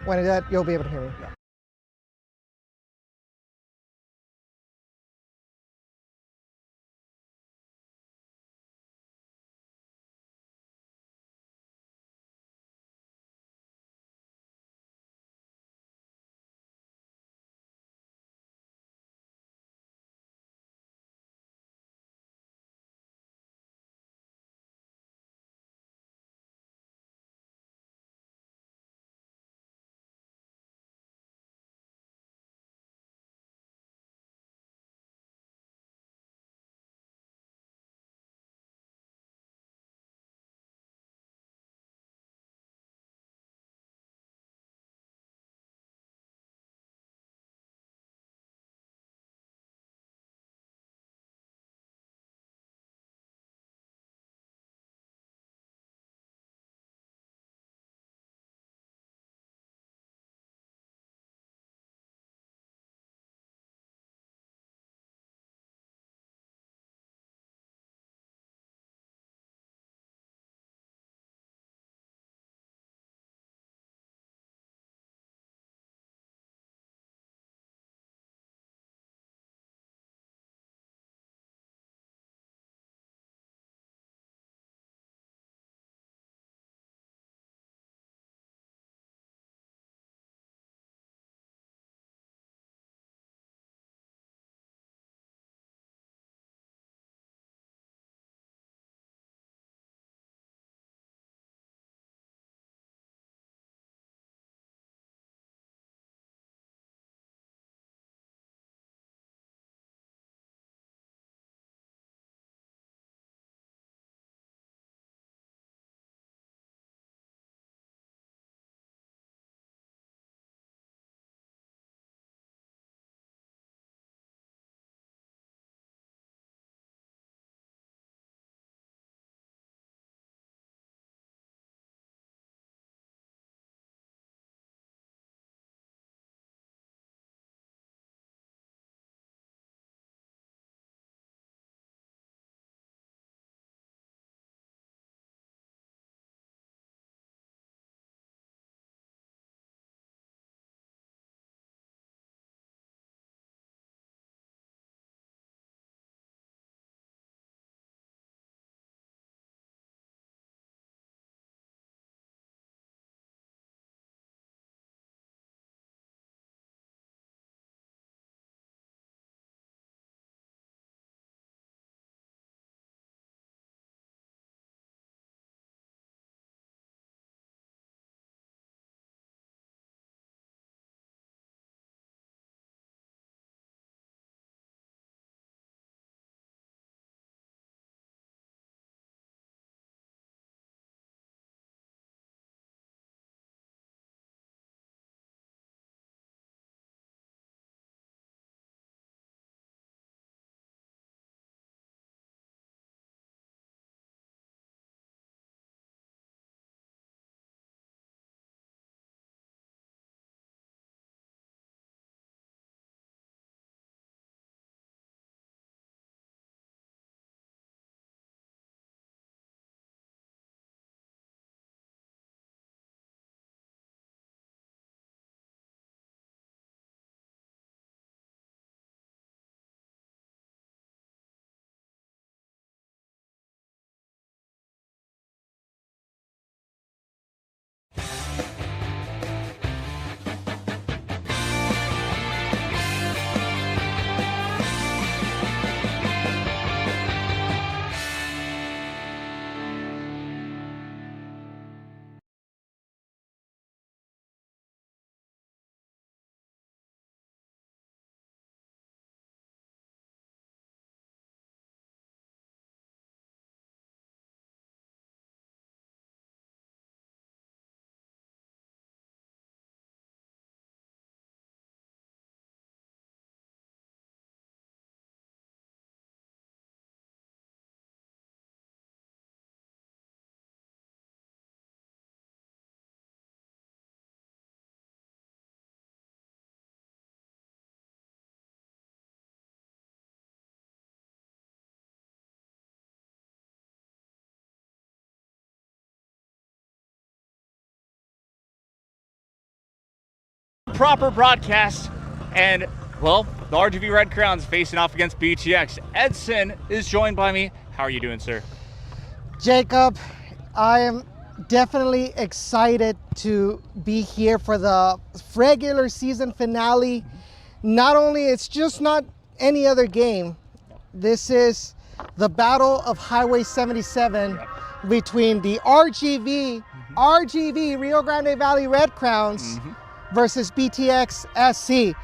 When I do that, you'll be able to hear me. proper broadcast. And, well, the RGV Red Crowns facing off against BTX. Edson is joined by me. How are you doing, sir? Jacob, I am definitely excited to be here for the regular season finale. Not only, it's just not any other game. This is the Battle of Highway 77 between the RGV Rio Grande Valley Red Crowns versus BTX SC.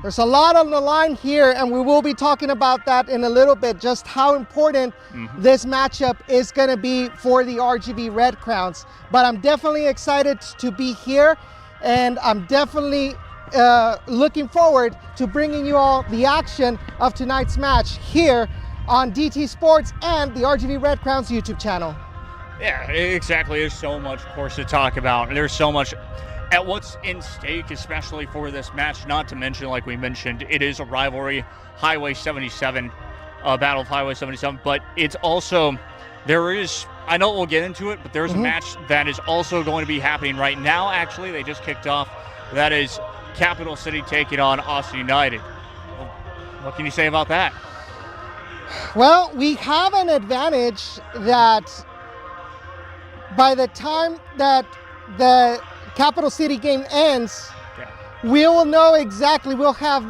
There's a lot on the line here, and we will be talking about that in a little bit, just how important this matchup is going to be for the RGV Red Crowns. But I'm definitely excited to be here, and I'm definitely looking forward to bringing you all the action of tonight's match here on DT Sports and the RGV Red Crowns YouTube channel. Yeah, exactly. There's so much, of course, to talk about. There's so much at what's in stake, especially for this match. Not to mention, like we mentioned, it is a rivalry, Highway 77, Battle of Highway 77. But it's also, I know we'll get into it, but there's a match that is also going to be happening right now. Actually, they just kicked off. That is Capital City taking on Austin United. What can you say about that? Well, we have an advantage that by the time that the Capital City game ends, we will know exactly, we'll have,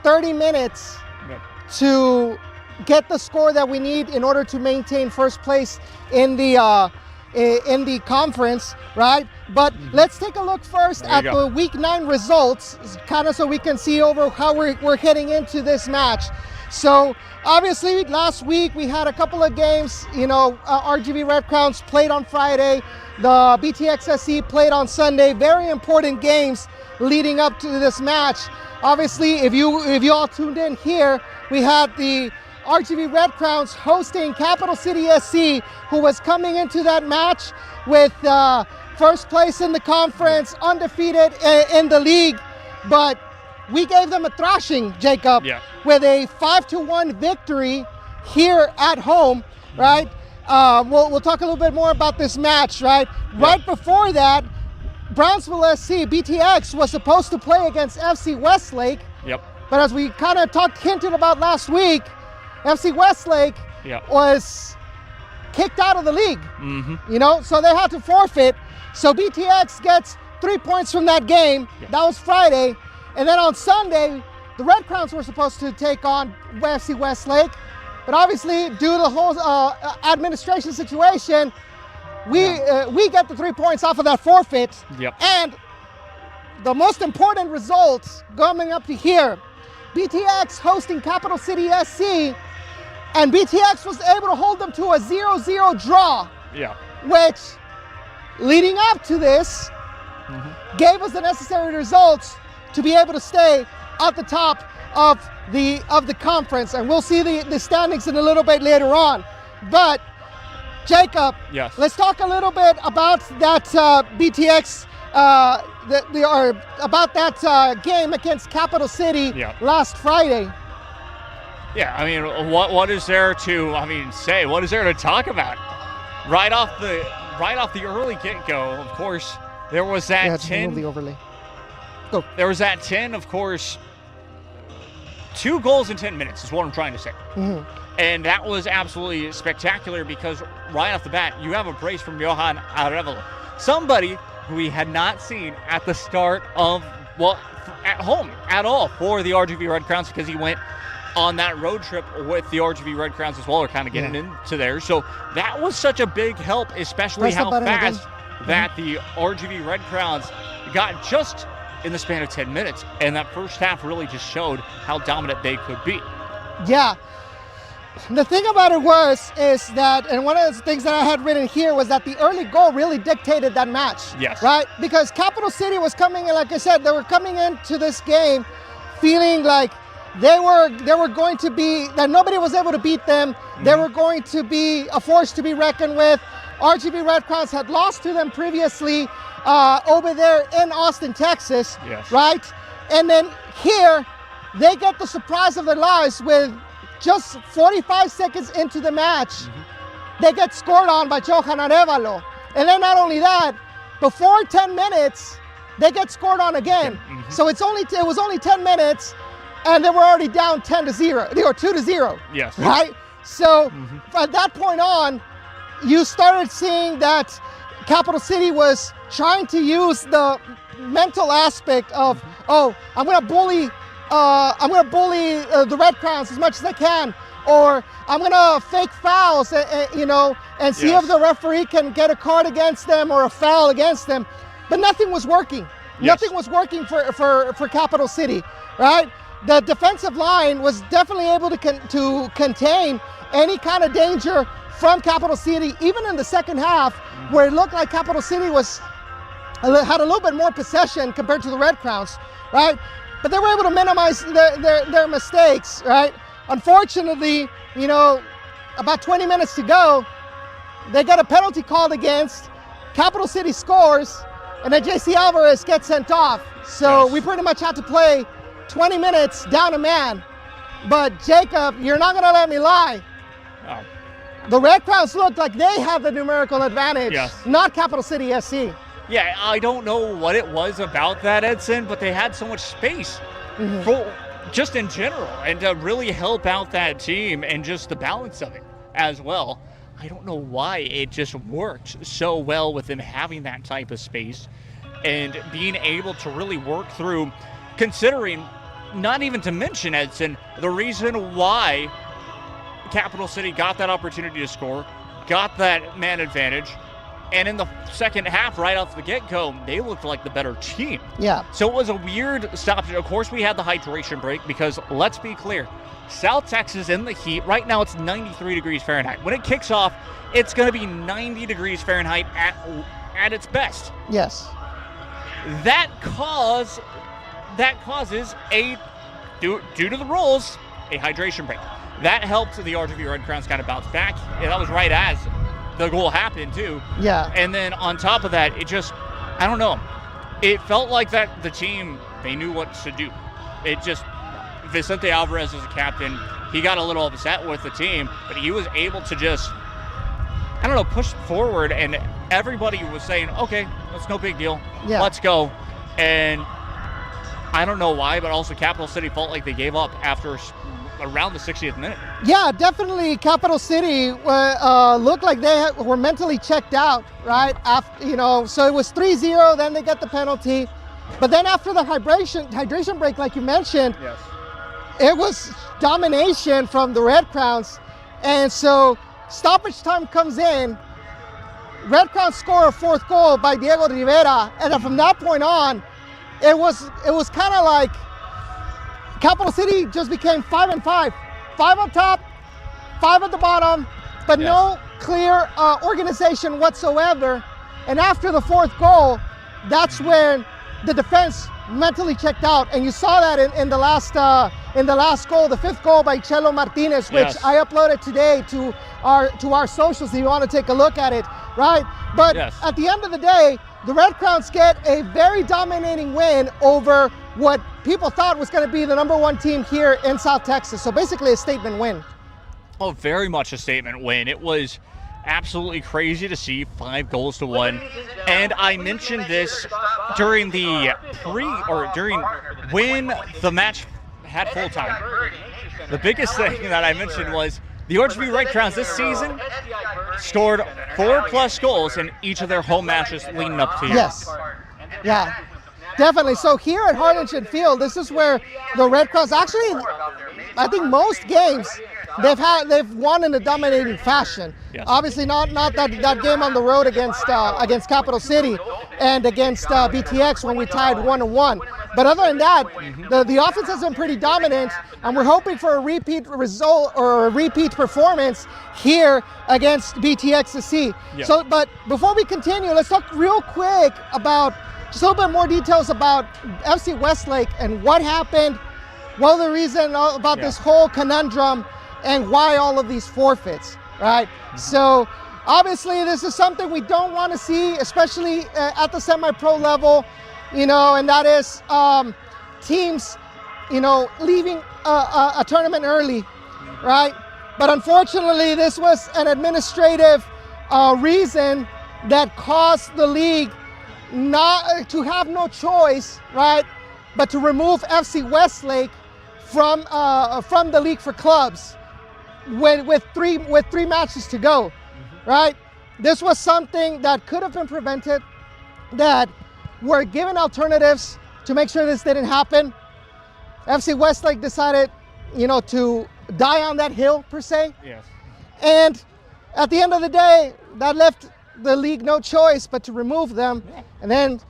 30 minutes to get the score that we need in order to maintain first place in the conference, right? But let's take a look first at the Week 9 results, kind of so we can see over how we're heading into this match. So obviously last week we had a couple of games, RGV Red Crowns played on Friday, the BTX SC played on Sunday. Very important games leading up to this match. Obviously, if you all tuned in here, we had the RGV Red Crowns hosting Capital City SC, who was coming into that match with first place in the conference, undefeated in the league. But we gave them a thrashing, Jacob, with a 5-1 victory here at home, right? We'll talk a little bit more about this match, right? Right before that, Brownsville SC, BTX, was supposed to play against FC Westlake. But as we kind of hinted about last week, FC Westlake was kicked out of the league, so they had to forfeit. So BTX gets 3 points from that game. That was Friday. And then on Sunday, the Red Crowns were supposed to take on FC Westlake. But obviously, due to the whole administration situation, we get the 3 points off of that forfeit. And the most important results coming up to here, BTX hosting Capital City SC, and BTX was able to hold them to a 0-0 draw. Which, leading up to this, gave us the necessary results to be able to stay at the top of the conference, and we'll see the standings in a little bit later on. But Jacob, let's talk a little bit about that BTX, about that game against Capital City last Friday. I mean, what is there to say? What is there to talk about? Right off the early get-go, of course, there was that 10. Move the overlay. Go. There was that 10, of course. 2 goals in 10 minutes is what I'm trying to say. And that was absolutely spectacular because right off the bat, you have a brace from Johan Arevalo, somebody who we had not seen at the start of, at home at all for the RGV Red Crowns, because he went on that road trip with the RGV Red Crowns as well, or kind of getting into there. So that was such a big help, especially how fast that the RGV Red Crowns got just in the span of 10 minutes. And that first half really just showed how dominant they could be. The thing about it is that, and one of the things that I had written here was that the early goal really dictated that match. Right? Because Capital City was coming in, like I said, they were coming into this game feeling like they were going to be, that nobody was able to beat them. They were going to be a force to be reckoned with. RGV Red Crowns had lost to them previously over there in Austin, Texas, right? And then here, they get the surprise of their lives with just 45 seconds into the match. They get scored on by Johan Arevalo. And then not only that, before 10 minutes, they get scored on again. So it was only 10 minutes, and they were already down 10-0, or 2-0. Yes. Right? So at that point on, you started seeing that Capital City was trying to use the mental aspect of, oh, I'm gonna bully the Red Crowns as much as I can, or I'm gonna fake fouls, and see if the referee can get a card against them or a foul against them. But nothing was working. Yes. Nothing was working for Capital City, right? The defensive line was definitely able to contain any kind of danger from Capital City, even in the second half, where it looked like Capital City had a little bit more possession compared to the Red Crowns, right? But they were able to minimize their mistakes, right? Unfortunately, about 20 minutes to go, they got a penalty called against. Capital City scores, and then JC Alvarez gets sent off. So we pretty much had to play 20 minutes down a man. But Jacob, you're not gonna let me lie. Oh. The Red Crowns looked like they had the numerical advantage, not Capital City SC. Yeah, I don't know what it was about that, Edson, but they had so much space for just in general, and to really help out that team and just the balance of it as well. I don't know why it just worked so well with them having that type of space and being able to really work through, considering, not even to mention, Edson, the reason why Capital City got that opportunity to score, got that man advantage, and in the second half, right off the get-go, they looked like the better team. Yeah. So it was a weird stoppage. Of course, we had the hydration break because, let's be clear, South Texas in the heat, right now it's 93 degrees Fahrenheit. When it kicks off, it's going to be 90 degrees Fahrenheit at its best. Yes. That causes due to the rules, a hydration break. That helped the RGV Red Crowns kind of bounce back. And that was right as the goal happened too. Yeah. And then on top of that, it just, I don't know. It felt like that the team, they knew what to do. It just, Vicente Alvarez is a captain. He got a little upset with the team, but he was able to just, I don't know, push forward, and everybody was saying, okay, that's no big deal. Yeah. Let's go. And I don't know why, but also Capital City felt like they gave up after around the 60th minute. Yeah, definitely. Capital City looked like they were mentally checked out, right? After, so it was 3-0, then they get the penalty. But then after the hydration break, like you mentioned, it was domination from the Red Crowns. And so stoppage time comes in. Red Crowns score a fourth goal by Diego Rivera. And then from that point on, it was kind of like Capital City just became 5-5. 5 on top, 5 at the bottom, but no clear organization whatsoever. And after the fourth goal, that's when the defense mentally checked out. And you saw that in the last goal, the fifth goal by Chelo Martinez, which I uploaded today to our socials if you want to take a look at it, right? But at the end of the day, the Red Crowns get a very dominating win over what people thought was going to be the #1 team here in South Texas. So basically a statement win. Oh, very much a statement win. It was absolutely crazy to see 5 goals to 1. And I mentioned this during when the match had full time. The biggest thing that I mentioned was the RGV Red Crowns this season scored 4+ goals in each of their home matches leading up to here. Yes. Yeah. Definitely. So here at Harlingen Field, this is where the Red Crowns actually, I think most games they've won in a dominating fashion. Yes. Obviously not that game on the road against Capital City and against BTX when we tied 1-1. But other than that, the offense has been pretty dominant, and we're hoping for a repeat result or a repeat performance here against BTXC. Yeah. So, but before we continue, let's talk real quick about just a little bit more details about FC Westlake and what happened, what the reason about this whole conundrum, and why all of these forfeits, right? So obviously this is something we don't want to see, especially at the semi-pro level, and that is teams, leaving a tournament early, right? But unfortunately, this was an administrative reason that caused the league have no choice, right, but to remove FC Westlake from the league for clubs with three matches to go, right? This was something that could have been prevented, that we're given alternatives to make sure this didn't happen. FC Westlake decided, to die on that hill, per se. Yes. And at the end of the day, that left the league no choice but to remove them. Yeah. And then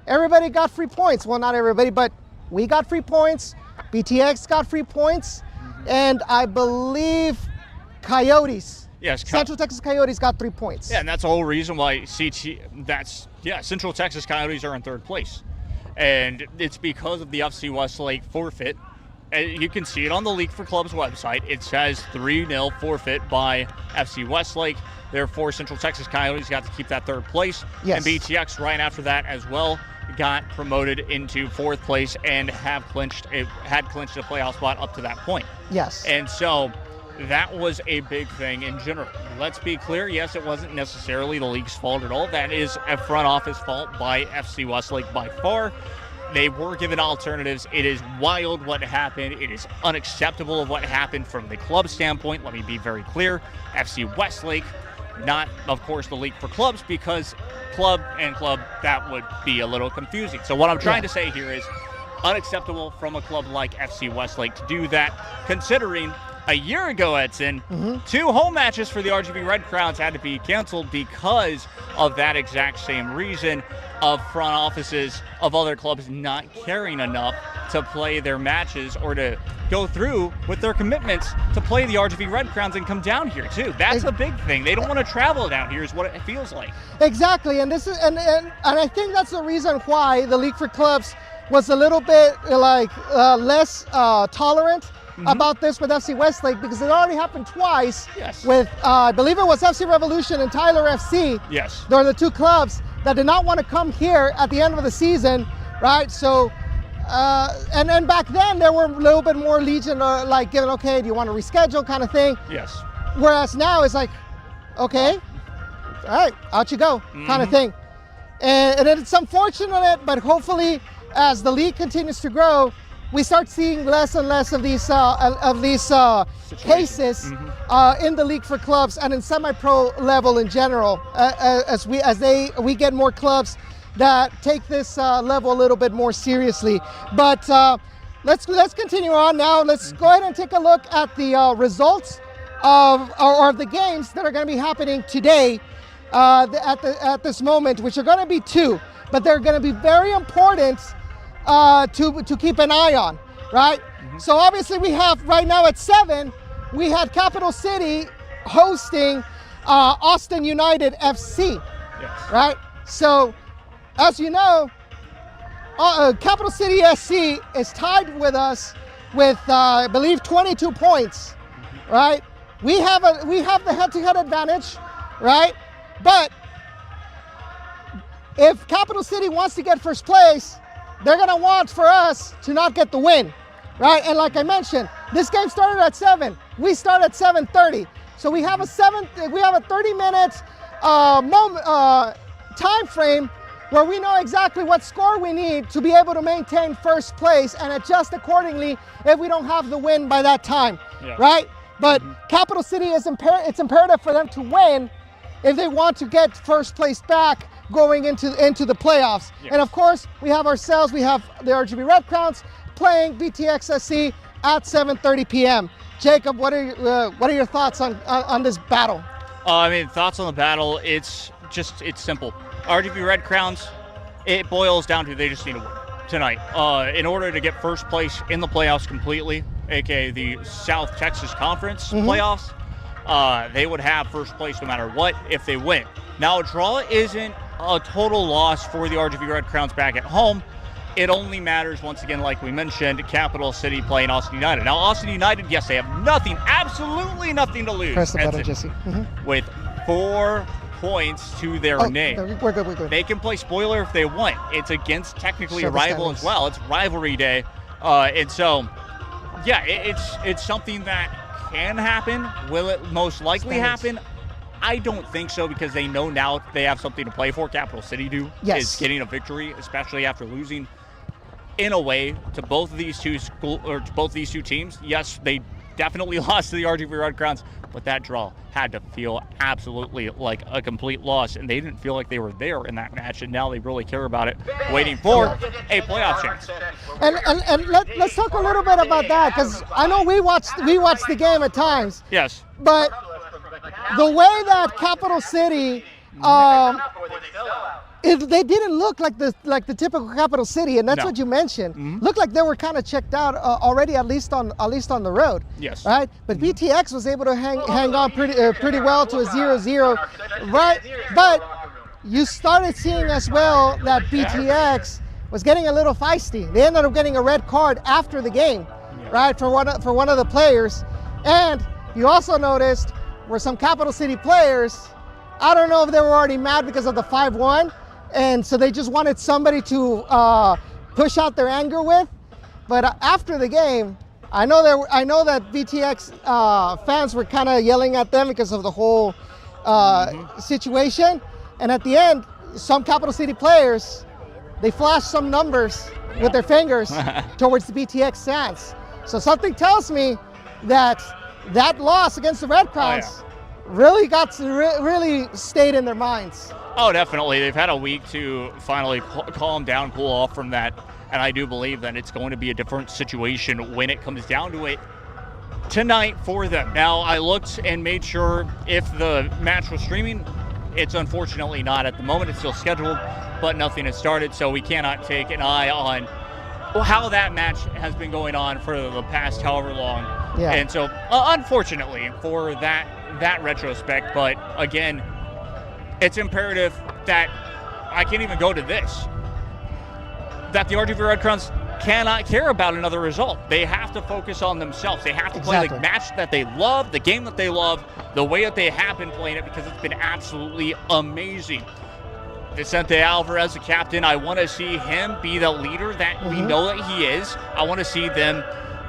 everybody got free points. Well, not everybody, but we got free points. BTX got free points. And I believe Coyotes. Yes, Central Texas Coyotes got 3 points. Yeah, and that's the whole reason why Central Texas Coyotes are in third place. And it's because of the FC Westlake forfeit. And you can see it on the League for Clubs website. It says 3-0 forfeit by FC Westlake. Therefore, Central Texas Coyotes got to keep that third place. Yes. And BTX right after that as well got promoted into fourth place and had clinched a playoff spot up to that point. Yes. And so that was a big thing in general. Let's be clear, yes, it wasn't necessarily the league's fault at all. That is a front office fault by FC Westlake by far. They were given alternatives. It is wild what happened. It is unacceptable of what happened from the club standpoint. Let me be very clear. FC Westlake, not, of course, the league for clubs, because club, that would be a little confusing. So what I'm trying to say here is unacceptable from a club like FC Westlake to do that, considering a year ago, Edson, 2 home matches for the RGV Red Crowns had to be canceled because of that exact same reason of front offices of other clubs not caring enough to play their matches or to go through with their commitments to play the RGV Red Crowns and come down here too. That's a big thing. They don't want to travel down here is what it feels like. Exactly, and this is and I think that's the reason why the League for Clubs was a little bit less tolerant about this with FC Westlake, because it already happened twice. Yes. With I believe it was FC Revolution and Tyler FC. Yes. They're the 2 clubs that did not want to come here at the end of the season, right? So, and then back then there were a little bit more legion, given, okay, do you want to reschedule kind of thing? Yes. Whereas now it's like, okay, all right, out you go, kind of thing. And it's unfortunate, but hopefully as the league continues to grow, we start seeing less and less of these cases in the League for Clubs and in semi-pro level in general, as we get more clubs that take this level a little bit more seriously. But let's continue on now. Let's go ahead and take a look at the results of the games that are going to be happening today at this moment, which are going to be 2, but they're going to be very important to keep an eye on, right? So obviously we have right now at 7, we had Capital City hosting Austin United FC, right? So as you know, Capital City SC is tied with us with I believe 22 points, right? We have the head-to-head advantage, right? But if Capital City wants to get first place, they're going to want for us to not get the win, right? And like I mentioned, this game started at 7. We start at 7:30. So we have a 30-minute time frame where we know exactly what score we need to be able to maintain first place and adjust accordingly if we don't have the win by that time, right? But Capital City, it's imperative for them to win if they want to get first place back going into the playoffs. And of course, we have the RGV Red Crowns playing BTX SC at 7:30 p.m. Jacob, what are your thoughts on this battle? Thoughts on the battle, it's simple. RGV Red Crowns, it boils down to they just need to win tonight. In order to get first place in the playoffs completely, aka the South Texas Conference playoffs, they would have first place no matter what if they win. Now, a draw isn't a total loss for the RGV Red Crowns back at home. It only matters, once again, like we mentioned, Capital City playing Austin United. Now, Austin United, yes, they have nothing, absolutely nothing to lose. Press the button, Jesse. With 4 points to their name. We're good. They can play spoiler if they want. It's against technically a rival as well. It's rivalry day. And so, yeah, it's something that can happen. Will it most likely happen? I don't think so, because they know now they have something to play for. Capital City do. Yes. Is getting a victory, especially after losing in a way to both of these two teams. Yes, they definitely lost to the RGV Red Crowns, but that draw had to feel absolutely like a complete loss, and they didn't feel like they were there in that match, and now they really care about it, waiting for a playoff chance. And let's talk a little bit about that, because I know we watched the game at times. Yes. But the way that Capital City, they didn't look like the typical Capital City, and that's No. what you mentioned. Looked like they were kind of checked out already, at least on the road. Yes. Right. But BTX was able to hang on pretty well to a 0-0. Right. But you started seeing as well that BTX was getting a little feisty. They ended up getting a red card after the game, right, for one of the players. And you also noticed where some Capital City players, I don't know if they were already mad because of the 5-1, and so they just wanted somebody to push out their anger with. But after the game, I know that BTX fans were kind of yelling at them because of the whole situation. And at the end, some Capital City players, they flashed some numbers with their fingers towards the BTX fans. So something tells me that loss against the Red Crowns really really stayed in their minds. Oh, definitely. They've had a week to finally calm down, cool off from that, and I do believe that it's going to be a different situation when it comes down to it tonight for them. Now, I looked and made sure if the match was streaming. It's unfortunately not at the moment. It's still scheduled, but nothing has started, so we cannot take an eye on how that match has been going on for the past however long. Yeah. And so, unfortunately, for that retrospect, but again, it's imperative that I can't even go to this, that the RGV Red Crowns cannot care about another result. They have to focus on themselves. They have to play the match that they love, the game that they love, the way that they have been playing it, because it's been absolutely amazing. Vicente Alvarez, the captain, I want to see him be the leader that we know that he is. I want to see them,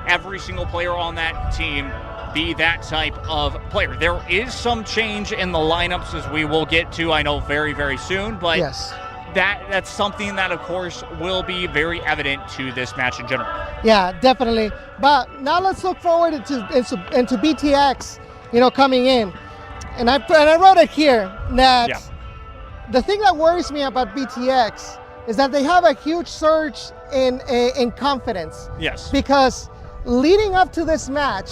every single player on that team, be that type of player. There is some change in the lineups, as we will get to, I know, very, very soon, but yes, that's something that, of course, will be very evident to this match in general. Yeah, definitely. But now let's look forward into BTX, coming in. And I wrote it here that the thing that worries me about BTX is that they have a huge surge in confidence. Yes. Because leading up to this match,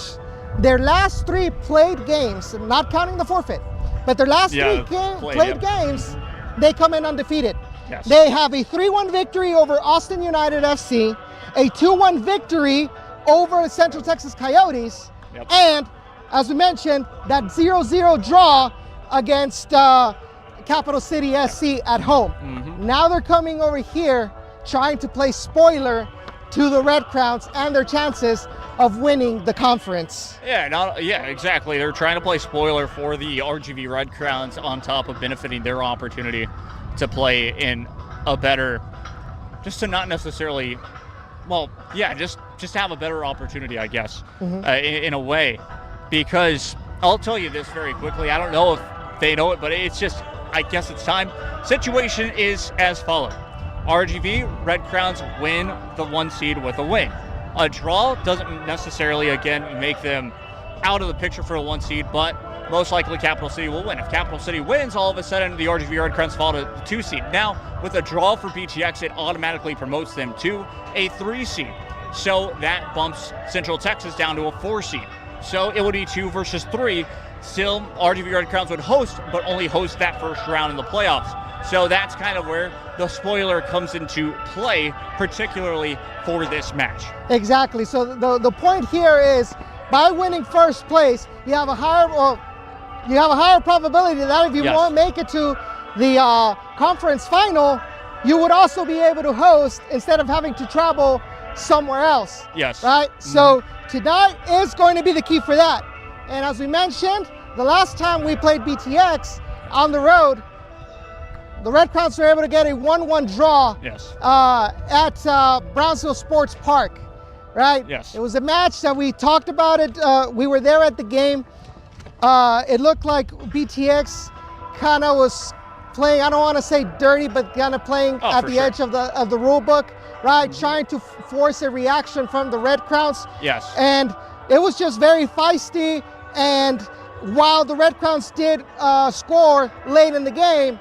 their last 3 played games, not counting the forfeit, but their last 3 played games, they come in undefeated. Yes. They have a 3-1 victory over Austin United FC, a 2-1 victory over Central Texas Coyotes, and as we mentioned, that 0-0 draw against Capital City SC at home. Now they're coming over here trying to play spoiler to the Red Crowns and their chances of winning the conference. Yeah, exactly. They're trying to play spoiler for the RGV Red Crowns on top of benefiting their opportunity to play in a better, just to not necessarily, just have a better opportunity, I guess, in a way. Because I'll tell you this very quickly. I don't know if they know it, but it's just, I guess it's time. Situation is as follows. RGV Red Crowns win the 1 seed with a win. A draw doesn't necessarily, again, make them out of the picture for a 1 seed, but most likely Capital City will win. If Capital City wins, all of a sudden the RGV Red Crowns fall to the 2 seed. Now, with a draw for BTX, it automatically promotes them to a 3 seed. So that bumps Central Texas down to a 4 seed. So it would be 2 versus 3. Still, RGV Red Crowns would host, but only host that first round in the playoffs. So that's kind of where the spoiler comes into play, particularly for this match. Exactly. So the point here is, by winning first place, you have a higher probability that if you won't make it to the conference final, you would also be able to host instead of having to travel somewhere else. Yes. Right? So tonight is going to be the key for that. And as we mentioned, the last time we played BTX on the road, the Red Crowns were able to get a 1-1 draw at Brownsville Sports Park, right? Yes. It was a match that we talked about it. We were there at the game. It looked like BTX kind of was playing, I don't want to say dirty, but kind of playing at the edge of the rule book, right? Trying to force a reaction from the Red Crowns. Yes. And it was just very feisty. And while the Red Crowns did score late in the game,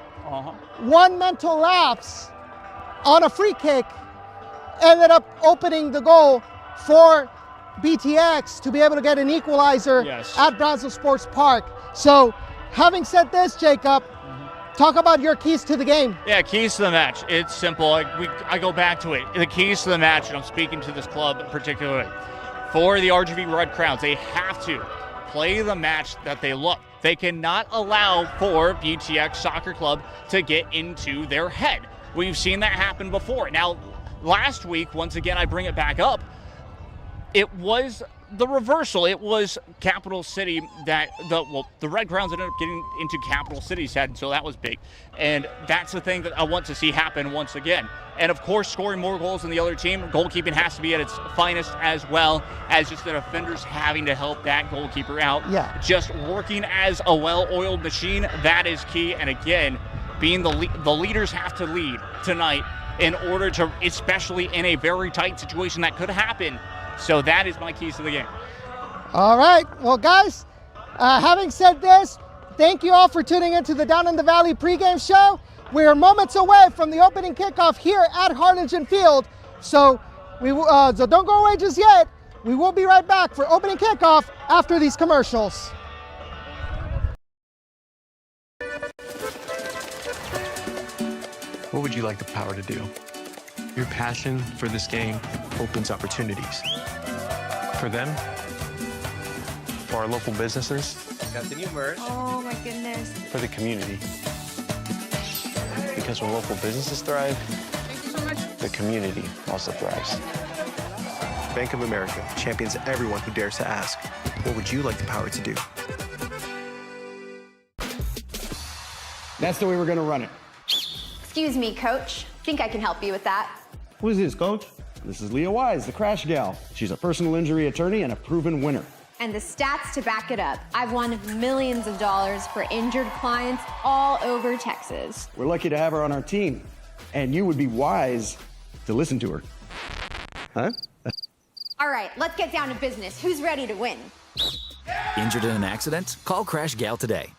one mental lapse on a free kick ended up opening the goal for BTX to be able to get an equalizer at Brownsville Sports Park. So having said this, Jacob, talk about your keys to the game. Yeah, keys to the match. It's simple. I go back to it. The keys to the match, and I'm speaking to this club particularly, for the RGV Red Crowns, they have to play the match that they love. They cannot allow for BTX Soccer Club to get into their head. We've seen that happen before. Now, last week, once again, I bring it back up, it was the reversal. It was Capital City that the Red Crowns ended up getting into Capital City's head, so that was big. And that's the thing that I want to see happen once again. And of course, scoring more goals than the other team, goalkeeping has to be at its finest, as well as just the defenders having to help that goalkeeper out. Yeah. Just working as a well-oiled machine, that is key. And again, being the leaders have to lead tonight in order to, especially in a very tight situation that could happen. So that is my keys to the game. All right. Well, guys, having said this, thank you all for tuning into the Down in the Valley pregame show. We are moments away from the opening kickoff here at Harlingen Field. So so don't go away just yet. We will be right back for opening kickoff after these commercials. What would you like the power to do? Your passion for this game opens opportunities. For them, for our local businesses. Got the new merch. Oh my goodness. For the community. Because when local businesses thrive, the community also thrives. Bank of America champions everyone who dares to ask, what would you like the power to do? That's the way we're gonna run it. Excuse me, coach. Think I can help you with that. Who is this, coach? This is Leah Wise, the crash gal. She's a personal injury attorney and a proven winner. And the stats to back it up. I've won millions of dollars for injured clients all over Texas. We're lucky to have her on our team. And you would be wise to listen to her. Huh? All right, let's get down to business. Who's ready to win? Injured in an accident? Call Crash Gal today.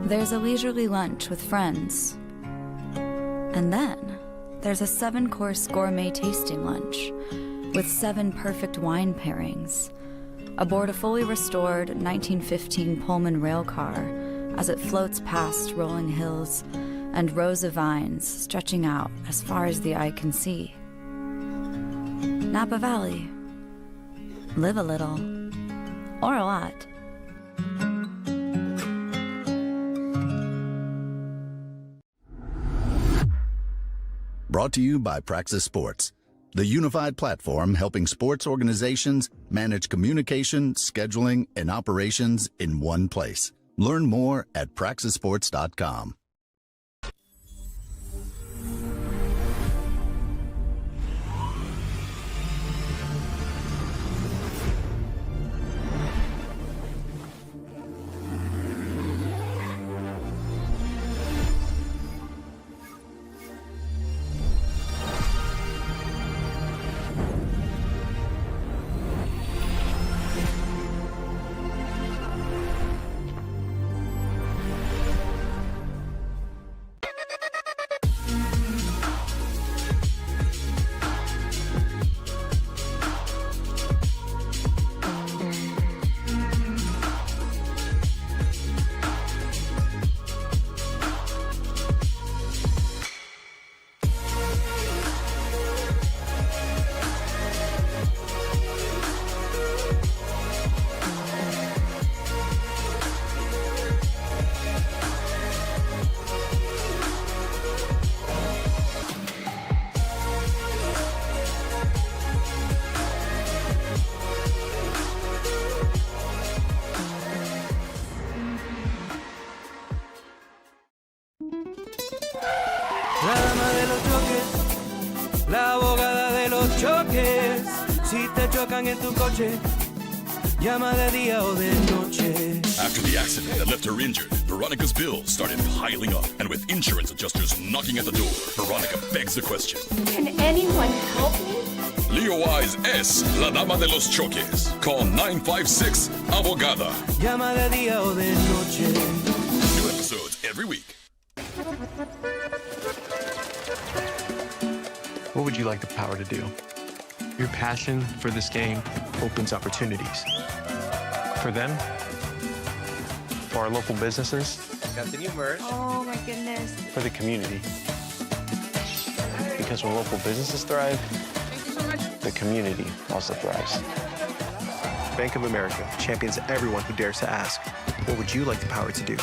There's a leisurely lunch with friends. And then there's a 7-course gourmet tasting lunch with 7 perfect wine pairings aboard a fully restored 1915 Pullman rail car as it floats past rolling hills and rows of vines stretching out as far as the eye can see. Napa Valley. Live a little, or a lot. Brought to you by Praxis Sports, the unified platform helping sports organizations manage communication, scheduling, and operations in one place. Learn more at praxisports.com. los choques, la abogada de los choques. Si te chocan en tu coche, llama de día o de noche. After the accident that left her injured, Veronica's bills started piling up, and with insurance adjusters knocking at the door, Veronica begs the question. Can anyone help me? Leo Wise es la dama de los choques. Call 956 Abogada. Llama de día o de noche. New episodes every week. What would you like the power to do? Your passion for this game opens opportunities. For them, for our local businesses, got the new merch. Oh my goodness. For the community. Because when local businesses thrive, the community also thrives. Bank of America champions everyone who dares to ask, what would you like the power to do?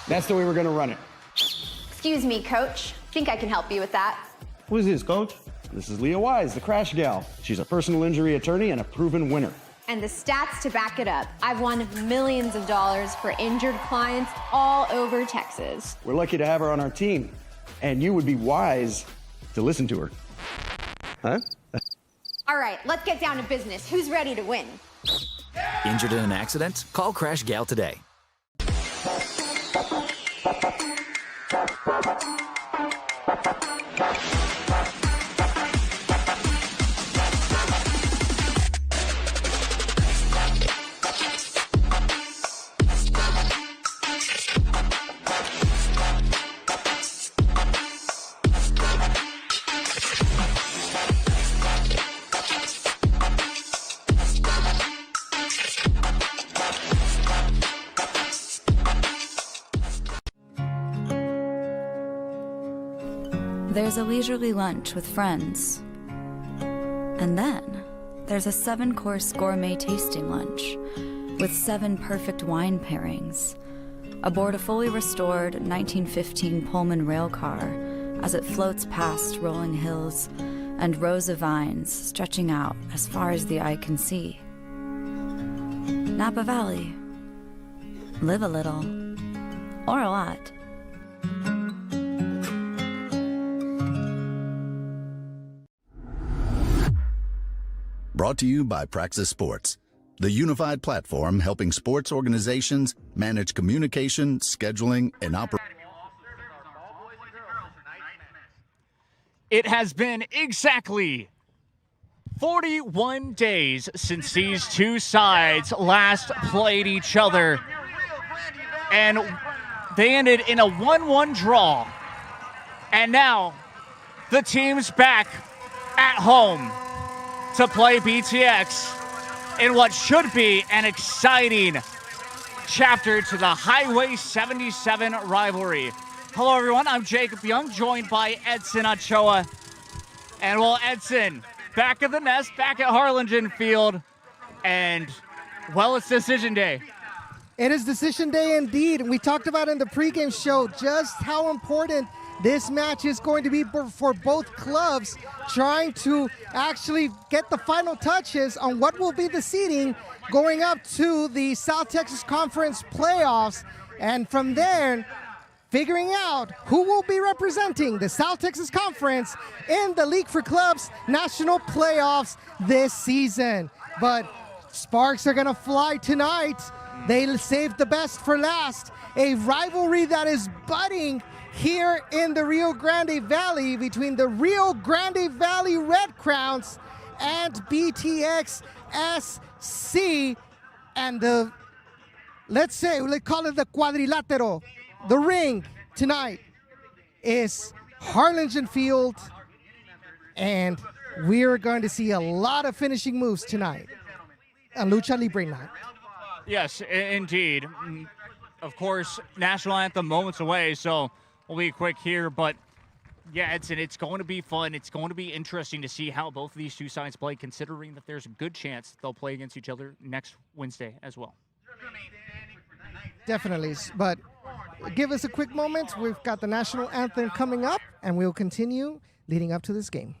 That's the way we're going to run it. Excuse me, coach. Think I can help you with that. Who is this, coach? This is Leah Wise, the Crash Gal. She's a personal injury attorney and a proven winner. And the stats to back it up. I've won millions of dollars for injured clients all over Texas. We're lucky to have her on our team, and you would be wise to listen to her. Huh? All right, let's get down to business. Who's ready to win? Injured in an accident? Call Crash Gal today. There's a leisurely lunch with friends. And then there's a 7-course gourmet tasting lunch with 7 perfect wine pairings aboard a fully restored 1915 Pullman rail car as it floats past rolling hills and rows of vines stretching out as far as the eye can see. Napa Valley. Live a little, or a lot. Brought to you by Praxis Sports, the unified platform helping sports organizations manage communication, scheduling, and operation. It has been exactly 41 days since these two sides last played each other, and they ended in a 1-1 draw. And now the team's back at home to play BTX in what should be an exciting chapter to the Highway 77 rivalry. Hello, everyone. I'm Jacob Young, joined by Edson Ochoa. And well, Edson, back at the nest, back at Harlingen Field, and well, it's decision day. It is decision day indeed. We talked about in the pregame show just how important this match is going to be for both clubs, trying to actually get the final touches on what will be the seeding going up to the South Texas Conference playoffs. And from there, figuring out who will be representing the South Texas Conference in the League for Clubs National Playoffs this season. But sparks are gonna fly tonight. They saved the best for last. A rivalry that is budding here in the Rio Grande Valley between the Rio Grande Valley Red Crowns and BTX SC, and the, let's call it the quadrilatero. The ring tonight is Harlingen Field, and we're going to see a lot of finishing moves tonight on Lucha Libre night. Yes, indeed. Of course, national anthem moments away, so we'll be quick here, but yeah, it's going to be fun. It's going to be interesting to see how both of these two sides play, considering that there's a good chance they'll play against each other next Wednesday as well. Definitely, but give us a quick moment. We've got the national anthem coming up, and we'll continue leading up to this game.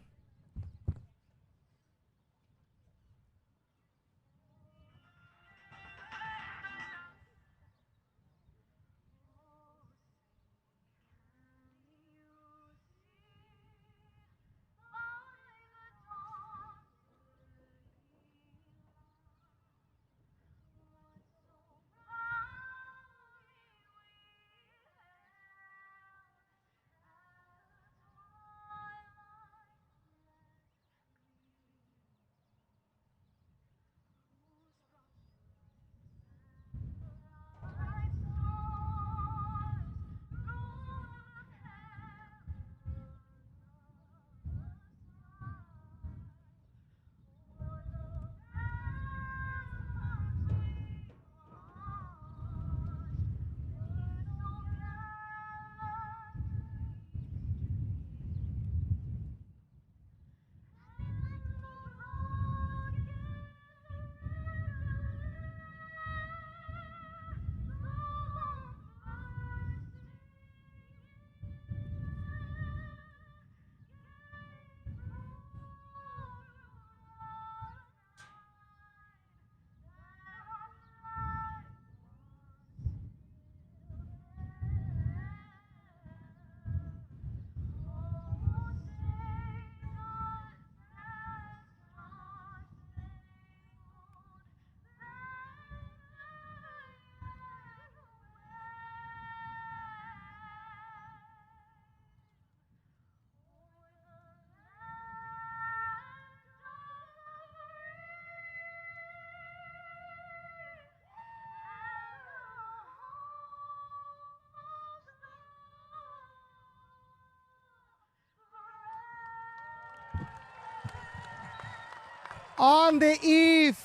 On the eve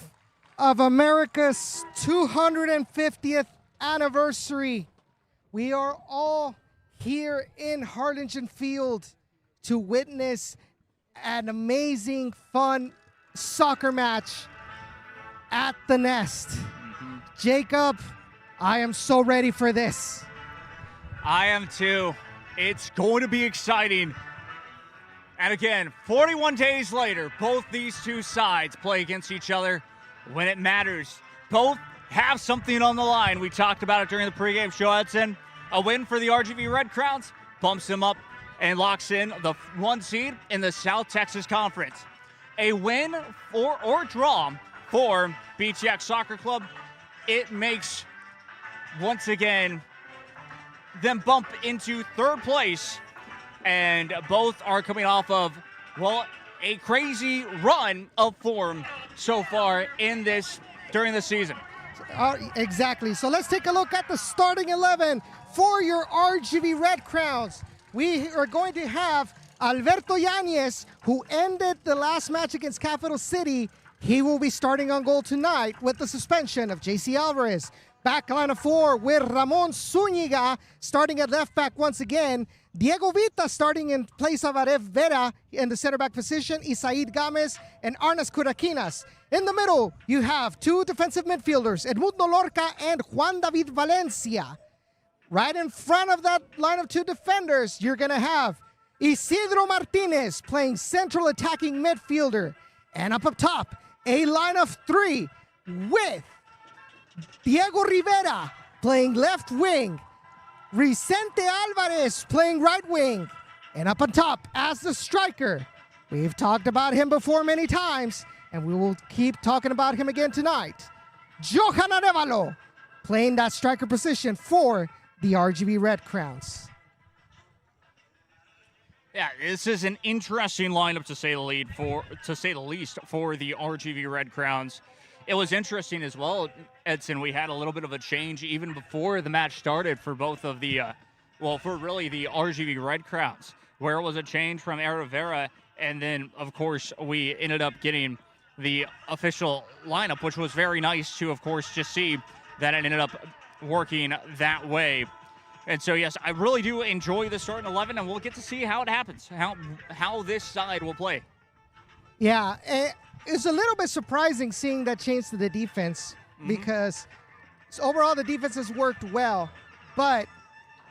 of America's 250th anniversary, we are all here in Harlingen Field to witness an amazing, fun soccer match at the Nest. Jacob, I am so ready for this. I am too. It's going to be exciting. And again, 41 days later, both these two sides play against each other when it matters. Both have something on the line. We talked about it during the pregame show, Edson. A win for the RGV Red Crowns bumps them up and locks in the 1 seed in the South Texas Conference. A win or draw for BTX Soccer Club, it makes, once again, them bump into 3rd place. And both are coming off of, well, a crazy run of form so far during the season. Exactly. So let's take a look at the starting 11 for your RGV Red Crowns. We are going to have Alberto Yanez, who ended the last match against Capital City. He will be starting on goal tonight with the suspension of JC Alvarez. Back line of 4 with Ramon Zúñiga starting at left back once again. Diego Vita starting in place of Aref Vera in the center back position. Isaid Gomez and Arnas Curaquinas. In the middle, you have 2 defensive midfielders, Edmundo Lorca and Juan David Valencia. Right in front of that line of 2 defenders, you're going to have Isidro Martinez playing central attacking midfielder. And up top, a line of 3 with Diego Rivera playing left wing. Vicente Alvarez playing right wing. And up on top as the striker, we've talked about him before many times, and we will keep talking about him again tonight. Johan Arevalo playing that striker position for the RGV Red Crowns. Yeah, this is an interesting lineup to say the least for the RGV Red Crowns. It was interesting as well, Edson. We had a little bit of a change even before the match started for both of the, for really the RGV Red Crowns, where it was a change from Rivera, and then, of course, we ended up getting the official lineup, which was very nice to, of course, just see that it ended up working that way. And so, yes, I really do enjoy the starting 11, and we'll get to see how it happens, how this side will play. Yeah, it's a little bit surprising seeing that change to the defense because overall the defense has worked well. But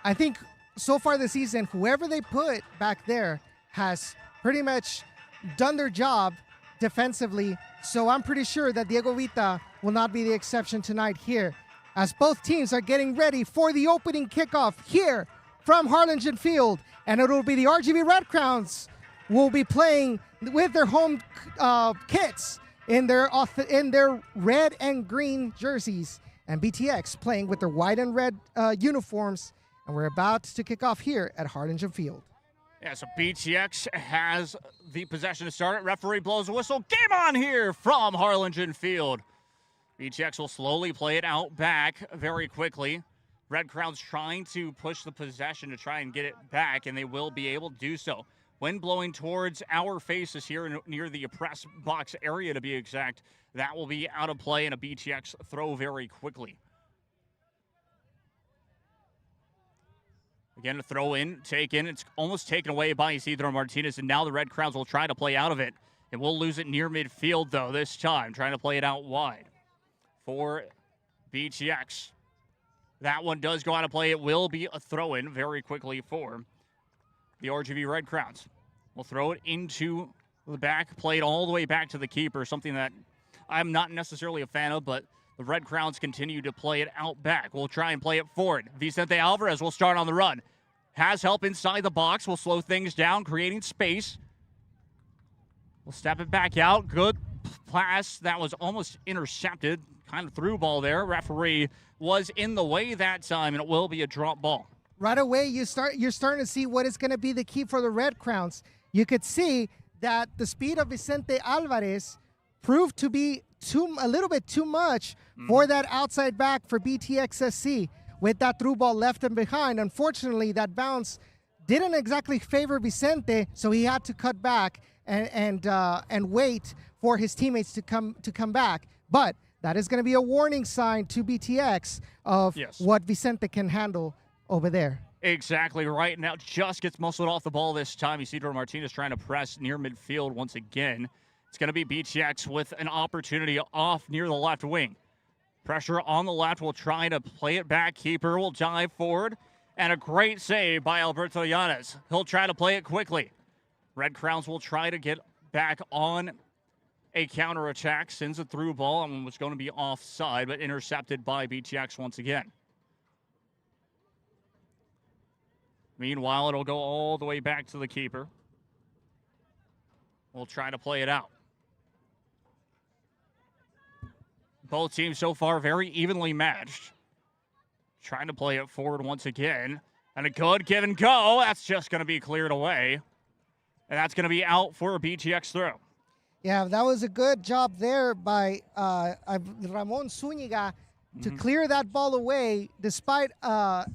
I think so far this season, whoever they put back there has pretty much done their job defensively. So I'm pretty sure that Diego Vita will not be the exception tonight here, as both teams are getting ready for the opening kickoff here from Harlingen Field. And it will be the RGV Red Crowns will be playing with their home kits in their red and green jerseys, and BTX playing with their white and red uniforms. And we're about to kick off here at Harlingen Field. Yeah, so BTX has the possession to start it. Referee blows a whistle. Game on here from Harlingen Field. BTX will slowly play it out back very quickly. Red Crowns trying to push the possession to try and get it back, and they will be able to do so. Wind blowing towards our faces here near the press box area, to be exact. That will be out of play, and a BTX throw very quickly. Again, a throw in, taken. It's almost taken away by Isidro Martinez, and now the Red Crowns will try to play out of it. And we'll lose it near midfield, though, this time, trying to play it out wide for BTX. That one does go out of play. It will be a throw in very quickly for the RGV Red Crowns. We'll throw it into the back, played all the way back to the keeper, something that I'm not necessarily a fan of, but the Red Crowns continue to play it out back. We'll try and play it forward. Vicente Alvarez will start on the run. Has help inside the box. Will slow things down, creating space. We'll step it back out. Good pass. That was almost intercepted. Kind of through ball there. Referee was in the way that time, and it will be a drop ball. Right away, you're starting to see what is going to be the key for the Red Crowns. You could see that the speed of Vicente Alvarez proved to be a little bit too much for that outside back for BTXSC with that through ball left and behind. Unfortunately, that bounce didn't exactly favor Vicente, so he had to cut back and wait for his teammates to come back. But that is going to be a warning sign to BTX of what Vicente can handle over there. Exactly right. Now just gets muscled off the ball this time. Isidro Martinez trying to press near midfield once again. It's going to be BTX with an opportunity off near the left wing. Pressure on the left. Will try to play it back. Keeper will dive forward. And a great save by Alberto Yanez. He'll try to play it quickly. Red Crowns will try to get back on a counterattack. Sends a through ball and was going to be offside, but intercepted by BTX once again. Meanwhile, it'll go all the way back to the keeper. We'll try to play it out. Both teams so far very evenly matched. Trying to play it forward once again. And a good give and go. That's just going to be cleared away. And that's going to be out for a BTX throw. Yeah, that was a good job there by Ramon Zúñiga to clear that ball away, despite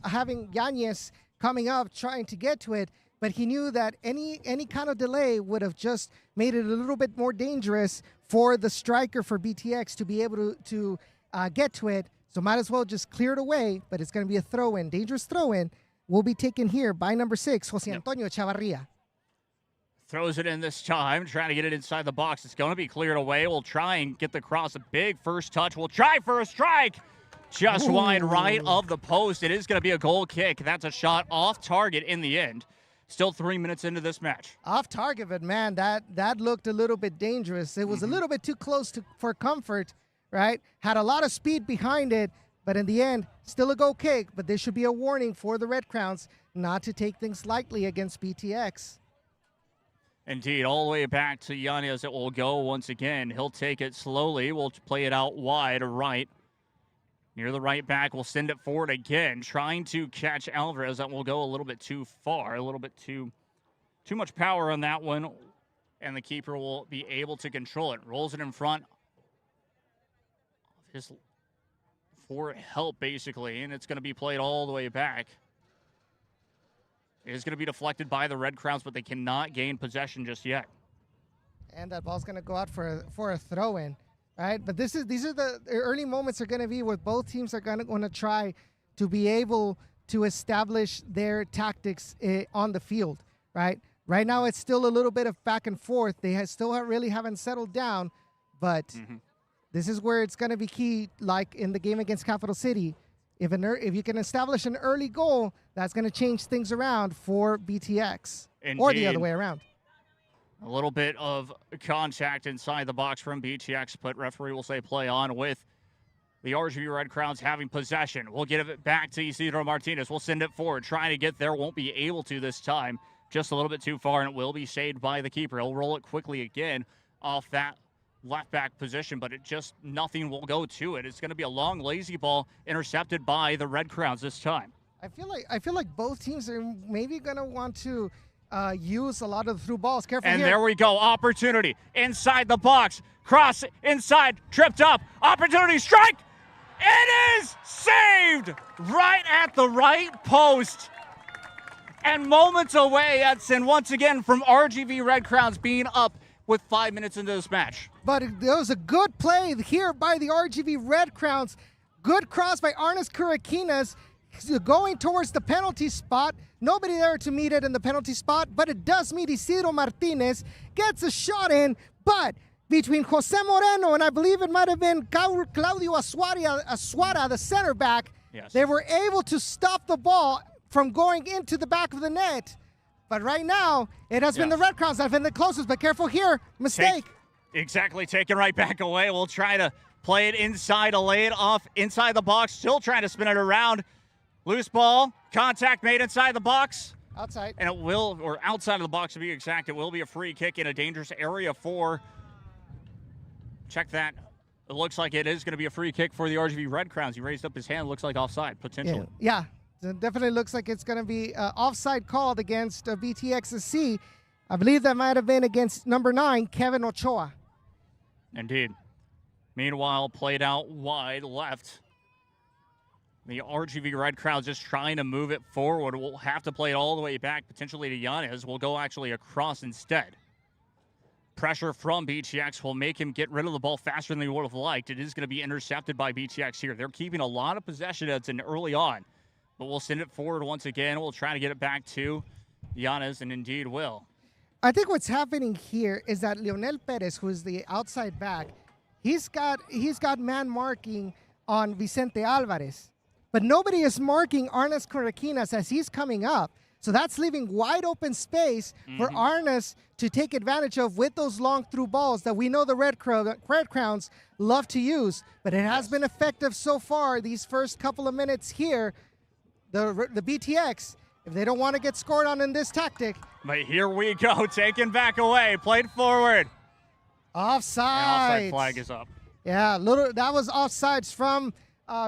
having Yanez coming up trying to get to it. But he knew that any kind of delay would have just made it a little bit more dangerous for the striker for BTX to be able to get to it. So might as well just clear it away, but it's going to be a throw-in. Dangerous throw-in will be taken here by number 6, Jose Antonio Chavarria. Throws it in this time, trying to get it inside the box. It's going to be cleared away. We'll try and get the cross. A big first touch. We'll try for a strike. Just wide right of the post. It is going to be a goal kick. That's a shot off target in the end. Still 3 minutes into this match. Off target, but man, that looked a little bit dangerous. It was a little bit too close for comfort, right? Had a lot of speed behind it, but in the end, still a goal kick. But there should be a warning for the Red Crowns not to take things lightly against BTX. Indeed, all the way back to Yanez. It will go once again. He'll take it slowly. We'll play it out wide right. Near the right back, we'll send it forward again, trying to catch Alvarez. That will go a little bit too far, a little bit too much power on that one, and the keeper will be able to control it. Rolls it in front of his for help, basically, and it's going to be played all the way back. It is going to be deflected by the Red Crowns, but they cannot gain possession just yet. And that ball's going to go out for a throw-in. Right, but these are the early moments are going to be where both teams are going to try to be able to establish their tactics on the field. Right now, it's still a little bit of back and forth. They really haven't settled down, but this is where it's going to be key. Like in the game against Capital City, if you can establish an early goal, that's going to change things around for BTX. Indeed. Or the other way around. A little bit of contact inside the box from BTX, but referee will say play on with the RGV Red Crowns having possession. We'll give it back to Isidro Martinez. We'll send it forward, trying to get there. Won't be able to this time. Just a little bit too far, and it will be saved by the keeper. He'll roll it quickly again off that left back position, but nothing will go to it. It's going to be a long, lazy ball intercepted by the Red Crowns this time. I feel like both teams are maybe going to want to use a lot of through balls. Careful and here. There we go. Opportunity inside the box. Cross inside. Tripped up. Opportunity. Strike. It is saved right at the right post. And moments away, Edson, once again from RGV Red Crowns being up with 5 minutes into this match. But there was a good play here by the RGV Red Crowns. Good cross by Arnes Curaquinas going towards the penalty spot. Nobody there to meet it in the penalty spot, but it does meet Isidro Martinez. Gets a shot in, but between Jose Moreno and I believe it might have been Claudio Asuara, the center back, they were able to stop the ball from going into the back of the net. But right now, it has been the Red Crowns that have been the closest, but careful here, mistake. Exactly, taken right back away. We'll try to play it inside, to lay it off inside the box, still trying to spin it around. Loose ball, contact made inside the box. Outside. And it will, or outside of the box to be exact, it will be a free kick in a dangerous area for, check that. It looks like it is going to be a free kick for the RGV Red Crowns. He raised up his hand, looks like offside, potentially. Yeah, it definitely looks like it's going to be offside called against BTXC. I believe that might have been against number 9, Kevin Ochoa. Indeed. Meanwhile, played out wide left. The RGV Red Crowns just trying to move it forward. We'll have to play it all the way back, potentially to Yanez. We'll go actually across instead. Pressure from BTX will make him get rid of the ball faster than they would have liked. It is going to be intercepted by BTX here. They're keeping a lot of possession early on, but we'll send it forward once again. We'll try to get it back to Yanez, and indeed will. I think what's happening here is that Leonel Perez, who is the outside back, he's got man marking on Vicente Alvarez, but nobody is marking Arnes Correquinas as he's coming up. So that's leaving wide open space for Arnes to take advantage of with those long through balls that we know the Red Crowns love to use. But it has been effective so far these first couple of minutes here. The BTX, if they don't want to get scored on in this tactic. But here we go, taken back away, played forward. Offside. And offside flag is up. Yeah, that was offsides from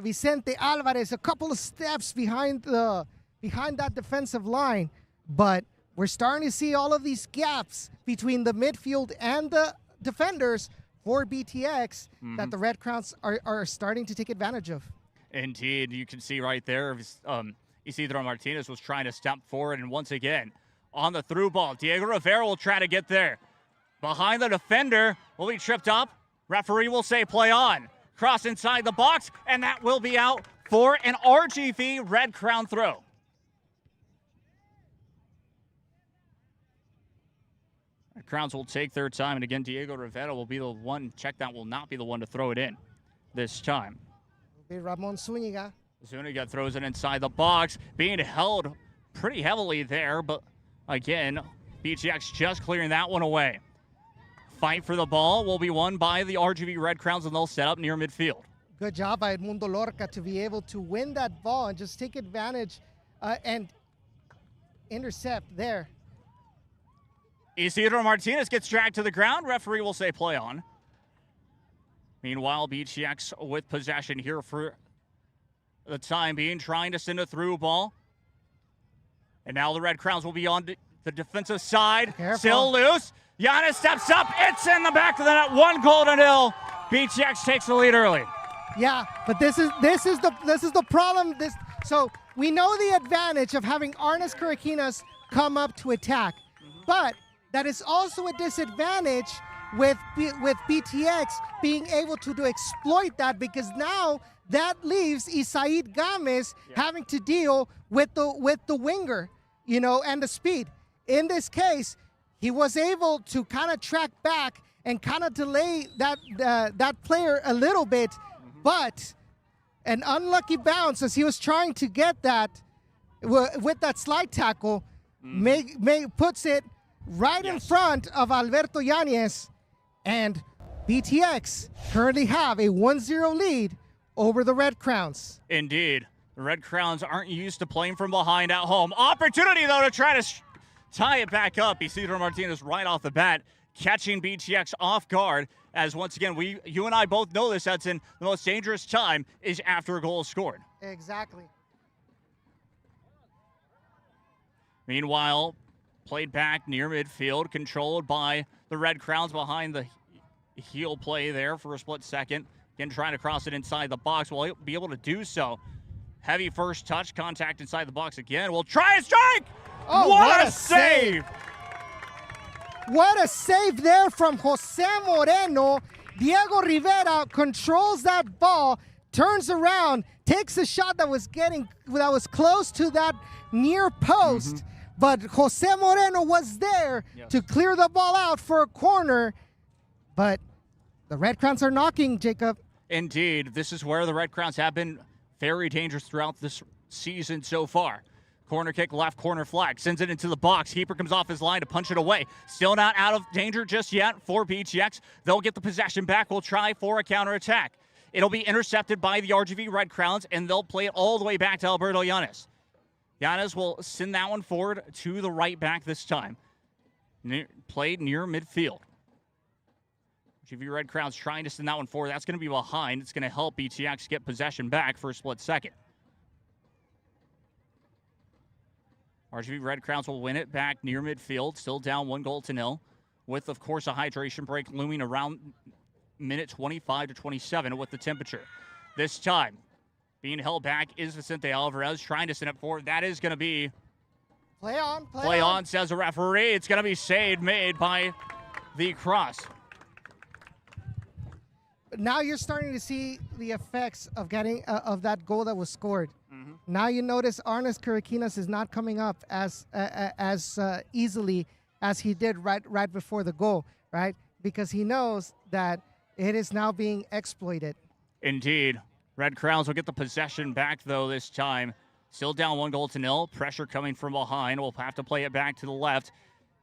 Vicente Alvarez, a couple of steps behind that defensive line, but we're starting to see all of these gaps between the midfield and the defenders for BTX that the Red Crowns are starting to take advantage of. Indeed, you can see right there, Isidro Martinez was trying to step forward, and once again, on the through ball, Diego Rivera will try to get there. Behind the defender, will be tripped up. Referee will say play on. Cross inside the box, and that will be out for an RGV Red Crown throw. The Crowns will take their time, and again, Diego Rivera will be the one. Check that will not be the one to throw it in this time. It'll be Ramon Zuniga. Zuniga throws it inside the box, being held pretty heavily there, but again, BTX just clearing that one away. Fight for the ball will be won by the RGV Red Crowns, and they'll set up near midfield. Good job by Edmundo Lorca to be able to win that ball and just take advantage and intercept there. Isidro Martinez gets dragged to the ground. Referee will say play on. Meanwhile, BTX with possession here for the time being, trying to send a through ball. And now the Red Crowns will be on the defensive side. Careful. Still loose. Giannis steps up. It's in the back of the net. 1-0. BTX takes the lead early. Yeah, but this is the problem. So we know the advantage of having Arnes Correquinas come up to attack, but that is also a disadvantage with BTX being able to exploit that, because now that leaves Isaid Gomez having to deal with the winger, and the speed. In this case, he was able to kind of track back and kind of delay that player a little bit, but an unlucky bounce as he was trying to get that with that slide tackle puts it right in front of Alberto Yanez, and BTX currently have a 1-0 lead over the Red Crowns. Indeed. The Red Crowns aren't used to playing from behind at home. Opportunity, though, to try to tie it back up. Isidro Martinez right off the bat, catching BTX off guard, as once again, you and I both know this, Edson, the most dangerous time is after a goal is scored. Exactly. Meanwhile, played back near midfield, controlled by the Red Crowns behind the heel play there for a split second. Again, trying to cross it inside the box. Will be able to do so. Heavy first touch, contact inside the box again. We'll try a strike! Oh, what a save! What a save there from Jose Moreno. Diego Rivera controls that ball, turns around, takes a shot that was close to that near post, but Jose Moreno was there to clear the ball out for a corner. But the Red Crowns are knocking, Jacob. Indeed, this is where the Red Crowns have been very dangerous throughout this season so far. Corner kick, left corner flag, sends it into the box. Keeper comes off his line to punch it away. Still not out of danger just yet for BTX. They'll get the possession back. We'll try for a counterattack. It'll be intercepted by the RGV Red Crowns, and they'll play it all the way back to Alberto Yanez. Yanez will send that one forward to the right back this time. Played near midfield. RGV Red Crowns trying to send that one forward. That's going to be behind. It's going to help BTX get possession back for a split second. RGV Red Crowns will win it back near midfield, still down 1-0, with, of course, a hydration break looming around minute 25 to 27 with the temperature. This time, Being held back is Vicente Alvarez trying to send it forward. That is going to be Play on. play on, says the referee. It's going to be saved, made by the cross. Now you're starting to see the effects of getting of that goal that was scored. Now you notice Arnes Karakinas is not coming up as easily as he did right before the goal, right? Because he knows that it is now being exploited. Indeed. Red Crowns will get the possession back, though, this time. Still down 1-0. Pressure coming from behind. We'll have to play it back to the left.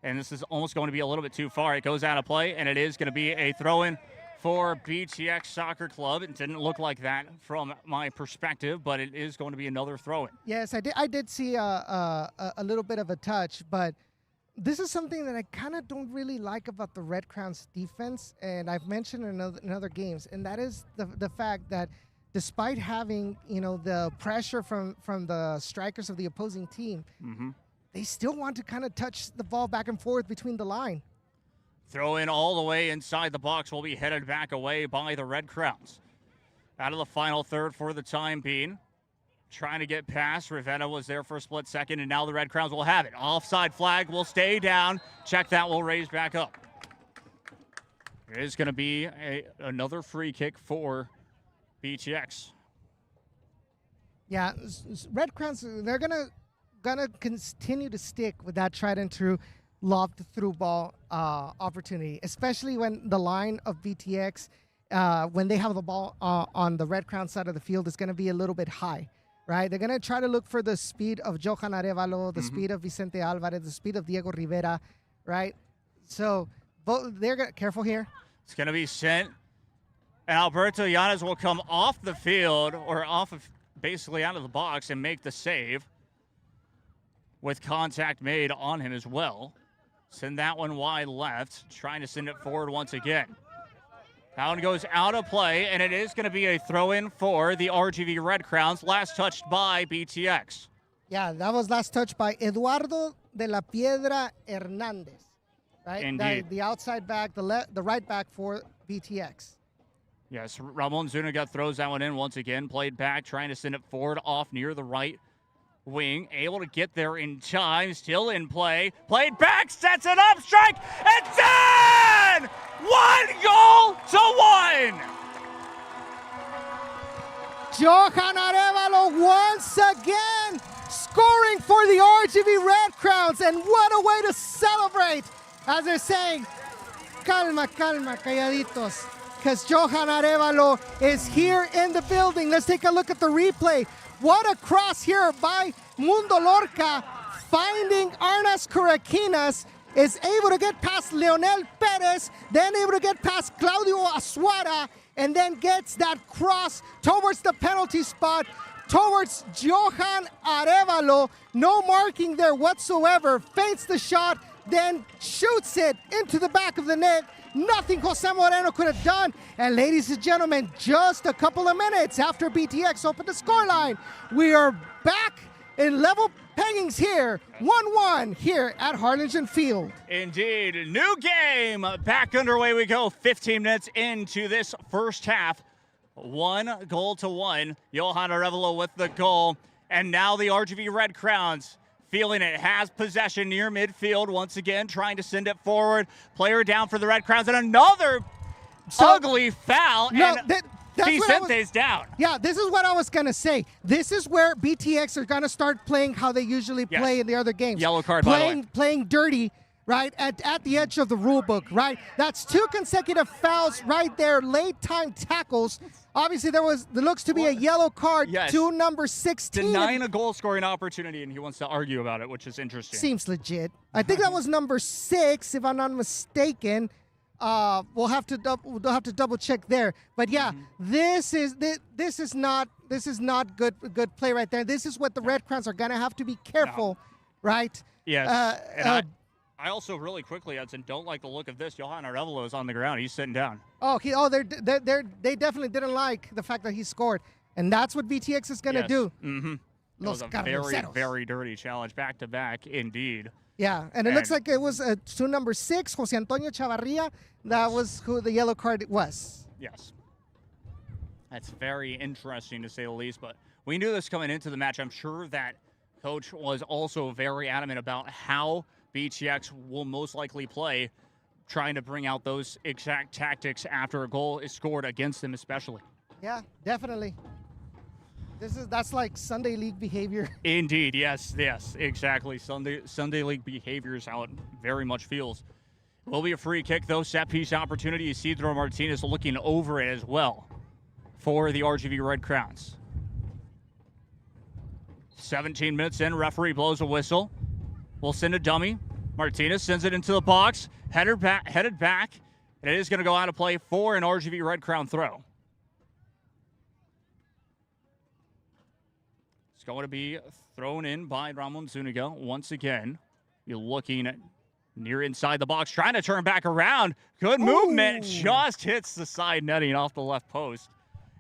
And this is almost going to be a little bit too far. It goes out of play, and it is going to be a throw-in for BTX Soccer Club. It didn't look like that from my perspective, but it is going to be another throw-in. Yes, I did see a little bit of a touch, but this is something that I kind of don't really like about the Red Crowns defense, and I've mentioned in other games, and that is the fact that despite having, the pressure from the strikers of the opposing team, they still want to kind of touch the ball back and forth between the line. Throw in all the way inside the box will be headed back away by the Red Crowns. Out of the final third for the time being. Trying to get past. Ravenna was there for a split second, and now the Red Crowns will have it. Offside flag will stay down. Check that will raise back up. It is going to be another free kick for BTX. Yeah, Red Crowns, they're gonna continue to stick with that tried and true lobbed through ball opportunity, especially when the line of BTX, when they have the ball on the Red Crown side of the field, is going to be a little bit high, right? They're going to try to look for the speed of Johan Arevalo, the speed of Vicente Alvarez, the speed of Diego Rivera, right? So they're going to, careful here. It's going to be sent, and Alberto Llanes will come off the field, or off of basically out of the box, and make the save with contact made on him as well. Send that one wide left, trying to send it forward once again. That one goes out of play, and it is going to be a throw-in for the RGV Red Crowns, last touched by BTX. Yeah, that was last touched by Eduardo de la Piedra Hernandez, right? Indeed. The outside back, the right back for BTX. Yes, Ramon Zuniga throws that one in once again, played back, trying to send it forward off near the right wing, able to get there in time, still in play, played back, sets it up, strike, it's in! 1-1! Johan Arevalo once again scoring for the RGV Red Crowns, and what a way to celebrate, as they're saying, calma, calma, calladitos, because Johan Arevalo is here in the building. Let's take a look at the replay. What a cross here by Mundo Lorca, finding Arnas Karakinas, is able to get past Leonel Perez, then able to get past Claudio Azuara, and then gets that cross towards the penalty spot, towards Johan Arevalo. No marking there whatsoever, feints the shot, then shoots it into the back of the net. Nothing Jose Moreno could have done. And ladies and gentlemen, just a couple of minutes after BTX opened the scoreline, we are back in level peggings here, 1-1 here at Harlingen Field. Indeed, new game, back underway we go, 15 minutes into this first half. 1-1. Johan Arevalo with the goal, and now the RGV Red Crowns feeling it, has possession near midfield once again, trying to send it forward. Player down for the Red Crowns, and another ugly foul, and Vicente's down. Yeah, this is what I was going to say. This is where BTX are going to start playing how they usually play in the other games. Yellow card, by the way. Playing dirty, right, at the edge of the rule book, right? That's 2 consecutive fouls right there, late time tackles. Obviously, there looks to be a yellow card to number 16. Denying a goal scoring opportunity, and he wants to argue about it, which is interesting. Seems legit. I think that was number 6, if I'm not mistaken. We'll have to double check there. But yeah, this is not good play right there. This is what the Red Crowns are gonna have to be careful, right? Yes. I also really quickly, Hudson, don't like the look of this. Johan Arevalo is on the ground. He's sitting down. They definitely didn't like the fact that he scored, and that's what BTX is gonna do. It was a very, very dirty challenge, back to back, indeed. Yeah, and it looks like it was to number 6, Jose Antonio Chavarria. That was who the yellow card was. Yes. That's very interesting, to say the least, but We knew this coming into the match. I'm sure that Coach was also very adamant about how BTX will most likely play, trying to bring out those exact tactics after a goal is scored against them especially. Yeah, definitely. That's like Sunday league behavior. Indeed, yes, exactly. Sunday league behavior is how it very much feels. Will be a free kick, though. Set piece opportunity. Isidro Martinez looking over it as well for the RGV Red Crowns. 17 minutes in, referee blows a whistle. We'll send a dummy. Martinez sends it into the box, headed back, and it is going to go out of play for an RGV Red Crown throw. It's going to be thrown in by Ramon Zuniga once again. You're looking at near inside the box, trying to turn back around. Good movement, just hits the side netting off the left post.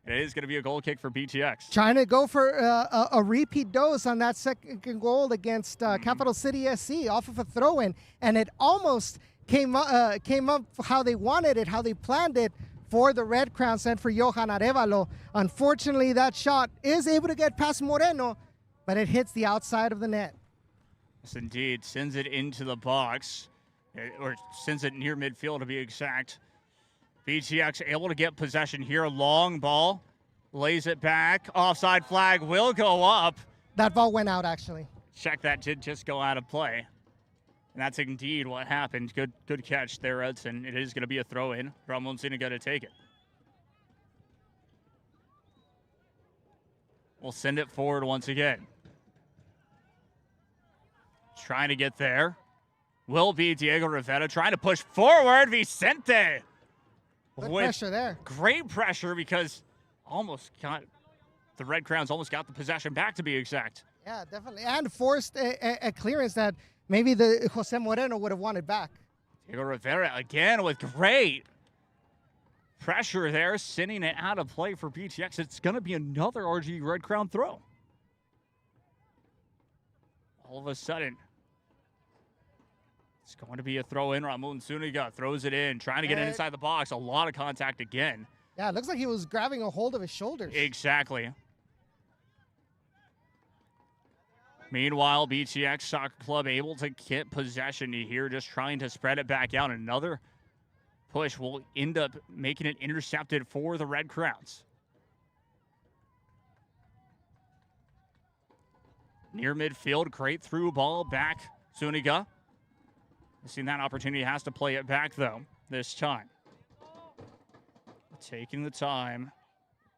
And it is going to be a goal kick for BTX. Trying to go for a repeat dose on that second goal against Capital City SC off of a throw-in, and it almost came up how they wanted it, how they planned it for the Red Crowns and for Johan Arevalo. Unfortunately, that shot is able to get past Moreno, but it hits the outside of the net. Yes, indeed. Sends it into the box, or sends it near midfield to be exact. BTX able to get possession here. Long ball. Lays it back. Offside flag will go up. That ball went out, actually. Check, that did just go out of play. And that's indeed what happened. Good catch there, Edson. It is going to be a throw-in. Ramon Zuniga to take it. We'll send it forward once again. Trying to get there. Will be Diego Rivera trying to push forward. Vicente. Good pressure there. Great pressure, because the Red Crowns almost got the possession back, to be exact. Yeah, definitely. And forced a clearance that maybe the Jose Moreno would have wanted back. Diego Rivera again with great pressure there, sending it out of play for BTX. It's going to be another RGV Red Crown throw. All of a sudden, it's going to be a throw in. Ramon Zuniga throws it in, trying to get it inside the box. A lot of contact again. Yeah, it looks like he was grabbing a hold of his shoulders. Exactly. Meanwhile, BTX Soccer Club able to get possession here, just trying to spread it back out. Another push will end up making it intercepted for the Red Crowns. Near midfield, great through ball back. Zuniga. Missing that opportunity, has to play it back, though, this time. Taking the time.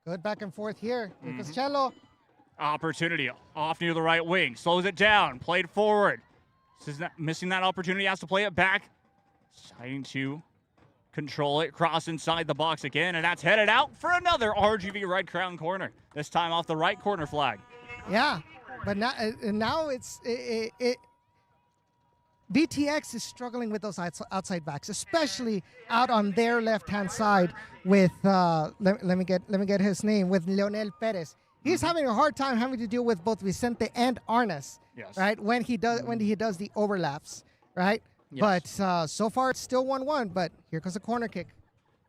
Good back and forth here. Cello. Opportunity off near the right wing. Slows it down. Played forward. Missing that opportunity, has to play it back. Trying to control it. Cross inside the box again, and that's headed out for another RGV Red Crown corner. This time off the right corner flag. Yeah, but now it's BTX is struggling with those outside backs, especially out on their left-hand side with let me get his name, with Leonel Perez. He's having a hard time having to deal with both Vicente and Arnes, right? When he does the overlaps, right? Yes. But so far it's still 1-1. But here comes a corner kick.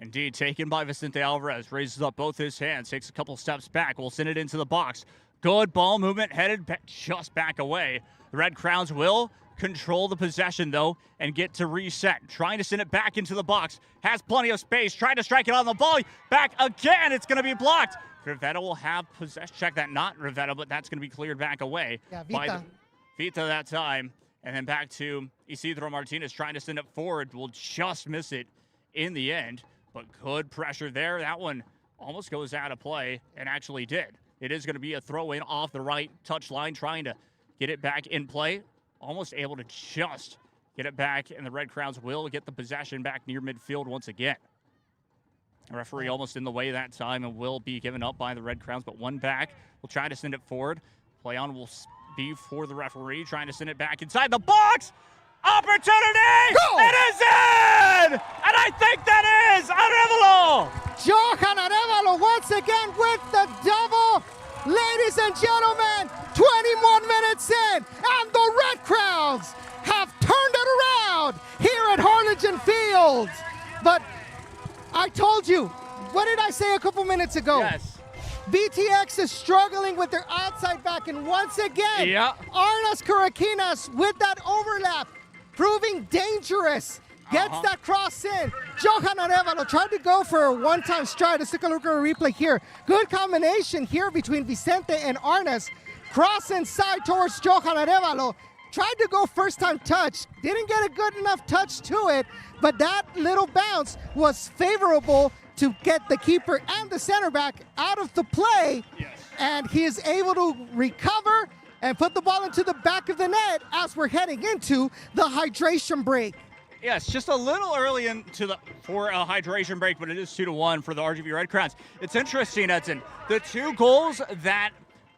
Indeed, taken by Vicente Alvarez. Raises up both his hands, takes a couple steps back. We'll send it into the box. Good ball movement, headed just back away. The Red Crowns will control the possession, though, and get to reset. Trying to send it back into the box. Has plenty of space. Trying to strike it on the volley. Back again. It's going to be blocked. Rivetta will have possession. Check that. Not Rivetta, but that's going to be cleared back away. Yeah, Vita. Vita that time. And then back to Isidro Martinez trying to send it forward. Will just miss it in the end. But good pressure there. That one almost goes out of play, and actually did. It is going to be a throw-in off the right touch line, trying to get it back in play. Almost able to just get it back, and the Red Crowns will get the possession back near midfield once again. The referee almost in the way that time and will be given up by the Red Crowns, but one back. We'll try to send it forward. Play on will be for the referee, trying to send it back inside the box. Opportunity! Goal! It is in! And I think that is Arevalo! Johan Arevalo once again with the double. Ladies and gentlemen, 21 minutes in, and the Red Crowns have turned it around here at Harlingen Field. But I told you, what did I say a couple minutes ago? Yes. BTX is struggling with their outside back, and once again, Arnas Karakinas with that overlap, proving dangerous. Gets that cross in. Johan Arevalo tried to go for a one-time stride. Let's take a look at a replay here. Good combination here between Vicente and Arnas. Cross inside towards Johan Arevalo. Tried to go first-time touch. Didn't get a good enough touch to it, but that little bounce was favorable to get the keeper and the center back out of the play. And he is able to recover and put the ball into the back of the net as we're heading into the hydration break. Yes, just a little early for a hydration break, but it is 2-1 for the RGV Red Crowns. It's interesting, Edson. The 2 goals that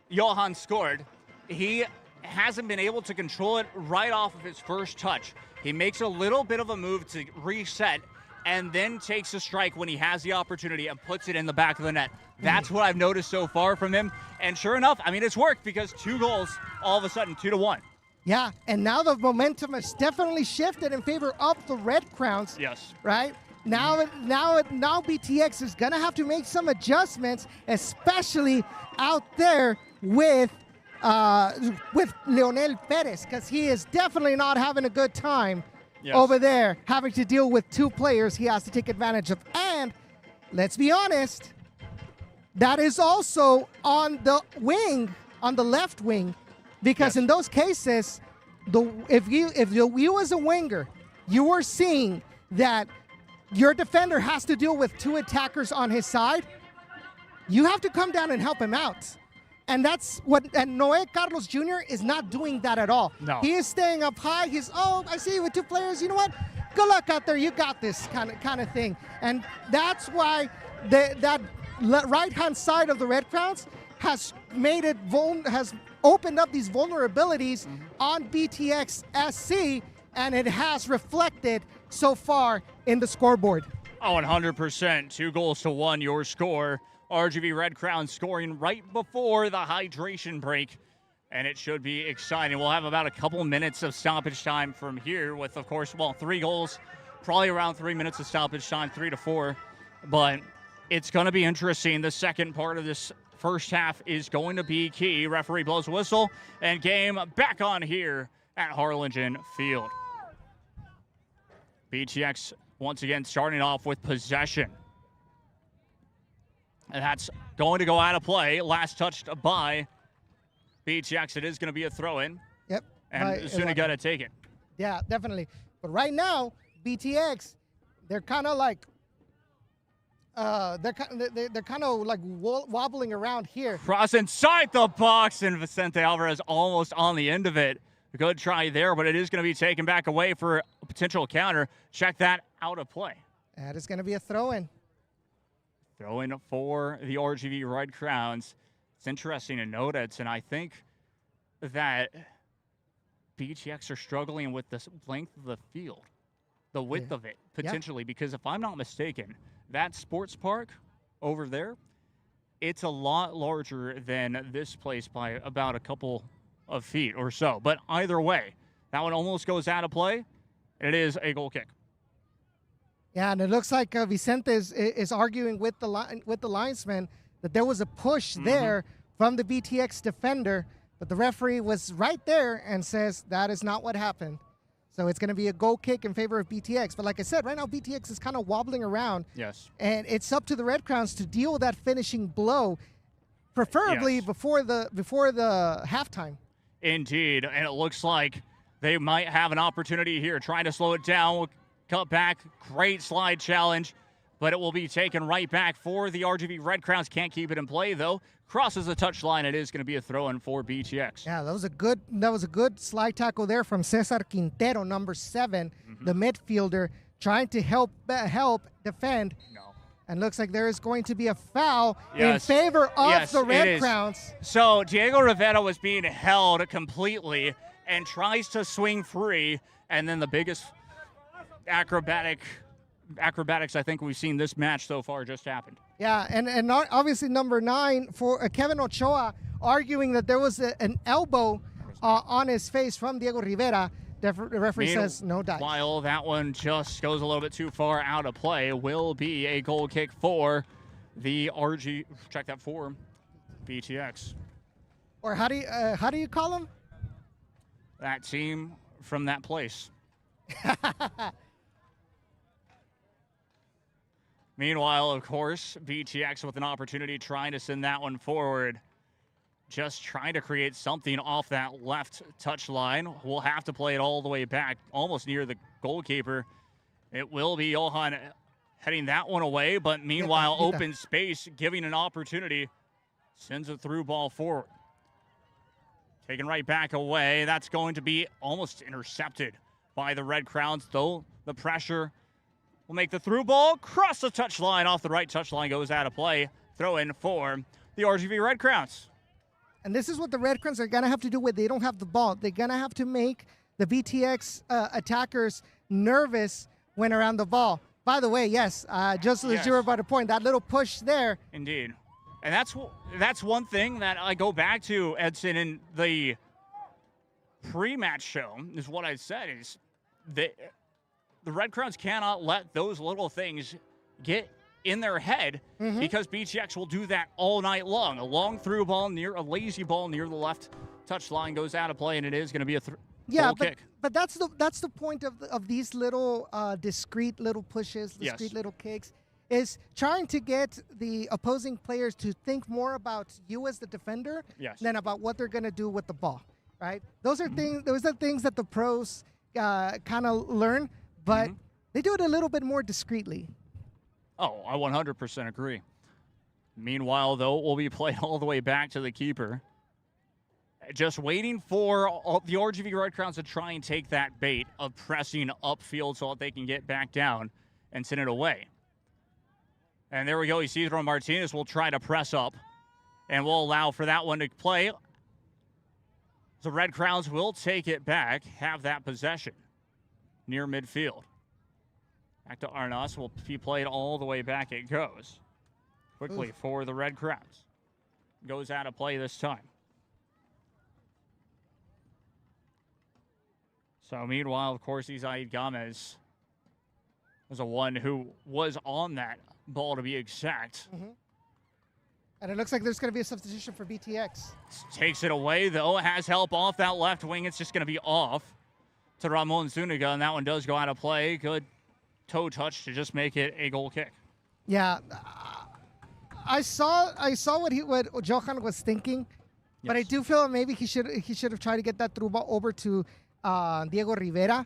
Johan scored, he hasn't been able to control it right off of his first touch. He makes a little bit of a move to reset and then takes a strike when he has the opportunity and puts it in the back of the net. That's what I've noticed so far from him. And sure enough, I mean, it's worked because 2 goals, all of a sudden 2-1. Yeah, and now the momentum has definitely shifted in favor of the Red Crowns. Yes. Right? Now BTX is going to have to make some adjustments, especially out there with Leonel Perez, because he is definitely not having a good time over there, having to deal with 2 players he has to take advantage of. And let's be honest, that is also on the wing, on the left wing. Because in those cases, if you as a winger, you are seeing that your defender has to deal with 2 attackers on his side, you have to come down and help him out. And that's what, and Noé Carlos Jr. is not doing that at all. No. He is staying up high. I see you with 2 players. You know what? Good luck out there. You got this kind of thing. And that's why that right-hand side of the Red Crowns has made it has opened up these vulnerabilities on BTX SC, and it has reflected so far in the scoreboard. Oh, 100%. 2-1 your score. RGV Red Crowns scoring right before the hydration break, and it should be exciting. We'll have about a couple minutes of stoppage time from here with, of course, 3 goals, probably around 3 minutes of stoppage time, 3 to 4. But it's going to be interesting. The second part of this first half is going to be key. Referee blows a whistle, and game back on here at Harlingen Field. BTX once again starting off with possession. And that's going to go out of play. Last touched by BTX. It is going to be a throw-in. Yep. And Zuniga got to take it. Yeah, definitely. But right now, BTX, they're kind of like wobbling around here. Cross inside the box, and Vicente Alvarez almost on the end of it. Good try there, but it is going to be taken back away for a potential counter. Check that out of play. That is going to be a throw-in. Throw-in for the RGV Red Crowns. It's interesting to note, and I think that BTX are struggling with the length of the field, the width of it, potentially, because if I'm not mistaken, that sports park over there, it's a lot larger than this place by about a couple of feet or so. But either way, that one almost goes out of play, and it is a goal kick. Yeah, and it looks like Vicente is arguing with the linesman that there was a push there from the BTX defender, but the referee was right there and says that is not what happened. So it's going to be a goal kick in favor of BTX. But like I said, right now BTX is kind of wobbling around. Yes. And it's up to the Red Crowns to deal with that finishing blow, preferably before the halftime. Indeed, and it looks like they might have an opportunity here, trying to slow it down. Cut back, great slide challenge, but it will be taken right back for the RGV Red Crowns. Can't keep it in play though. Crosses the touchline. It is going to be a throw-in for BTX. Yeah, that was a good slide tackle there from Cesar Quintero, number 7, the midfielder, trying to help defend. No. And looks like there is going to be a foul in favor of the Red Crowns. So Diego Rivera was being held completely and tries to swing free, and then the biggest acrobatics I think we've seen this match so far just happened. Yeah, and obviously number 9 for Kevin Ochoa arguing that there was an elbow on his face from Diego Rivera. The referee says no dice. While that one just goes a little bit too far out of play, will be a goal kick for the RG. Check that for BTX. Or how do you call them? That team from that place. Meanwhile, of course, BTX with an opportunity trying to send that one forward. Just trying to create something off that left touch line. We'll have to play it all the way back, almost near the goalkeeper. It will be Johan heading that one away, but meanwhile, open space, giving an opportunity. Sends a through ball forward. Taken right back away. That's going to be almost intercepted by the Red Crowns, though the pressure will make the through ball cross the touchline. Off the right touchline, goes out of play. Throw in for the RGV Red Crowns. And this is what the Red Crowns are going to have to do when they don't have the ball. They're going to have to make the BTX attackers nervous when around the ball. By the way, yes, just as you were about to point, that little push there. Indeed. And that's one thing that I go back to, Edson, in the pre-match show, is what I said, is the Red Crowns cannot let those little things get in their head, because BTX will do that all night long. A long through ball, a lazy ball near the left touch line goes out of play, and it is going to be a goal kick. But that's the point of these little discrete little pushes, discrete little kicks, is trying to get the opposing players to think more about you as the defender than about what they're going to do with the ball, right? Those are things that the pros kind of learn, but they do it a little bit more discreetly. Oh, I 100% agree. Meanwhile, though, it will be played all the way back to the keeper. Just waiting for the RGV Red Crowns to try and take that bait of pressing upfield so that they can get back down and send it away. And there we go. Isidro Martinez will try to press up, and will allow for that one to play. The Red Crowns will take it back, have that possession near midfield. Back to Arnas, will be played all the way back. It goes quickly for the Red Crowns. Goes out of play this time. So meanwhile, of course, Isaid Gomez was the one who was on that ball, to be exact. And it looks like there's going to be a substitution for BTX. Takes it away, though. Has help off that left wing. It's just going to be off to Ramon Zuniga, and that one does go out of play. Good toe touch to just make it a goal kick. Yeah, I saw what Johan was thinking, but I do feel maybe he should have tried to get that through ball over to Diego Rivera,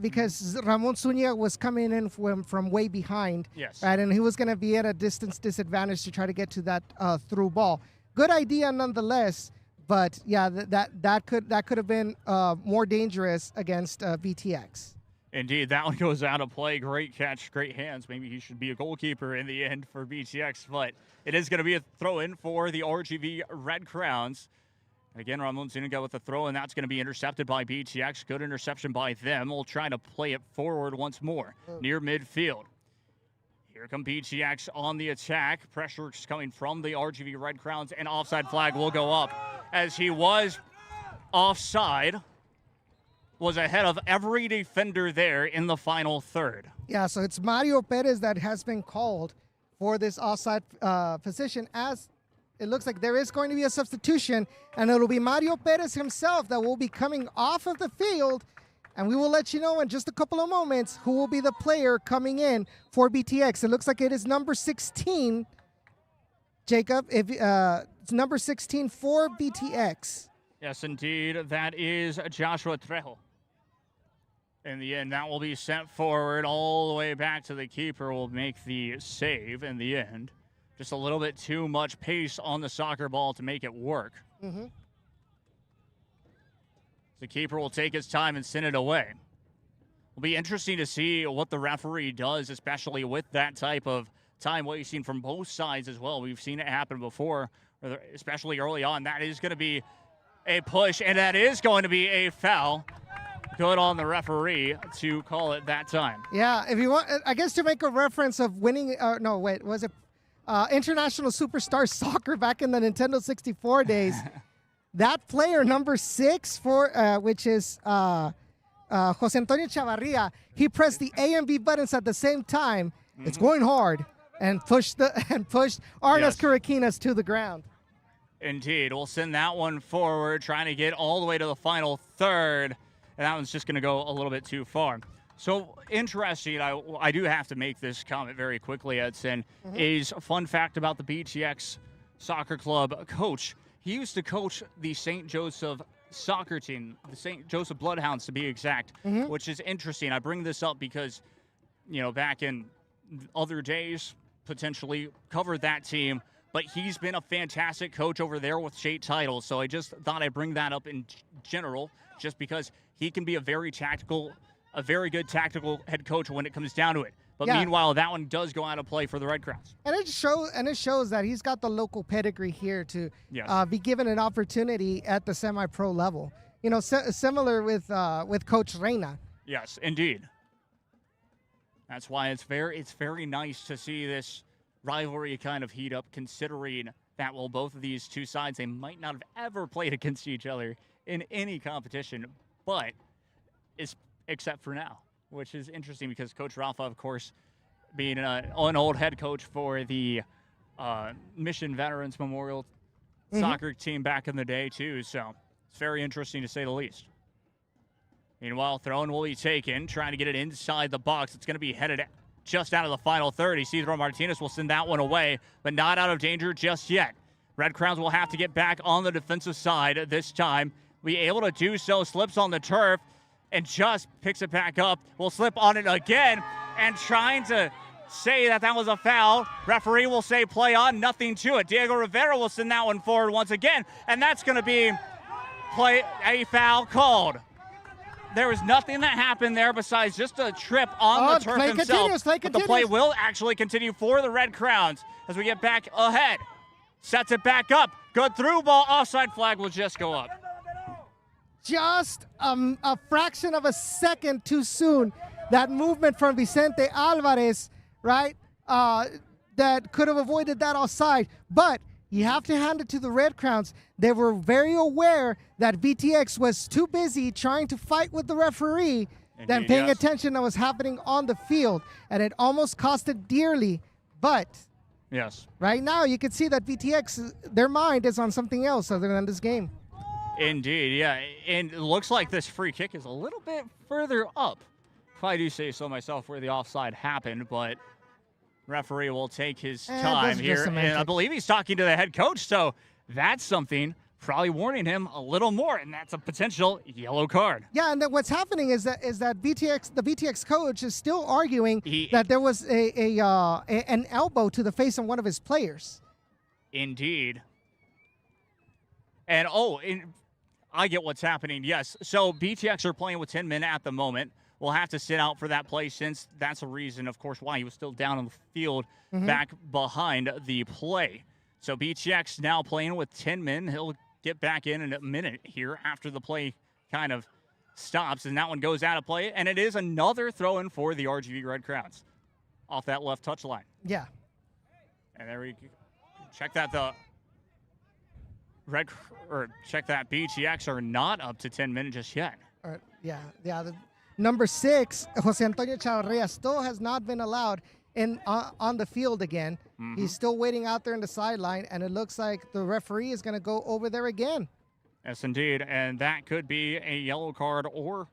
because Ramon Zuniga was coming in from way behind, right, and he was going to be at a distance disadvantage to try to get to that through ball. Good idea nonetheless, but yeah, that could have been more dangerous against BTX. Indeed, that one goes out of play. Great catch, great hands. Maybe he should be a goalkeeper in the end for BTX, but it is going to be a throw-in for the RGV Red Crowns. And again, Ramon Zuniga with the throw, and that's going to be intercepted by BTX. Good interception by them. We'll try to play it forward once more, near midfield. Here come BTX on the attack. Pressure is coming from the RGV Red Crowns, and offside flag will go up as he was offside. Was ahead of every defender there in the final third. Yeah, so it's Mario Perez that has been called for this offside position, as it looks like there is going to be a substitution, and it'll be Mario Perez himself that will be coming off of the field, and we will let you know in just a couple of moments who will be the player coming in for BTX. It looks like it is number 16, Jacob. It's number 16 for BTX. Yes, indeed. That is Joshua Trejo. In the end, that will be sent forward all the way back to the keeper. Will make the save in the end. Just a little bit too much pace on the soccer ball to make it work. The keeper will take his time and send it away. It'll be interesting to see what the referee does, especially with that type of time, what you've seen from both sides as well. We've seen it happen before, especially early on. That is going to be a push, and that is going to be a foul. Good on the referee to call it that time. Yeah, if you want, I guess to make a reference of winning, was it International Superstar Soccer back in the Nintendo 64 days? That player, number 6, which is Jose Antonio Chavarria, he pressed the A and B buttons at the same time. It's going hard, and pushed Arnas Caraquinas to the ground. Indeed. We'll send that one forward, trying to get all the way to the final third. And that one's just going to go a little bit too far. So interesting, I do have to make this comment very quickly, Edson, is a fun fact about the BTX Soccer Club coach. He used to coach the St. Joseph soccer team, the St. Joseph Bloodhounds to be exact, which is interesting. I bring this up because, back in other days, potentially covered that team, but he's been a fantastic coach over there with state titles. So I just thought I'd bring that up in general, just because he can be a very good tactical head coach when it comes down to it. But meanwhile, that one does go out of play for the Red Crowns. And it shows that he's got the local pedigree here to be given an opportunity at the semi-pro level. Similar with Coach Reina. Yes, indeed. That's why it's very nice to see this rivalry kind of heat up, considering that both of these two sides, they might not have ever played against each other in any competition, but except for now, which is interesting because Coach Rafa, of course, being an old head coach for the Mission Veterans Memorial soccer team back in the day, too. So it's very interesting to say the least. Meanwhile, throw-in will be taken, trying to get it inside the box. It's going to be headed just out of the final third. Isidro Martinez will send that one away, but not out of danger just yet. Red Crowns will have to get back on the defensive side this time. Be able to do so, slips on the turf, and just picks it back up. Will slip on it again, and trying to say that was a foul. Referee will say play on, nothing to it. Diego Rivera will send that one forward once again, and that's going to be a foul called. There was nothing that happened there besides just a trip on the turf himself. Play but the play will actually continue for the Red Crowns as we get back ahead. Sets it back up. Good through ball. Offside flag will just go up. Just a fraction of a second too soon. That movement from Vicente Alvarez, right, that could have avoided that offside. But you have to hand it to the Red Crowns. They were very aware that BTX was too busy trying to fight with the referee than paying attention to what was happening on the field. And it almost cost it dearly. But right now you can see that BTX, their mind is on something else other than this game. Indeed, yeah. And it looks like this free kick is a little bit further up, if I do say so myself, where the offside happened. But referee will take his time here. And I believe he's talking to the head coach, so that's something probably warning him a little more, and that's a potential yellow card. Yeah, and then what's happening is that the BTX coach is still arguing that there was an elbow to the face of one of his players. Indeed. And I get what's happening. Yes. So BTX are playing with 10 men at the moment. We'll have to sit out for that play, since that's a reason, of course, why he was still down on the field back behind the play. So BTX now playing with 10 men. He'll get back in a minute here after the play kind of stops, and that one goes out of play. And it is another throw-in for the RGV Red Crowns off that left touch line. Yeah. And there we go. Check that check that BTX are not up to 10 minutes just yet. Yeah. The number 6, Jose Antonio Chavarria, still has not been allowed on the field again. He's still waiting out there in the sideline, and it looks like the referee is going to go over there again. Yes, indeed, and that could be a yellow card, or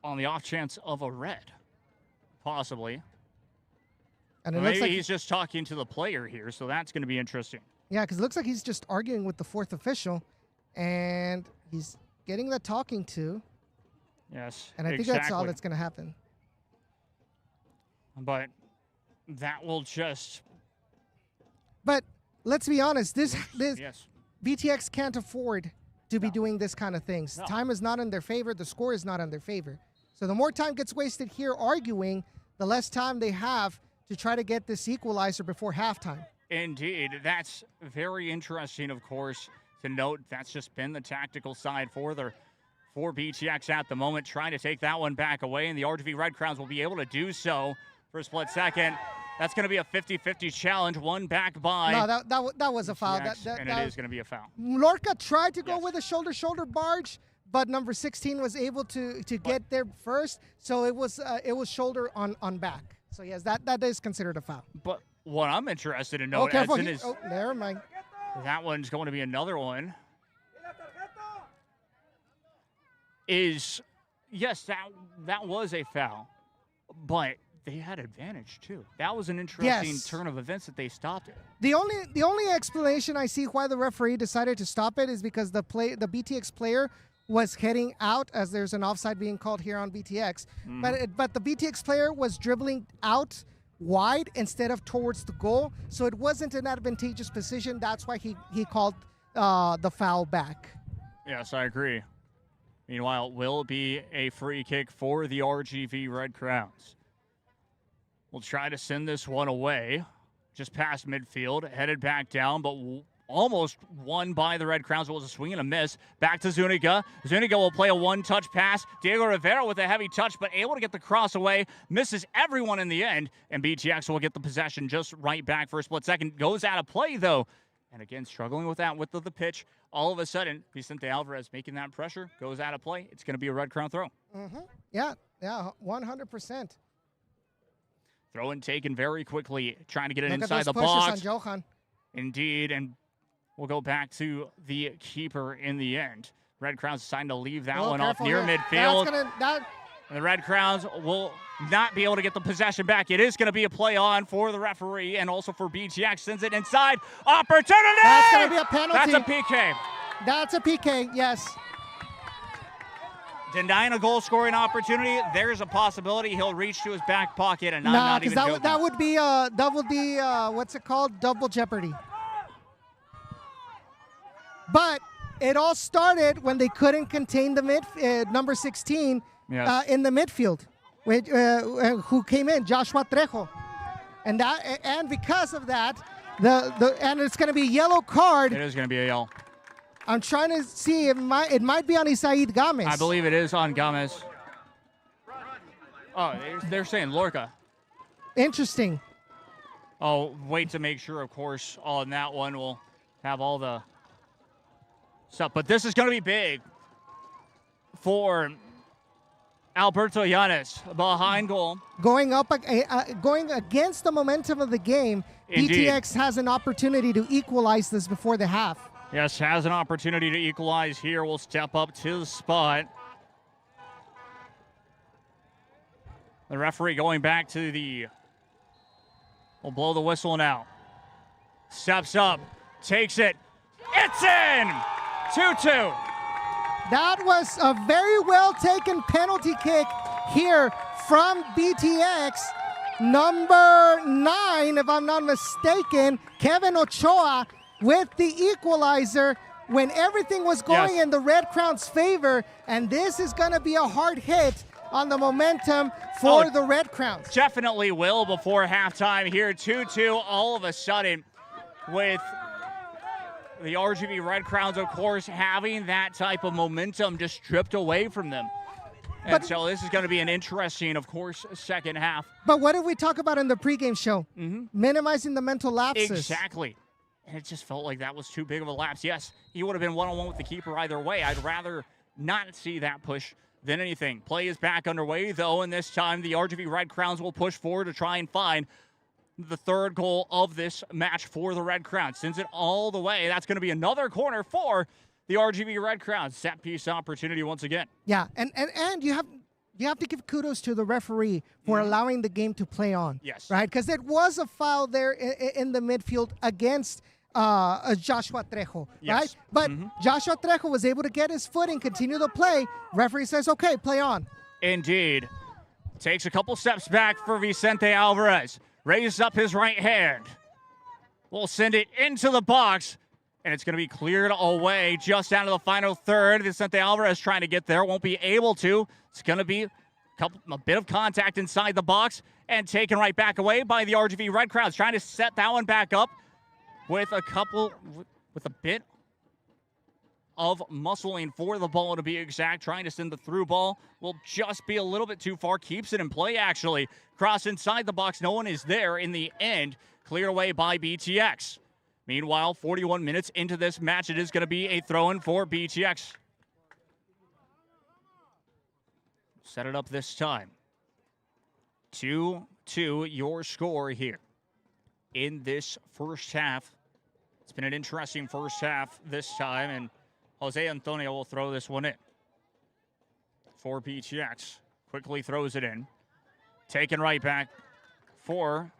on the off chance of a red, possibly. And maybe he's just talking to the player here, so that's going to be interesting. Yeah, because it looks like he's just arguing with the fourth official, and he's getting the talking to. Yes, and I think that's all that's going to happen. But that will just... But let's be honest, this BTX can't afford to be doing this kind of things. Time is not in their favor. The score is not in their favor. So the more time gets wasted here arguing, the less time they have to try to get this equalizer before halftime. Indeed. That's very interesting, of course, to note. That's just been the tactical side for BTX at the moment, trying to take that one back away, and the RGV Red Crowns will be able to do so for a split second. That's going to be a 50-50 challenge, one back by... No, that was a foul. And it is going to be a foul. Lorca tried to go with a shoulder barge, but number 16 was able to get there first, so it was shoulder on back. So, yes, that is considered a foul. But what I'm interested in knowing, careful. Edson, is... never mind. That one's going to be another one. Yes, that was a foul, but they had advantage too. That was an interesting turn of events that they stopped it. The only explanation I see why the referee decided to stop it is because the BTX player was heading out, as there's an offside being called here on BTX. But the BTX player was dribbling out wide instead of towards the goal, so it wasn't an advantageous position. That's why he called the foul back. Yes, I agree. Meanwhile, it will be a free kick for the RGV Red Crowns. We'll try to send this one away, just past midfield, headed back down, but almost won by the Red Crowns. It was a swing and a miss. Back to Zuniga. Zuniga will play a one-touch pass. Diego Rivera with a heavy touch, but able to get the cross away. Misses everyone in the end, and BTX will get the possession just right back for a split second. Goes out of play, though. And again, struggling with that width of the pitch. All of a sudden, Vicente Alvarez making that pressure, goes out of play. It's going to be a Red Crown throw. Yeah, 100%. Throw in taken very quickly, trying to get it Look inside at the those pushes box. on Johan. Indeed, and we'll go back to the keeper in the end. Red Crowns deciding to leave that one off near midfield. And the Red Crowns will not be able to get the possession back. It is going to be a play on for the referee and also for BTX. Sends it inside. Opportunity! That's going to be a penalty. That's a PK. That's a PK, yes. Denying a goal-scoring opportunity. There's a possibility he'll reach to his back pocket, and I'm not even joking. That would be what's it called? Double jeopardy. But it all started when they couldn't contain the number 16 in the midfield, who came in, Joshua Trejo, and because of that, and it's going to be a yellow card. It is going to be a yellow. I'm trying to see it might be on Isaid Gomez. I believe it is on Gomez. Oh, they're saying Lorca. Interesting. Oh, wait to make sure, of course, on that one we'll have all the stuff. But this is going to be big for Alberto Llanes, behind goal. Going against the momentum of the game, Indeed. BTX has an opportunity to equalize this before the half. Yes, has an opportunity to equalize here. We'll step up to the spot. The referee going back to will blow the whistle now. Steps up, takes it. It's in! 2-2. That was a very well taken penalty kick here from BTX. Number 9, if I'm not mistaken, Kevin Ochoa with the equalizer when everything was going in the Red Crown's favor, and this is going to be a hard hit on the momentum for the Red Crowns. Definitely will before halftime here. 2-2 all of a sudden, with the RGV Red Crowns, of course, having that type of momentum just stripped away from them. And so this is going to be an interesting, of course, second half. But what did we talk about in the pregame show? Minimizing the mental lapses. Exactly. And it just felt like that was too big of a lapse. Yes, he would have been one-on-one with the keeper either way. I'd rather not see that push than anything. Play is back underway, though, and this time the RGV Red Crowns will push forward to try and find the third goal of this match for the Red Crowns. Sends it all the way. That's going to be another corner for the RGV Red Crowns. Set piece opportunity once again. Yeah, and you have to give kudos to the referee for allowing the game to play on. Yes. Right? Because it was a foul there in the midfield against Joshua Trejo, right? But Joshua Trejo was able to get his foot and continue the play. Referee says, okay, play on. Indeed. Takes a couple steps back for Vicente Alvarez. Raises up his right hand. We'll send it into the box, and it's going to be cleared away just out of the final third. Vicente Alvarez trying to get there. Won't be able to. It's going to be a bit of contact inside the box and taken right back away by the RGV Red Crowns. Trying to set that one back up with a bit of muscling for the ball, to be exact. Trying to send the through ball. Will just be a little bit too far. Keeps it in play, actually. Cross inside the box. No one is there in the end. Cleared away by BTX. Meanwhile, 41 minutes into this match, it is going to be a throw-in for BTX. Set it up this time. 2-2 your score here in this first half It's been an interesting first half this time, and Jose Antonio will throw this one in. For BTX. Quickly throws it in. Taken right back for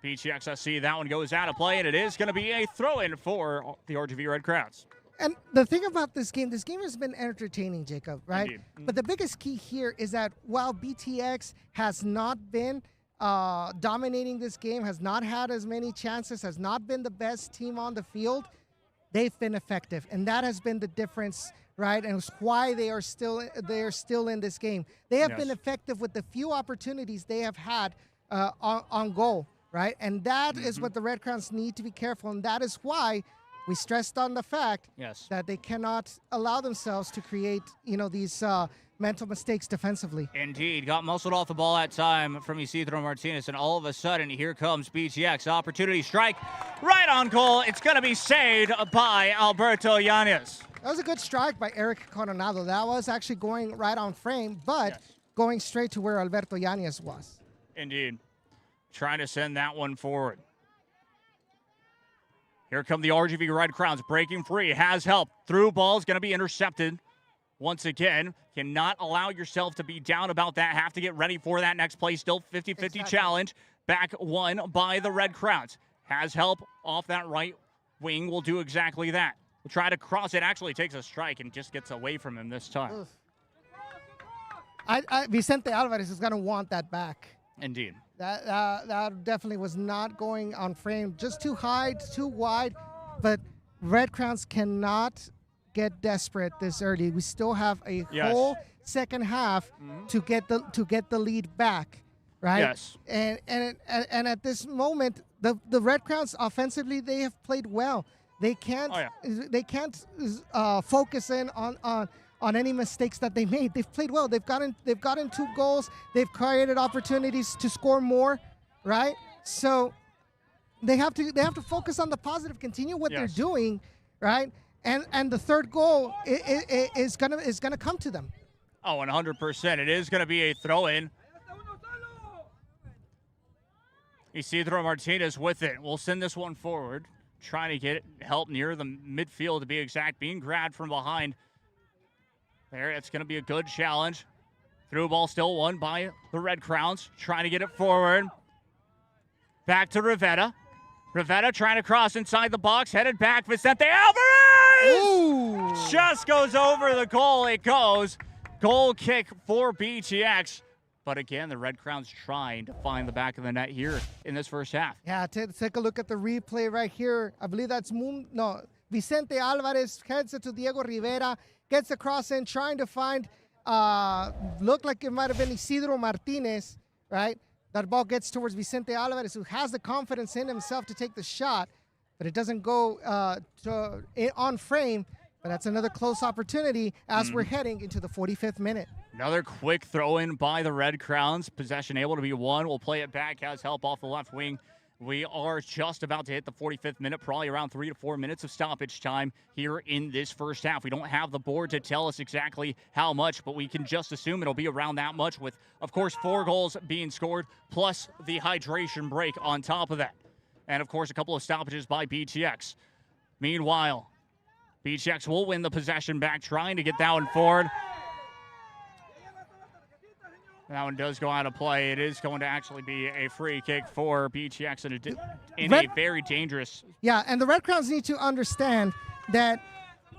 BTX SC. That one goes out of play, and it is going to be a throw-in for the RGV Red Crowns. And the thing about this game has been entertaining, Jacob, right? Indeed. But the biggest key here is that while BTX has not been dominating this game, has not had as many chances, has not been the best team on the field, they've been effective. And that has been the difference, right? And it's why they are still in this game. They have been effective with the few opportunities they have had on goal, right? And that is what the Red Crowns need to be careful. And that is why we stressed on the fact that they cannot allow themselves to create, these mental mistakes defensively. Indeed. Got muscled off the ball that time from Isidro Martinez, and all of a sudden, here comes BTX. Opportunity strike right on goal. It's going to be saved by Alberto Yanez. That was a good strike by Eric Coronado. That was actually going right on frame, but going straight to where Alberto Yanez was. Indeed. Trying to send that one forward. Here come the RGV Red Crowns breaking free. Has help. Through ball is going to be intercepted. Once again, cannot allow yourself to be down about that. Have to get ready for that next play. Still 50-50 challenge. Back one by the Red Crowns. Has help off that right wing. Will do exactly that. Will try to cross it. Actually takes a strike and just gets away from him this time. Vicente Alvarez is going to want that back. Indeed. That definitely was not going on frame. Just too high, too wide. But Red Crowns cannot get desperate this early. We still have a whole second half to get the lead back, right? Yes. And at this moment, the Red Crowns offensively, they have played well. They can't focus in on any mistakes that they made. They've played well. They've gotten 2 goals. They've created opportunities to score more, right? So they have to focus on the positive, continue what they're doing, right? And the third goal is gonna come to them. Oh, 100%. It is gonna be a throw-in. Isidro Martinez with it. We'll send this one forward. Trying to get help near the midfield to be exact. Being grabbed from behind. There, it's going to be a good challenge. Through ball still won by the Red Crowns. Trying to get it forward. Back to Rivera. Rivera trying to cross inside the box. Headed back. Vicente Alvarez! Ooh. Just goes over the goal. It goes. Goal kick for BTX. But again, the Red Crowns trying to find the back of the net here in this first half. Yeah, take a look at the replay right here. I believe that's Vicente Alvarez heads it to Diego Rivera. Gets across in, trying to find, looked like it might have been Isidro Martinez, right? That ball gets towards Vicente Alvarez, who has the confidence in himself to take the shot, but it doesn't go on frame. But that's another close opportunity as we're heading into the 45th minute. Another quick throw-in by the Red Crowns. Possession able to be won. We'll play it back. Has help off the left wing. We are just about to hit the 45th minute, probably around 3 to 4 minutes of stoppage time here in this first half. We don't have the board to tell us exactly how much, but we can just assume it'll be around that much with, of course, 4 goals being scored, plus the hydration break on top of that. And, of course, a couple of stoppages by BTX. Meanwhile, BTX will win the possession back, trying to get that one forward. That one does go out of play. It is going to actually be a free kick for BTX in a very dangerous. Yeah, and the Red Crowns need to understand that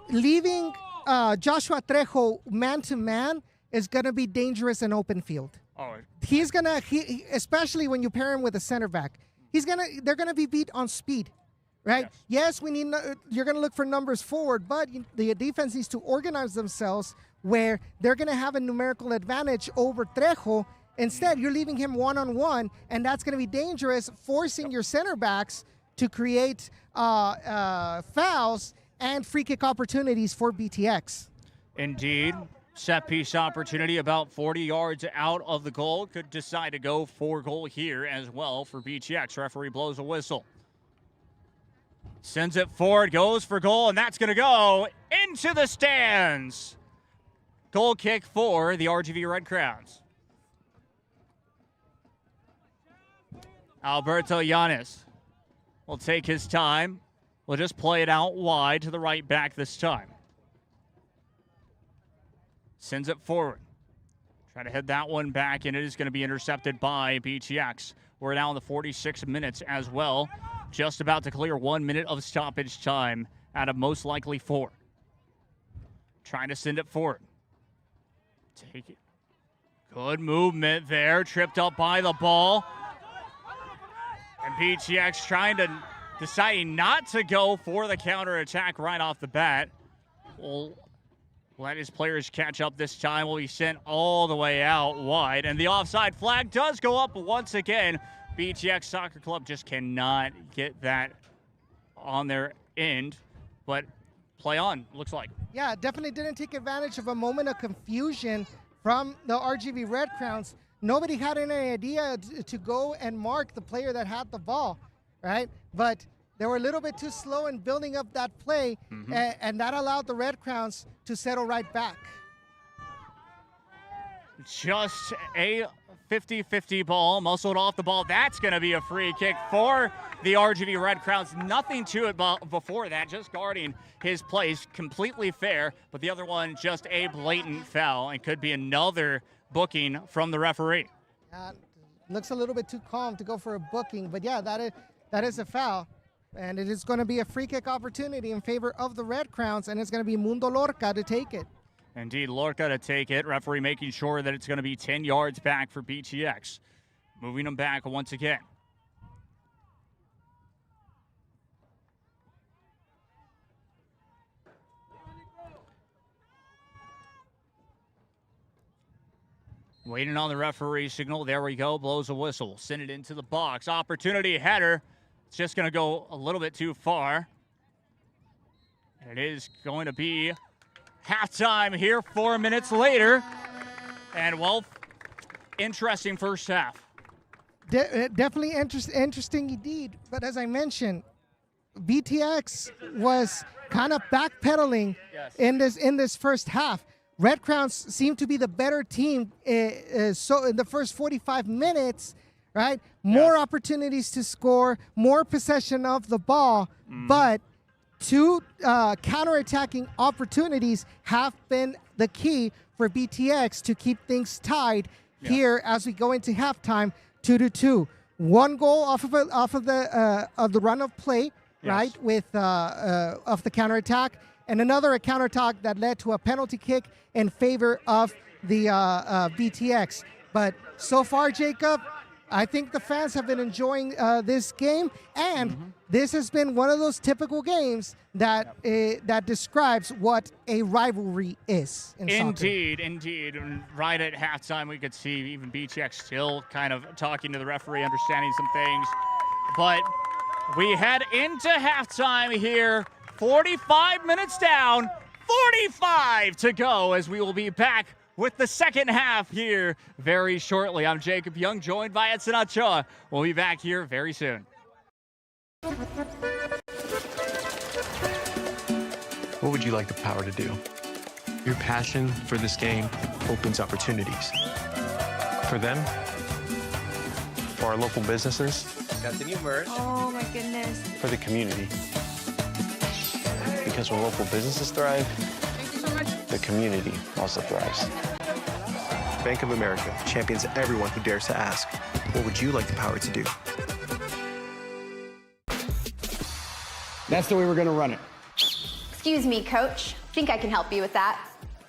leaving Joshua Trejo man-to-man is going to be dangerous in open field. Oh, He's going to, especially when you pair him with a center back, they're going to be beat on speed. Right? Yes, you're going to look for numbers forward, but the defense needs to organize themselves where they're going to have a numerical advantage over Trejo. Instead, you're leaving him one-on-one, and that's going to be dangerous, forcing your center backs to create fouls and free kick opportunities for BTX. Indeed. Set piece opportunity about 40 yards out of the goal. Could decide to go for goal here as well for BTX. Referee blows a whistle. Sends it forward, goes for goal, and that's going to go into the stands. Goal kick for the RGV Red Crowns. Alberto Yanez will take his time. We'll just play it out wide to the right back this time. Sends it forward. Try to head that one back, and it is going to be intercepted by BTX. We're now in the 46 minutes as well. Just about to clear 1 minute of stoppage time out of most likely 4. Trying to send it forward. Take it. Good movement there. Tripped up by the ball. And BTX deciding not to go for the counterattack right off the bat. Will let his players catch up this time. Will be sent all the way out wide. And the offside flag does go up once again. BTX Soccer Club just cannot get that on their end. But play on, looks like. Yeah, definitely didn't take advantage of a moment of confusion from the RGV Red Crowns. Nobody had any idea to go and mark the player that had the ball, right? But they were a little bit too slow in building up that play, and that allowed the Red Crowns to settle right back. Just a 50-50 ball, muscled off the ball. That's going to be a free kick for the RGV Red Crowns. Nothing to it before that, just guarding his place. Completely fair, but the other one just a blatant foul, and could be another booking from the referee. Looks a little bit too calm to go for a booking, but yeah, that is a foul. And it is going to be a free kick opportunity in favor of the Red Crowns, and it's going to be Mundo Lorca to take it. Indeed, Lorca to take it. Referee making sure that it's going to be 10 yards back for BTX. Moving them back once again. Waiting on the referee signal. There we go. Blows a whistle. Send it into the box. Opportunity header. It's just going to go a little bit too far. And it is going to be halftime here 4 minutes later. And, well, interesting first half. Definitely interesting indeed. But as I mentioned, BTX was kind of backpedaling in this first half. Red Crowns seem to be the better team. So in the first 45 minutes, right? More opportunities to score, more possession of the ball, but two counterattacking opportunities have been the key for BTX to keep things tied here as we go into halftime, 2-2. One goal off of the run of play, right? With of the counterattack, and another a counterattack that led to a penalty kick in favor of the BTX. But so far, Jacob, I think the fans have been enjoying this game, and this has been one of those typical games that that describes what a rivalry is in soccer. Indeed. And right at halftime, we could see even BTX still kind of talking to the referee, understanding some things. But we head into halftime here, 45 minutes down, 45 to go, as we will be back with the second half here very shortly. I'm Jacob Young, joined by Edson Ochoa. We'll be back here very soon. What would you like the power to do? Your passion for this game opens opportunities. For them, for our local businesses. Got the new merch. Oh my goodness. For the community. Because when local businesses thrive, the community also thrives. Bank of America champions everyone who dares to ask, what would you like the power to do? That's the way we're going to run it. Excuse me, coach. Think I can help you with that.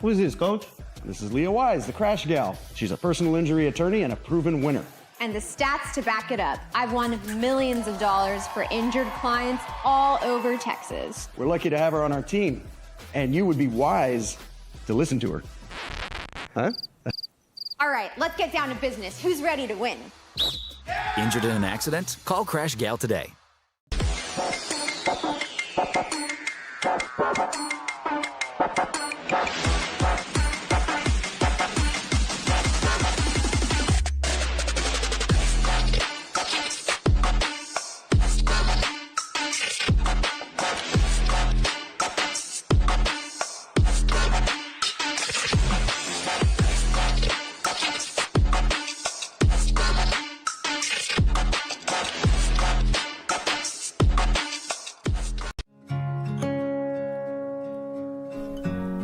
Who is this, coach? This is Leah Wise, the crash gal. She's a personal injury attorney and a proven winner. And the stats to back it up. I've won millions of dollars for injured clients all over Texas. We're lucky to have her on our team, and you would be wise to listen to her. Huh? All right, let's get down to business. Who's ready to win? Injured in an accident? Call Crash Gal today.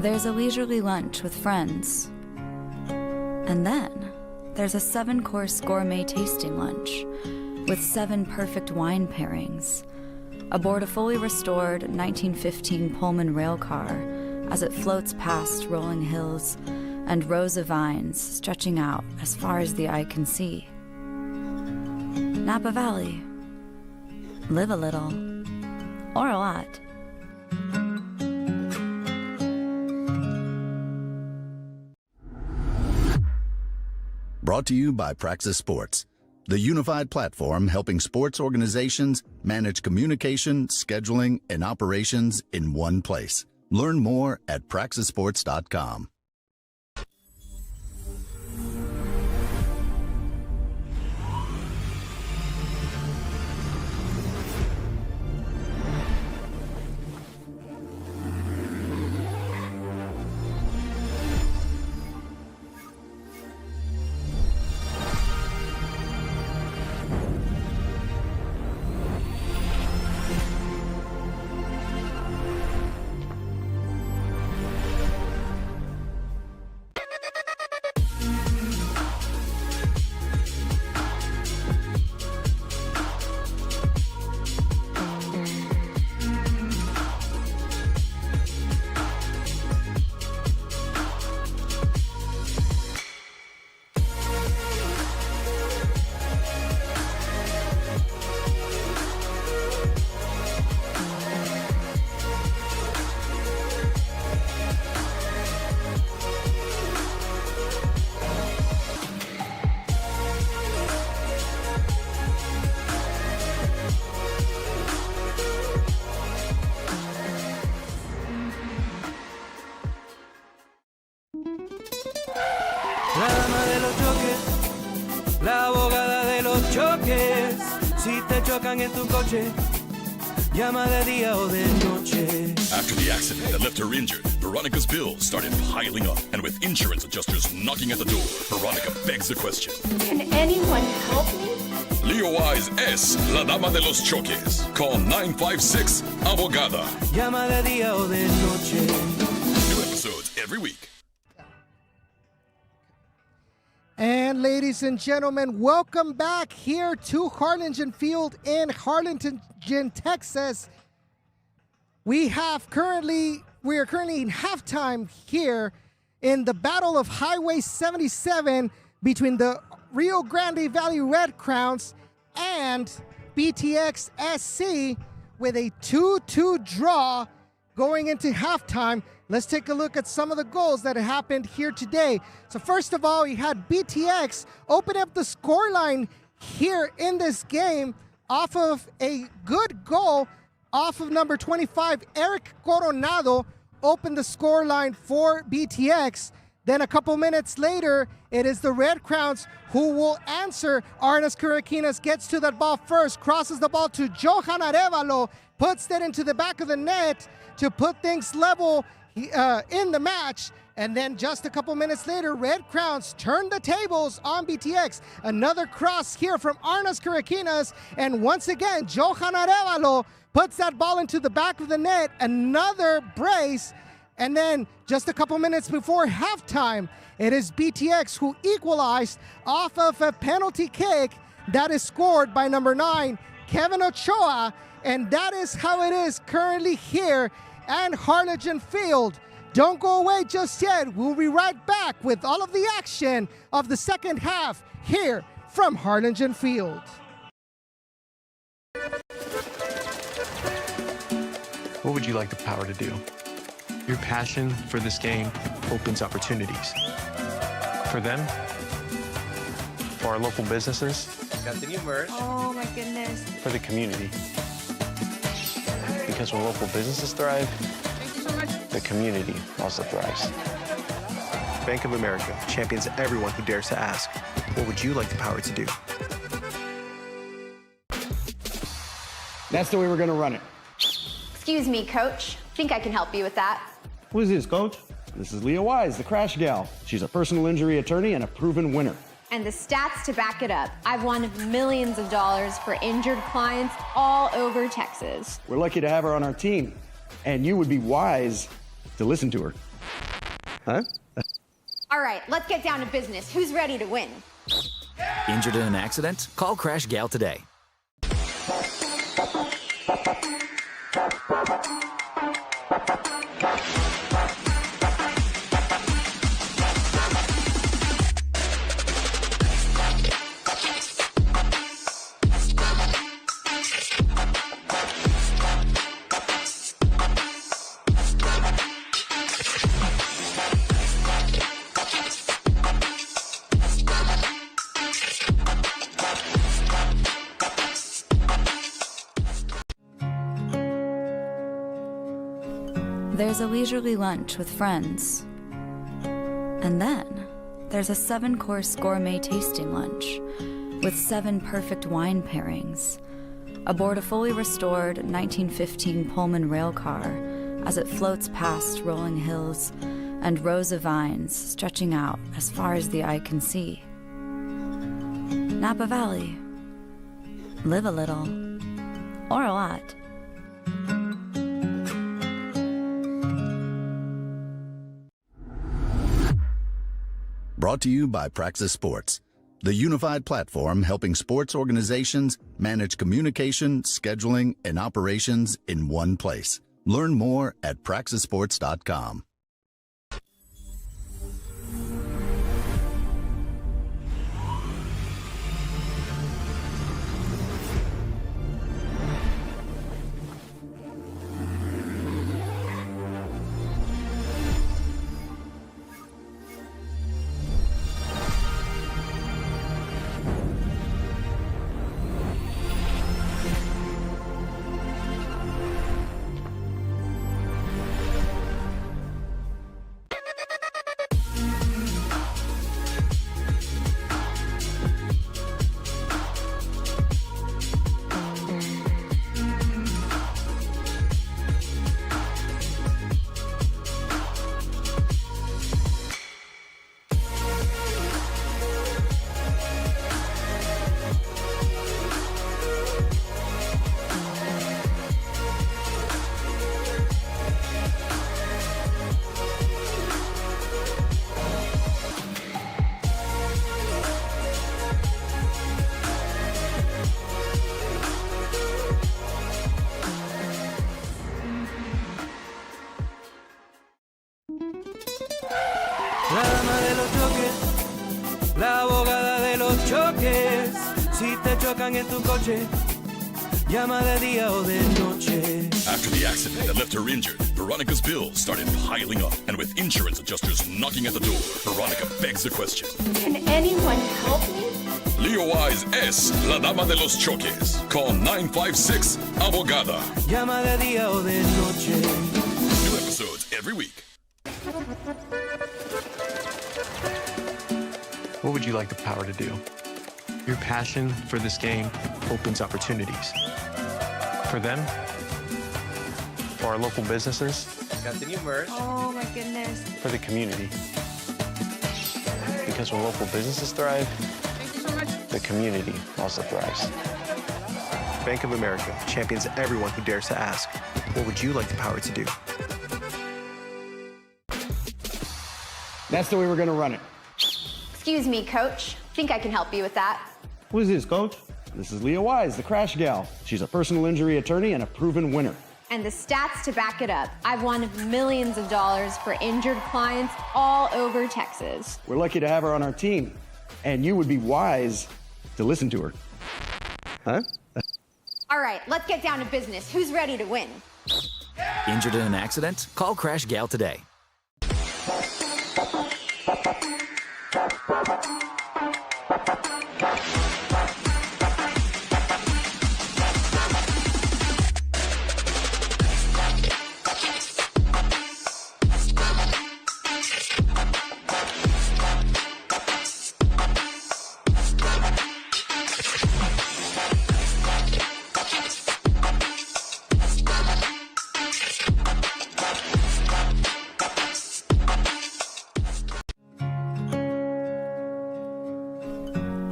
There's a leisurely lunch with friends. And then there's a 7-course gourmet tasting lunch with 7 perfect wine pairings aboard a fully restored 1915 Pullman rail car as it floats past rolling hills and rows of vines stretching out as far as the eye can see. Napa Valley. Live a little, or a lot. Brought to you by Praxis Sports, the unified platform helping sports organizations manage communication, scheduling, and operations in one place. Learn more at praxisports.com. La dama de los choques, la abogada de los choques. Si te chocan en tu coche, llama de día o de noche. After the accident that left her injured, Veronica's bills started piling up. And with insurance adjusters knocking at the door, Veronica begs the question. Can anyone help me? Leo Wise es la dama de los choques. Call 956-ABOGADA. Llama de día o de noche. New episodes every week. And ladies and gentlemen, welcome back here to Harlingen Field in Harlingen, Texas. We are currently in halftime here in the Battle of Highway 77 between the Rio Grande Valley Red Crowns and BTX SC with a 2-2 draw going into halftime. Let's take a look at some of the goals that happened here today. So first of all, we had BTX open up the scoreline here in this game off of a good goal off of number 25, Eric Coronado, opened the scoreline for BTX. Then a couple minutes later, it is the Red Crowns who will answer. Arnas Curaquinas gets to that ball first, crosses the ball to Johan Arevalo, puts that into the back of the net to put things level in the match. And then just a couple minutes later, Red Crowns turn the tables on BTX. Another cross here from Arnas Curaquinas. And once again, Johan Arevalo puts that ball into the back of the net. Another brace. And then just a couple minutes before halftime, it is BTX who equalized off of a penalty kick that is scored by number 9, Kevin Ochoa. And that is how it is currently here at Harlingen Field. Don't go away just yet. We'll be right back with all of the action of the second half here from Harlingen Field. What would you like the power to do? Your passion for this game opens opportunities. For them, for our local businesses, got the new merch. Oh my goodness. for the community. Because when local businesses thrive, the community also thrives. Bank of America champions everyone who dares to ask, what would you like the power to do? That's the way we're going to run it. Excuse me, coach. Think I can help you with that. Who is this, coach? This is Leah Wise, the Crash Gal. She's a personal injury attorney and a proven winner. And the stats to back it up. I've won millions of dollars for injured clients all over Texas. We're lucky to have her on our team, and you would be wise to listen to her. Huh? All right, let's get down to business. Who's ready to win? Injured in an accident? Call Crash Gal today. There's a leisurely lunch with friends. And then there's a 7-course gourmet tasting lunch with 7 perfect wine pairings aboard a fully restored 1915 Pullman rail car as it floats past rolling hills and rows of vines stretching out as far as the eye can see. Napa Valley. Live a little, or a lot. Brought to you by Praxis Sports, the unified platform helping sports organizations manage communication, scheduling, and operations in one place. Learn more at praxisports.com. La dama de los choques, la abogada de los choques. Si te chocan en tu coche, llama de día o de noche. After the accident that left her injured, Veronica's bills started piling up. And with insurance adjusters knocking at the door, Veronica begs the question. Can anyone help me? Leo Wise es la dama de los choques. Call 956 Abogada. Llama de día o de noche. New episodes every week. What would you like the power to do? Your passion for this game opens opportunities. For them, for our local businesses, got the new merch. Oh my goodness. for the community. Because when local businesses thrive, the community also thrives. Bank of America champions everyone who dares to ask, what would you like the power to do? That's the way we're going to run it. Excuse me, coach. Think I can help you with that. Who is this, coach? This is Leah Wise, the Crash Gal. She's a personal injury attorney and a proven winner. And the stats to back it up. I've won millions of dollars for injured clients all over Texas. We're lucky to have her on our team. And you would be wise to listen to her. Huh? All right, let's get down to business. Who's ready to win? Injured in an accident? Call Crash Gal today.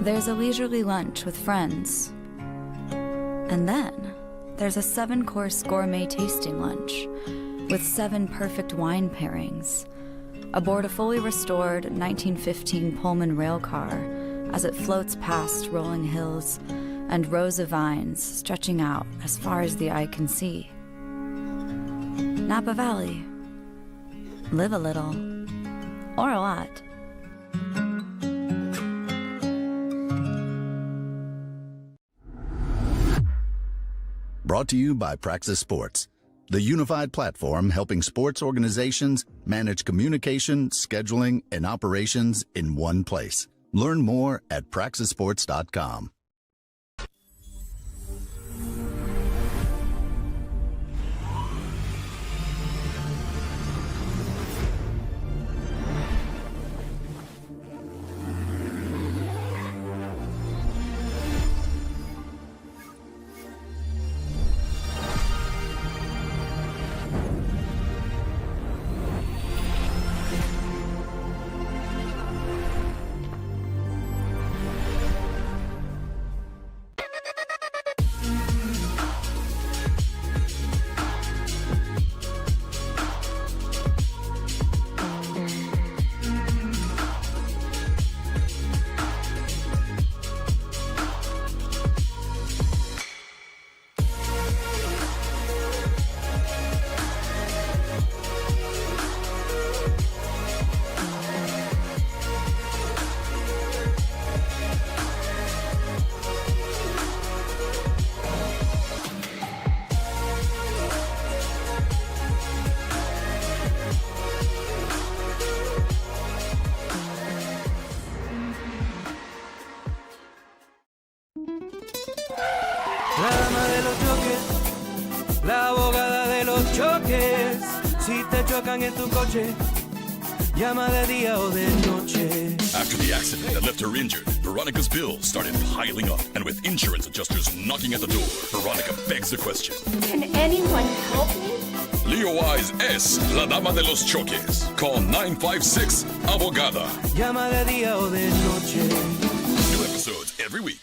There's a leisurely lunch with friends. And then there's a 7-course gourmet tasting lunch with 7 perfect wine pairings aboard a fully restored 1915 Pullman rail car as it floats past rolling hills and rows of vines stretching out as far as the eye can see. Napa Valley. Live a little, or a lot. Brought to you by Praxis Sports, the unified platform helping sports organizations manage communication, scheduling, and operations in one place. Learn more at praxisports.com. La dama de los choques, la abogada de los choques. Si te chocan en tu coche, llama de día o de noche. After the accident that left her injured, Veronica's bills started piling up. And with insurance adjusters knocking at the door, Veronica begs the question. Can anyone help me? Leo Wise es la dama de los choques. Call 956 Abogada. Llama de día o de noche. New episodes every week.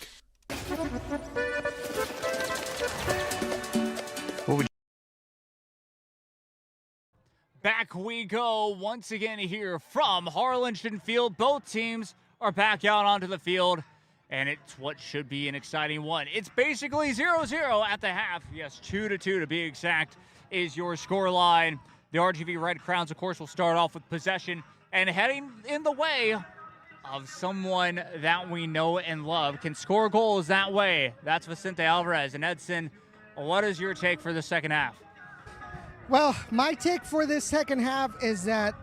Back we go once again here from Harlingen Field. Both teams are back out onto the field, and it's what should be an exciting one. It's basically 0-0 at the half. Yes, 2-2 to be exact is your score line. The RGV Red Crowns, of course, will start off with possession and heading in the way of someone that we know and love. Can score goals that way. That's Vicente Alvarez. And Edson, what is your take for the second half? Well, my take for this second half is that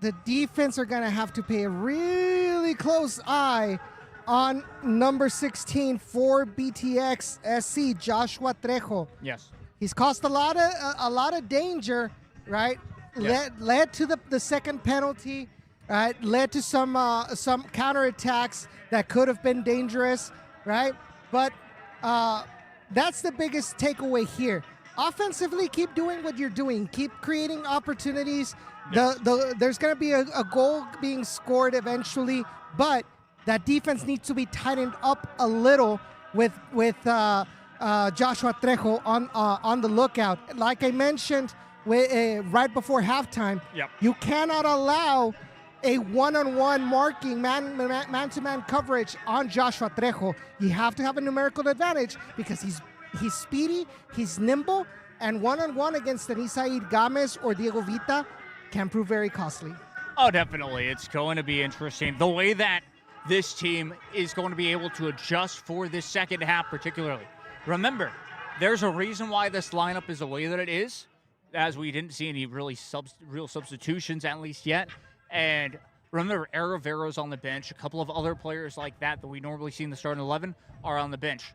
the defense are going to have to pay a really close eye on number 16 for BTX SC, Joshua Trejo. Yes. He's caused a lot of danger, right? Yes. Led to the second penalty, right? Led to some counterattacks that could have been dangerous, right? But that's the biggest takeaway here. Offensively, keep doing what you're doing. Keep creating opportunities. Yes. There's going to be a goal being scored eventually, but that defense needs to be tightened up a little with Joshua Trejo on the lookout. Like I mentioned right before halftime, yep. You cannot allow a one-on-one marking, man-to-man coverage on Joshua Trejo. You have to have a numerical advantage because he's speedy, he's nimble, and one-on-one against Anisaid Gomez or Diego Vita can prove very costly. Oh, definitely. It's going to be interesting. The way that this team is going to be able to adjust for this second half particularly. Remember, there's a reason why this lineup is the way that it is, as we didn't see any real substitutions at least yet. And remember, Aravero's on the bench. A couple of other players like that we normally see in the starting 11 are on the bench.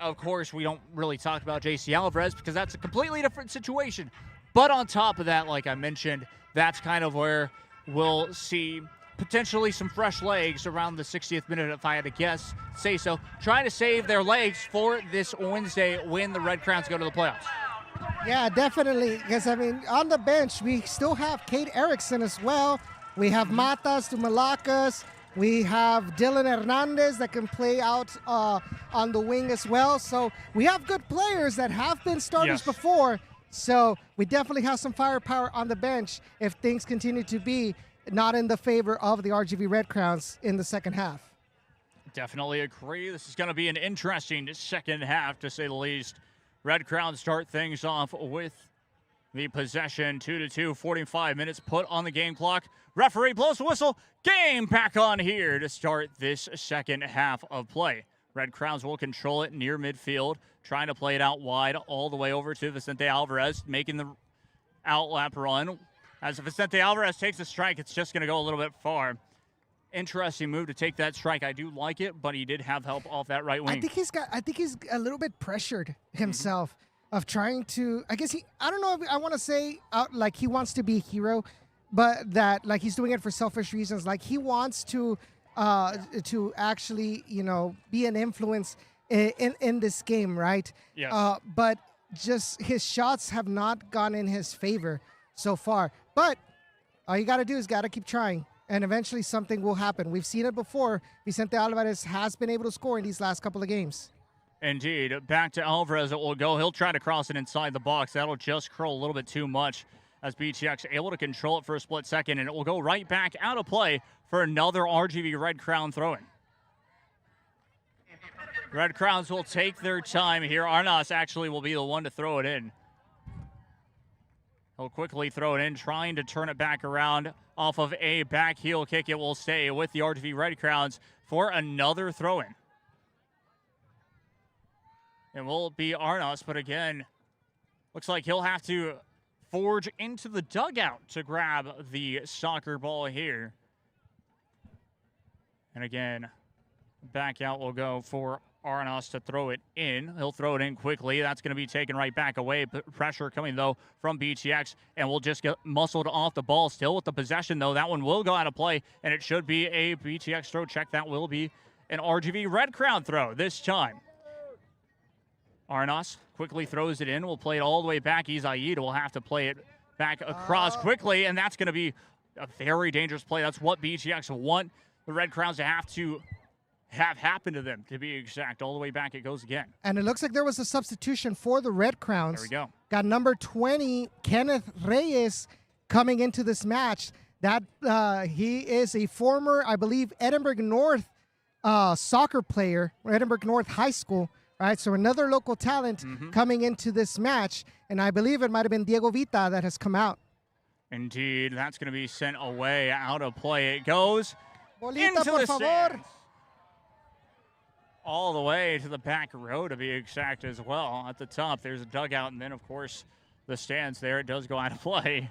Of course, we don't really talk about JC Alvarez because that's a completely different situation. But on top of that, like I mentioned, that's kind of where we'll see potentially some fresh legs around the 60th minute, if I had to guess, say so, trying to save their legs for this Wednesday when the Red Crowns go to the playoffs. Yeah, definitely. Because, I mean, on the bench, we still have Kate Erickson as well. We have Matas, Tumalacas. We have Dylan Hernandez that can play out on the wing as well. So we have good players that have been starters before. So we definitely have some firepower on the bench if things continue to be not in the favor of the RGV Red Crowns in the second half. Definitely agree. This is going to be an interesting second half, to say the least. Red Crowns start things off with the possession, 2-2, 45 minutes put on the game clock. Referee blows the whistle. Game back on here to start this second half of play. Red Crowns will control it near midfield, trying to play it out wide all the way over to Vicente Alvarez, making the outlap run. As Vicente Alvarez takes a strike, it's just going to go a little bit far. Interesting move to take that strike. I do like it, but he did have help off that right wing. I think he's a little bit pressured himself of trying to. I don't know if I want to say out like he wants to be a hero, but that like he's doing it for selfish reasons. Like he wants to actually be an influence in this game, right? Yes. But just his shots have not gone in his favor so far. But all you got to do is got to keep trying. And eventually something will happen. We've seen it before. Vicente Alvarez has been able to score in these last couple of games. Indeed. Back to Alvarez it will go. He'll try to cross it inside the box. That'll just curl a little bit too much as BTX able to control it for a split second. And it will go right back out of play for another RGV Red Crown throw-in. Red Crowns will take their time here. Arnas actually will be the one to throw it in. He'll quickly throw it in, trying to turn it back around off of a back heel kick. It will stay with the RGV Red Crowns for another throw-in. It will be Arnas, but again, looks like he'll have to forge into the dugout to grab the soccer ball here. And again, back out will go for Arnas to throw it in. He'll throw it in quickly. That's going to be taken right back away. Pressure coming, though, from BTX, and we'll just get muscled off the ball. Still with the possession, though. That one will go out of play, and it should be a BTX throw check. That will be an RGV Red Crown throw this time. Arnas quickly throws it in. We'll play it all the way back. Izaid will have to play it back across quickly, and that's going to be a very dangerous play. That's what BTX want the Red Crowns to have happened to them, to be exact. All the way back it goes again. And it looks like there was a substitution for the Red Crowns. There we go. Got number 20, Kenneth Reyes, coming into this match. That he is a former, I believe, Edinburgh North soccer player, or Edinburgh North High School, right? So another local talent coming into this match. And I believe it might have been Diego Vita that has come out. Indeed. That's going to be sent away, out of play. It goes Bolita, into por the favor. stands. All the way to the back row, to be exact, as well. At the top, there's a dugout, and then, of course, the stands there. It does go out of play.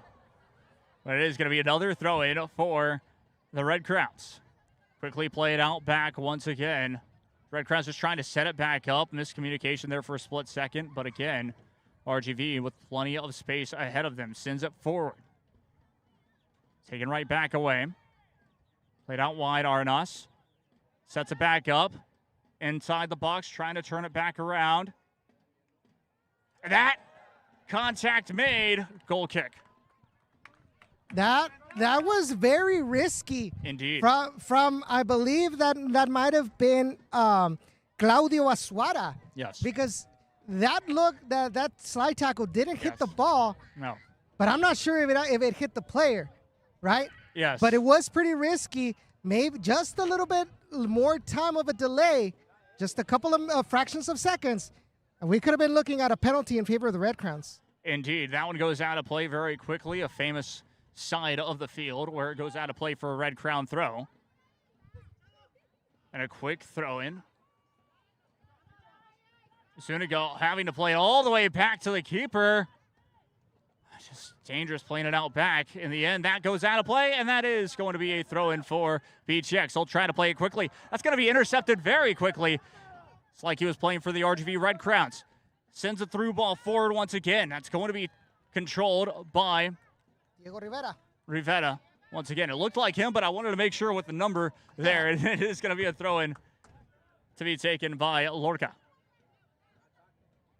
But it is going to be another throw-in for the Red Crowns. Quickly play it out back once again. Red Crowns just trying to set it back up. Miscommunication there for a split second. But again, RGV with plenty of space ahead of them. Sends it forward. Taken right back away. Played out wide, Arnas. Sets it back up. Inside the box, trying to turn it back around. That contact made. Goal kick. That was very risky. Indeed. From I believe that might have been Claudio Asuara. Yes. Because that slide tackle didn't hit the ball. No. But I'm not sure if it hit the player, right? Yes. But it was pretty risky. Maybe just a little bit more time of a delay. Just a couple of fractions of seconds, and we could have been looking at a penalty in favor of the Red Crowns. Indeed. That one goes out of play very quickly. A famous side of the field where it goes out of play for a Red Crown throw. And a quick throw-in. Sunigo having to play all the way back to the keeper. Just dangerous playing it out back. In the end, that goes out of play, and that is going to be a throw-in for BTX. He'll try to play it quickly. That's going to be intercepted very quickly. It's like he was playing for the RGV Red Crowns. Sends a through ball forward once again. That's going to be controlled by Diego Rivera. Once again, it looked like him, but I wanted to make sure with the number there. It is going to be a throw-in to be taken by Lorca.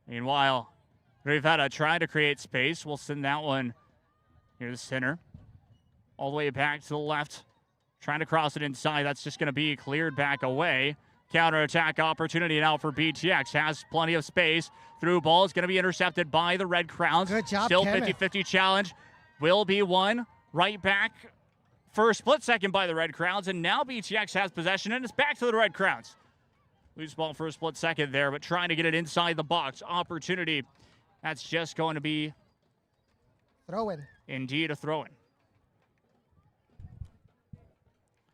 Meanwhile, Rivera trying to create space. We'll send that one near the center. All the way back to the left. Trying to cross it inside. That's just going to be cleared back away. Counterattack opportunity now for BTX. Has plenty of space. Through ball is going to be intercepted by the Red Crowns. Good job, Still Kenneth. 50-50 challenge. Will be won right back for a split second by the Red Crowns. And now BTX has possession, and it's back to the Red Crowns. Loose ball for a split second there, but trying to get it inside the box. Opportunity. That's just going to be throw-in. Indeed a throw-in.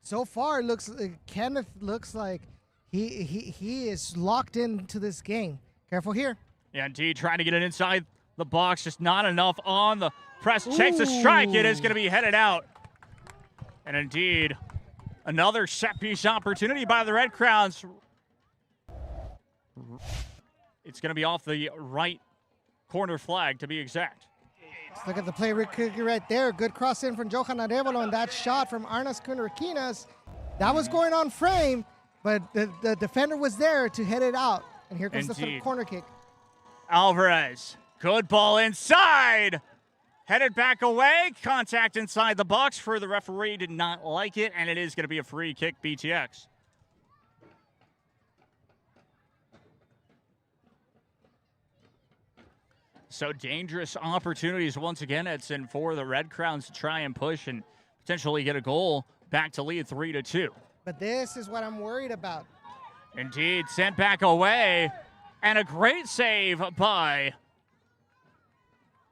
So far, Kenneth looks like he is locked into this game. Careful here. Yeah, indeed, trying to get it inside the box. Just not enough on the press. Takes a strike. It is going to be headed out. And indeed, another set-piece opportunity by the Red Crowns. It's going to be off the right corner flag, to be exact. Let's look at the play right there. Good cross in from Johan Arevalo, and that shot from Arnas Kunrakinas. That was going on frame, but the defender was there to hit it out. And here comes the corner kick. Alvarez, good ball inside. Headed back away. Contact inside the box for the referee. Did not like it, and it is going to be a free kick, BTX. So dangerous opportunities once again, Edson, for the Red Crowns to try and push and potentially get a goal back to lead 3-2. But this is what I'm worried about. Indeed, sent back away, and a great save by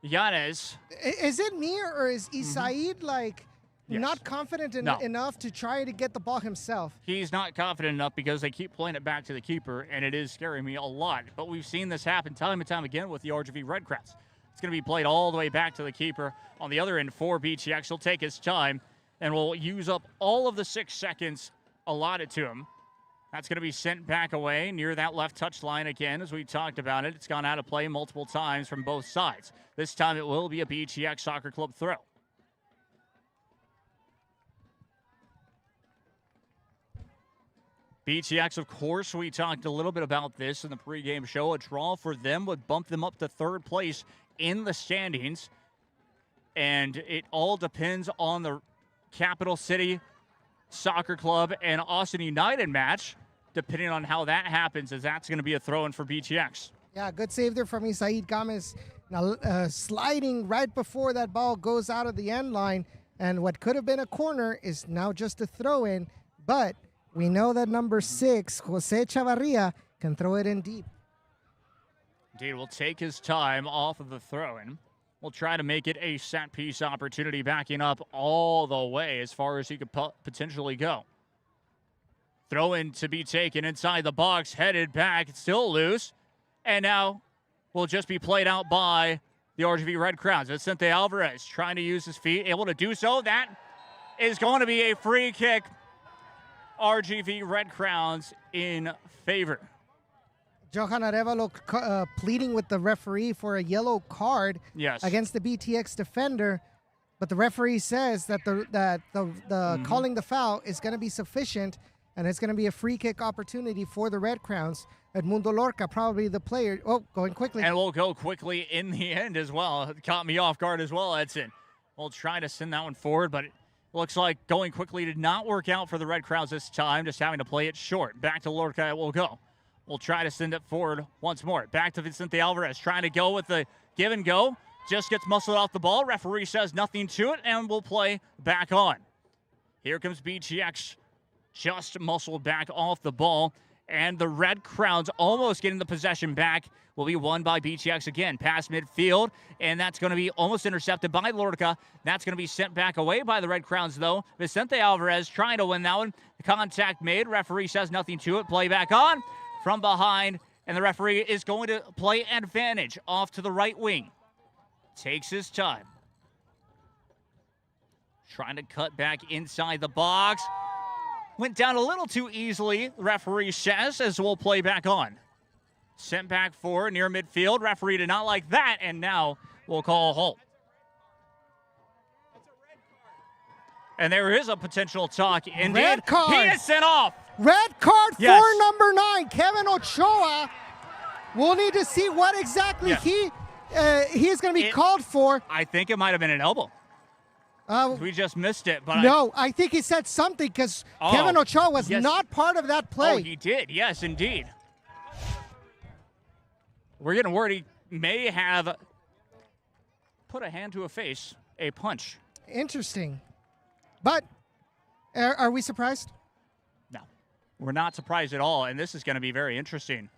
Yanez. Is it me, or is Isaid not confident enough to try to get the ball himself? He's not confident enough because they keep playing it back to the keeper, and it is scaring me a lot. But we've seen this happen time and time again with the RGV Red Crowns. It's going to be played all the way back to the keeper. On the other end for BTX, he'll take his time and will use up all of the 6 seconds allotted to him. That's going to be sent back away near that left touchline again, as we talked about it. It's gone out of play multiple times from both sides. This time it will be a BTX Soccer Club throw. BTX, of course, we talked a little bit about this in the pregame show. A draw for them would bump them up to 3rd place in the standings. And it all depends on the Capital City Soccer Club and Austin United match, depending on how that happens, as that's going to be a throw-in for BTX. Yeah, good save there from Isaid Gomez. Now, sliding right before that ball goes out of the end line. And what could have been a corner is now just a throw-in. But we know that number 6, Jose Chavarria, can throw it in deep. Indeed, will take his time off of the throw-in. We'll try to make it a set-piece opportunity, backing up all the way as far as he could potentially go. Throw-in to be taken inside the box, headed back, it's still loose. And now will just be played out by the RGV Red Crowns. Vicente Alvarez trying to use his feet, able to do so. That is going to be a free kick. RGV Red Crowns in favor. Johan Arevalo pleading with the referee for a yellow card against the BTX defender, but the referee says that the calling the foul is going to be sufficient, and it's going to be a free kick opportunity for the Red Crowns. Edmundo Lorca, probably the player. Oh, going quickly. And we'll go quickly in the end as well. It caught me off guard as well, Edson. We'll try to send that one forward, but it looks like going quickly did not work out for the Red Crowns this time, just having to play it short. Back to Lorca it will go. We'll try to send it forward once more. Back to Vicente Alvarez, trying to go with the give and go. Just gets muscled off the ball. Referee says nothing to it, and we'll play back on. Here comes BTX, just muscled back off the ball. And the Red Crowns almost getting the possession back. Will be won by BTX again. Past midfield, and that's going to be almost intercepted by Lorca. That's going to be sent back away by the Red Crowns, though. Vicente Alvarez trying to win that one. The contact made. Referee says nothing to it. Play back on from behind, and the referee is going to play advantage off to the right wing. Takes his time. Trying to cut back inside the box. Went down a little too easily, the referee says, as we'll play back on. Sent back forward near midfield. Referee did not like that, and now we'll call a halt. And there is a potential talk. Indeed, red card. He is sent off. Red card for number 9, Kevin Ochoa. We'll need to see what exactly he is going to be called for. I think it might have been an elbow. We just missed it. But no, I think he said something because Kevin Ochoa was not part of that play. Oh, he did. Yes, indeed. We're getting word he may have put a hand to a face, a punch. Interesting. But are we surprised? No, we're not surprised at all. And this is going to be very interesting.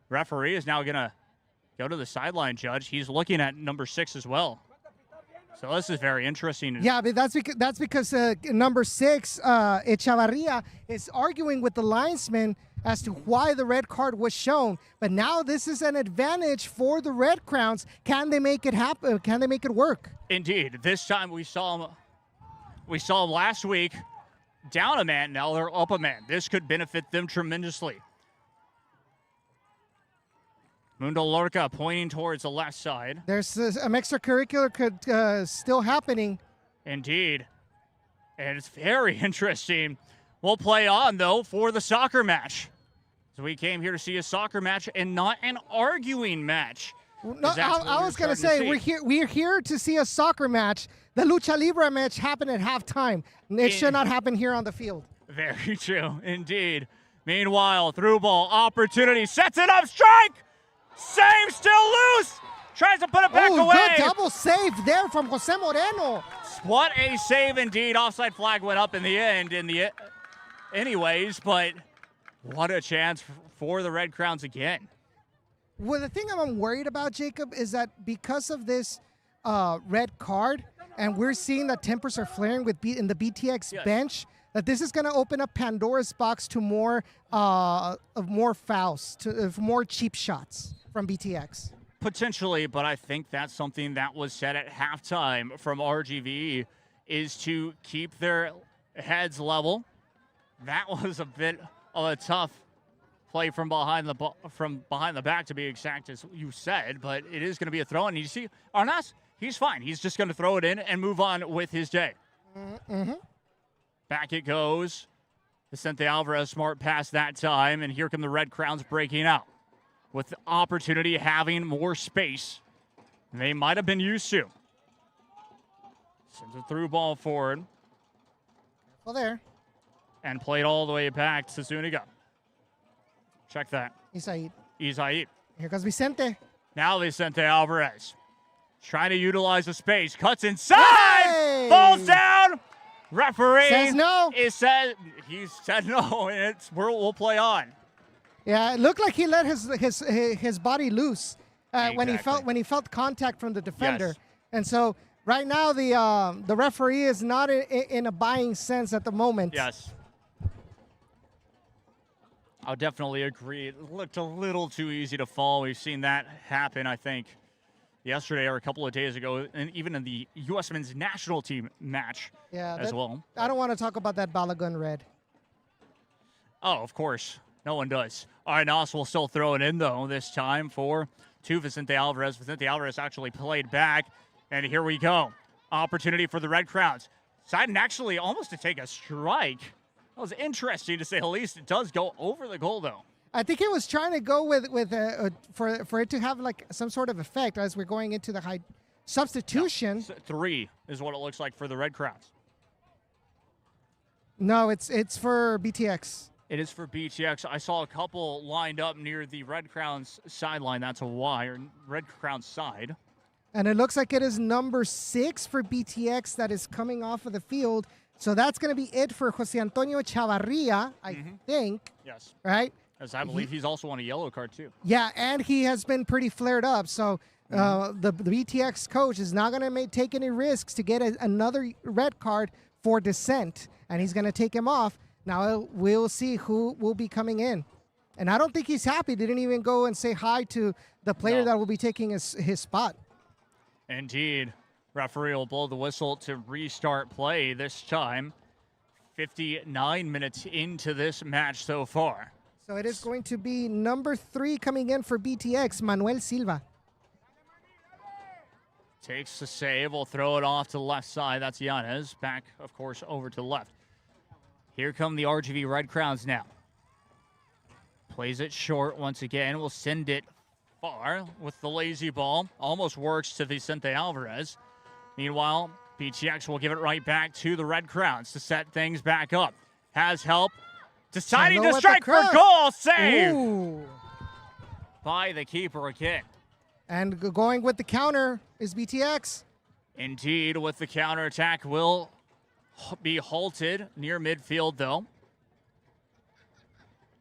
Referee is now going to go to the sideline, Judge. He's looking at number 6 as well. So this is very interesting. Yeah, but that's because number 6, Echavarria, is arguing with the linesman as to why the red card was shown. But now this is an advantage for the Red Crowns. Can they make it happen? Can they make it work? Indeed. This time we saw him last week down a man. Now they're up a man. This could benefit them tremendously. Mundo Lorca pointing towards the left side. There's an extracurricular could still happening. Indeed. And it's very interesting. We'll play on, though, for the soccer match. So we came here to see a soccer match and not an arguing match. No, I was going to say, we're here to see a soccer match. The Lucha Libre match happened at halftime. It should not happen here on the field. Very true, indeed. Meanwhile, through ball, opportunity, sets it up, strike! Save, still loose! Tries to put it back away. Good double save there from Jose Moreno. What a save indeed. Offside flag went up in the end anyways, but what a chance for the Red Crowns again. Well, the thing I'm worried about, Jacob, is that because of this red card, and we're seeing that tempers are flaring in the BTX bench, that this is going to open up Pandora's box to more fouls, to more cheap shots from BTX. Potentially, but I think that's something that was said at halftime from RGV, is to keep their heads level. That was a bit of a tough play from behind the back, to be exact, as you said, but it is going to be a throw. And you see, Arnas, he's fine. He's just going to throw it in and move on with his day. Mm-hmm. Back it goes. Vicente Alvarez, smart pass that time, and here come the Red Crowns breaking out with the opportunity, having more space than they might have been used to. Sends a through ball forward. Well, there. And played all the way back to Zuniga. Check that. Isaid. Here comes Vicente. Now Vicente Alvarez. Trying to utilize the space. Cuts inside. Falls down. Referee says no. He said no, and we'll play on. Yeah, it looked like he let his body loose Exactly. when he felt contact from the defender. Yes. And so right now the referee is not in a buying sense at the moment. Yes. I'll definitely agree. It looked a little too easy to fall. We've seen that happen, I think, yesterday or a couple of days ago, and even in the U.S. men's national team match as well. I don't want to talk about that Balagun red. Oh, of course. No one does. All right, Nos will still throw it in, though, this time to Vicente Alvarez. Vicente Alvarez actually played back, and here we go. Opportunity for the Red Crowns. Deciding actually almost to take a strike. That was interesting, to say the least. It does go over the goal, though. I think he was trying to go for it to have like some sort of effect as we're going into the high substitution. No, 3 is what it looks like for the Red Crowns. No, it's for BTX. It is for BTX. I saw a couple lined up near the Red Crowns sideline. That's a Y, or Red Crowns side. And it looks like it is number 6 for BTX that is coming off of the field. So that's going to be it for Jose Antonio Chavarria, I think. Yes. Right? As I believe he's also on a yellow card, too. Yeah, and he has been pretty flared up. So the BTX coach is not going to take any risks to get another red card for dissent. And he's going to take him off. Now we'll see who will be coming in. And I don't think he's happy. Didn't even go and say hi to the player that will be taking his spot. Indeed. Referee will blow the whistle to restart play this time. 59 minutes into this match so far. So it is going to be number 3 coming in for BTX, Manuel Silva. Takes the save. Will throw it off to the left side. That's Yanez. Back, of course, over to the left. Here come the RGV Red Crowns now. Plays it short once again. Will send it far with the lazy ball. Almost works to Vicente Alvarez. Meanwhile, BTX will give it right back to the Red Crowns to set things back up. Has help. Deciding to strike for goal. Save. Ooh. By the keeper again. And going with the counter is BTX. Indeed, with the counterattack will be halted near midfield, though.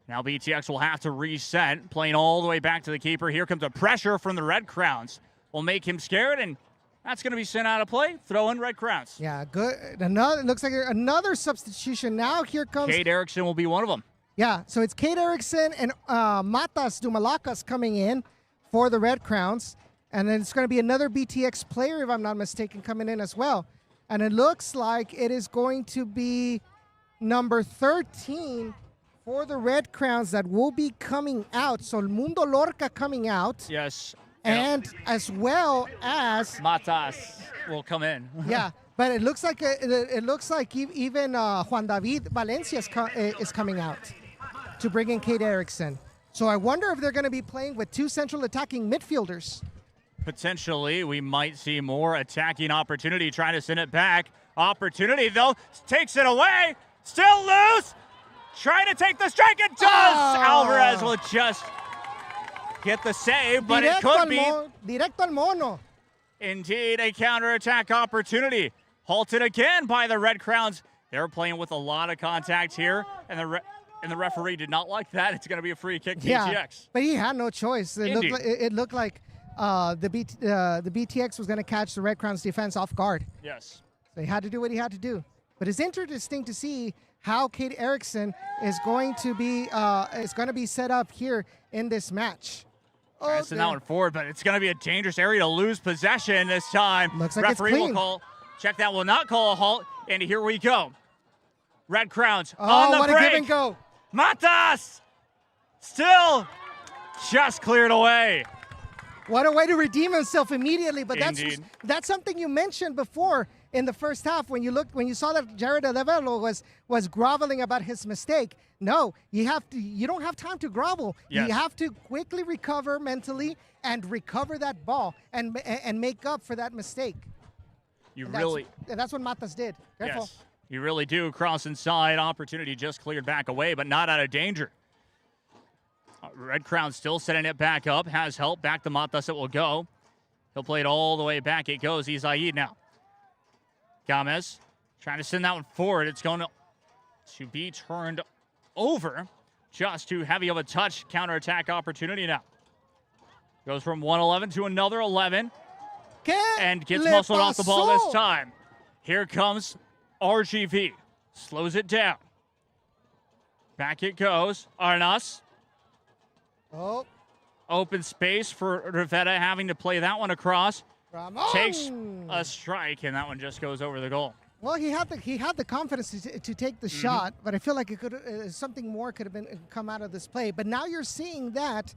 Now BTX will have to reset, playing all the way back to the keeper. Here comes a pressure from the Red Crowns. Will make him scared, and that's going to be sent out of play. Throw in Red Crowns. Yeah, good. It looks like another substitution. Now here comes... Cade Erickson will be one of them. Yeah, so it's Cade Erickson and Matas Dumalakas coming in for the Red Crowns. And then it's going to be another BTX player, if I'm not mistaken, coming in as well. And it looks like it is going to be number 13 for the Red Crowns that will be coming out. So Mundo Lorca coming out. Yes. And as well as Matas will come in. Yeah, but it looks like even Juan David Valencia is coming out to bring in Cade Erickson. So I wonder if they're going to be playing with two central attacking midfielders. Potentially, we might see more attacking opportunity, trying to send it back. Opportunity, though, takes it away. Still loose. Trying to take the strike. It does. Alvarez will just get the save, but it could be. Directo al mono. Indeed, a counterattack opportunity. Halted again by the Red Crowns. They're playing with a lot of contact here, and the referee did not like that. It's going to be a free kick, BTX. Yeah, but he had no choice. It looked like the BTX was going to catch the Red Crowns defense off guard. Yes. So he had to do what he had to do. But it's interesting to see how Cade Erickson is going to be set up here in this match. Trying to send that one forward, but it's going to be a dangerous area to lose possession this time. Looks like referee it's clean. will call. Check that will not call a halt, and here we go. Red Crowns on the what break. a give and go. Matas still just cleared away. What a way to redeem himself immediately. But that's something you mentioned before in the first half when you saw that Jared Alevelo was groveling about his mistake. No, you don't have time to grovel. Yes. You have to quickly recover mentally and recover that ball and make up for that mistake. That's what Matas did. Careful. Yes, you really do. Cross inside, opportunity just cleared back away, but not out of danger. Red Crown still setting it back up. Has help. Back to Matas it will go. He'll play it all the way back. It goes. He's Aid now. Gomez trying to send that one forward. It's going to be turned over. Just too heavy of a touch. Counterattack opportunity now. Goes from 1-11 to another 11. And gets muscled off the ball this time. Here comes RGV. Slows it down. Back it goes. Arnas. Oh. Open space for Rivetta having to play that one across. Ramon. Takes a strike, and that one just goes over the goal. Well, he had the confidence to take the shot, but I feel like it could something more could have come out of this play. But now you're seeing that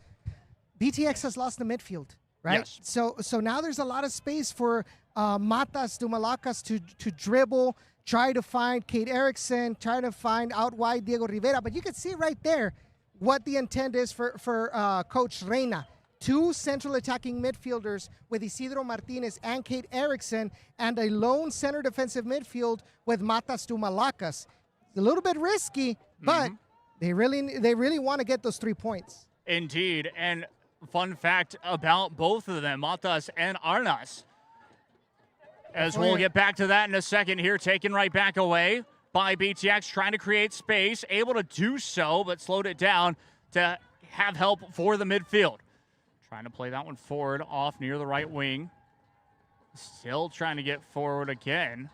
BTX has lost the midfield, right? Yes. So now there's a lot of space for Matas Dumalakas to dribble, try to find Cade Erickson, try to find out wide Diego Rivera. But you can see right there what the intent is for Coach Reina. Two central attacking midfielders with Isidro Martinez and Cade Erickson, and a lone center defensive midfield with Matas Dumalakas. It's a little bit risky, but they really want to get those 3 points. Indeed, and fun fact about both of them, Matas and Arnas, as we'll get back to that in a second here, taken right back away by BTX, trying to create space, able to do so, but slowed it down to have help for the midfield. Trying to play that one forward off near the right wing. Still trying to get forward again.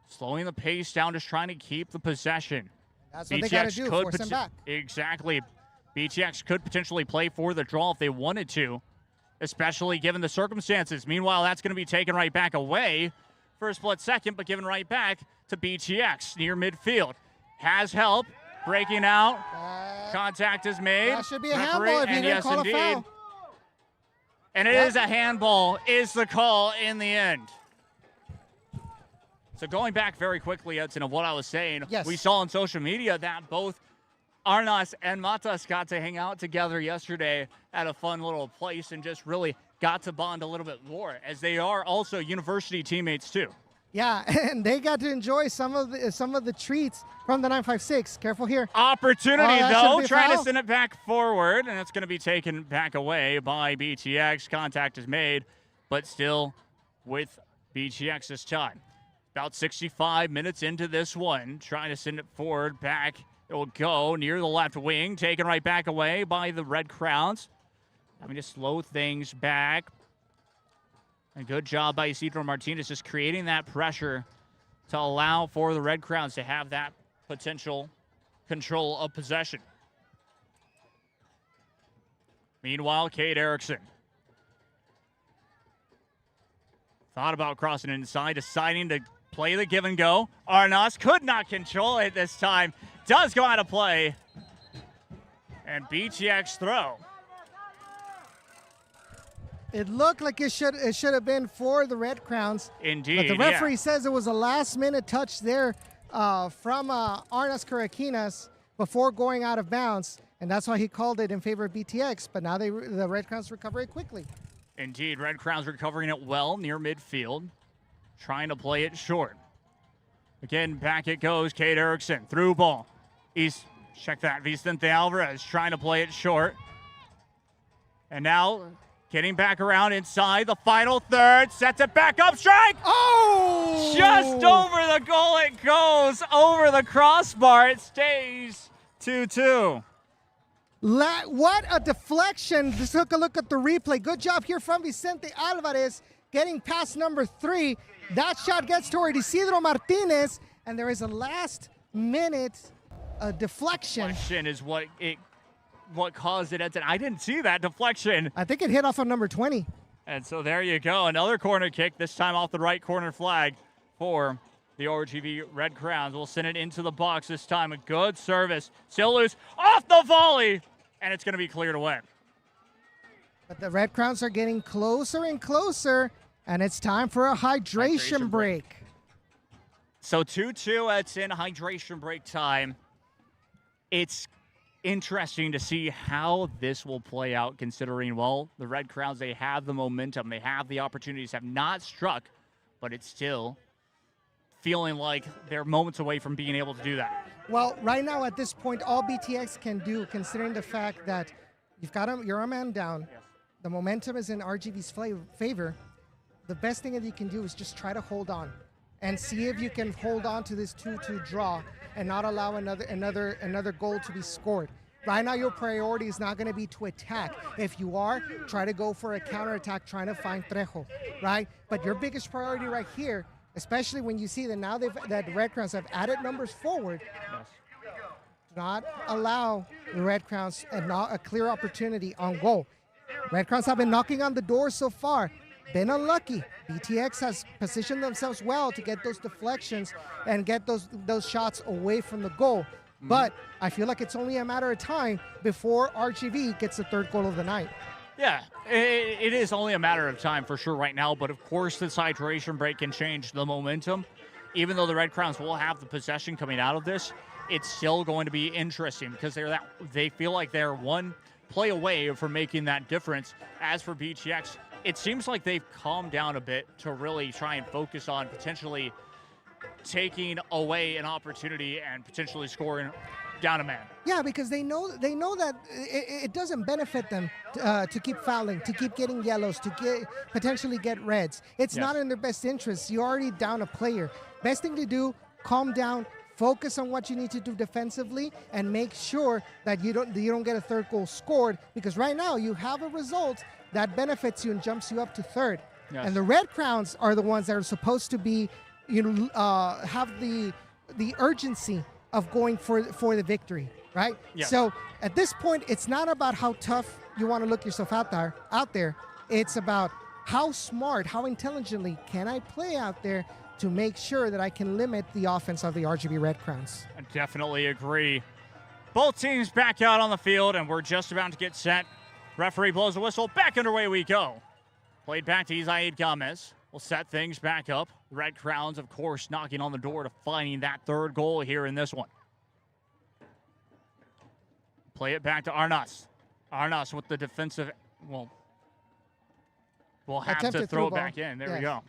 Slowing the pace down, just trying to keep the possession. That's what they got to do, force them back. Exactly. BTX could potentially play for the draw if they wanted to, especially given the circumstances. Meanwhile, that's going to be taken right back away for a split second, but given right back to BTX near midfield. Has help. Breaking out. Contact is made. That should be a handball if you didn't call a foul. And it is a handball, is the call in the end. So going back very quickly, Edson, of what I was saying, we saw on social media that both Arnas and Matas got to hang out together yesterday at a fun little place and just really got to bond a little bit more, as they are also university teammates too. Yeah, and they got to enjoy some of the treats from the 956. Careful here. Opportunity, Oh, though, trying to send it back forward, and it's going to be taken back away by BTX. Contact is made, but still with BTX this time. About 65 minutes into this one, trying to send it forward, back. It will go near the left wing, taken right back away by the Red Crowns. Having to slow things back. A good job by Isidro Martinez just creating that pressure to allow for the Red Crowns to have that potential control of possession. Meanwhile, Cade Erickson thought about crossing inside, deciding to play the give and go. Arnas could not control it this time. Does go out of play. And BTX throw. It looked like it should have been for the Red Crowns. Indeed, but the referee says it was a last-minute touch there from Arnas Caraquinas before going out of bounds, and that's why he called it in favor of BTX. But now the Red Crowns recover it quickly. Indeed, Red Crowns recovering it well near midfield, trying to play it short. Again, back it goes. Cade Erickson through ball. Check that. Vicente Alvarez trying to play it short, and now getting back around inside the final third, sets it back up, strike! Oh! Just over the goal it goes, over the crossbar, it stays 2-2. What a deflection. Just took a look at the replay. Good job here from Vicente Alvarez getting past number 3. That shot gets toward Isidro Martinez, and there is a last-minute deflection. Deflection is what caused it. I didn't see that deflection. I think it hit off on number 20. And so there you go. Another corner kick, this time off the right corner flag for the RGV Red Crowns. We'll send it into the box this time. A good service. Still loose. Off the volley. And it's going to be cleared away. But the Red Crowns are getting closer and closer. And it's time for a hydration break. So 2-2. It's in hydration break time. It's interesting to see how this will play out, considering, well, the Red Crowns, they have the momentum, they have the opportunities, have not struck, but it's still feeling like they're moments away from being able to do that. Well, right now at this point, all BTX can do, considering the fact that you're a man down, the momentum is in RGV's favor, the best thing that you can do is just try to hold on and see if you can hold on to this 2-2 draw and not allow another goal to be scored. Right now, your priority is not going to be to attack. If you are, try to go for a counterattack, trying to find Trejo, right? But your biggest priority right here, especially when you see that now that the Red Crowns have added numbers forward, do not allow the Red Crowns a clear opportunity on goal. Red Crowns have been knocking on the door so far. Been unlucky. BTX has positioned themselves well to get those deflections and get those shots away from the goal. Mm-hmm. But I feel like it's only a matter of time before RGV gets the third goal of the night. Yeah, it is only a matter of time for sure right now. But of course, this hydration break can change the momentum. Even though the Red Crowns will have the possession coming out of this, it's still going to be interesting because they feel like they're one play away from making that difference. As for BTX, it seems like they've calmed down a bit to really try and focus on potentially taking away an opportunity and potentially scoring down a man. Yeah, because they know that it doesn't benefit them to keep fouling, to keep getting yellows, to potentially get reds. It's not in their best interest. You're already down a player. Best thing to do, calm down, focus on what you need to do defensively, and make sure that you don't get a third goal scored, because right now you have a result that benefits you and jumps you up to third. Yes. And the Red Crowns are the ones that are supposed to be, have the urgency of going for the victory, right? Yes. So at this point, it's not about how tough you want to look yourself out there. It's about how smart, how intelligently can I play out there to make sure that I can limit the offense of the RGV Red Crowns. I definitely agree. Both teams back out on the field, and we're just about to get set. Referee blows the whistle. Back underway we go. Played back to Isaid Gomez. We'll set things back up. Red Crowns, of course, knocking on the door to finding that third goal here in this one. Play it back to Arnas. Arnas with the defensive. We'll have to throw it back in. There we go.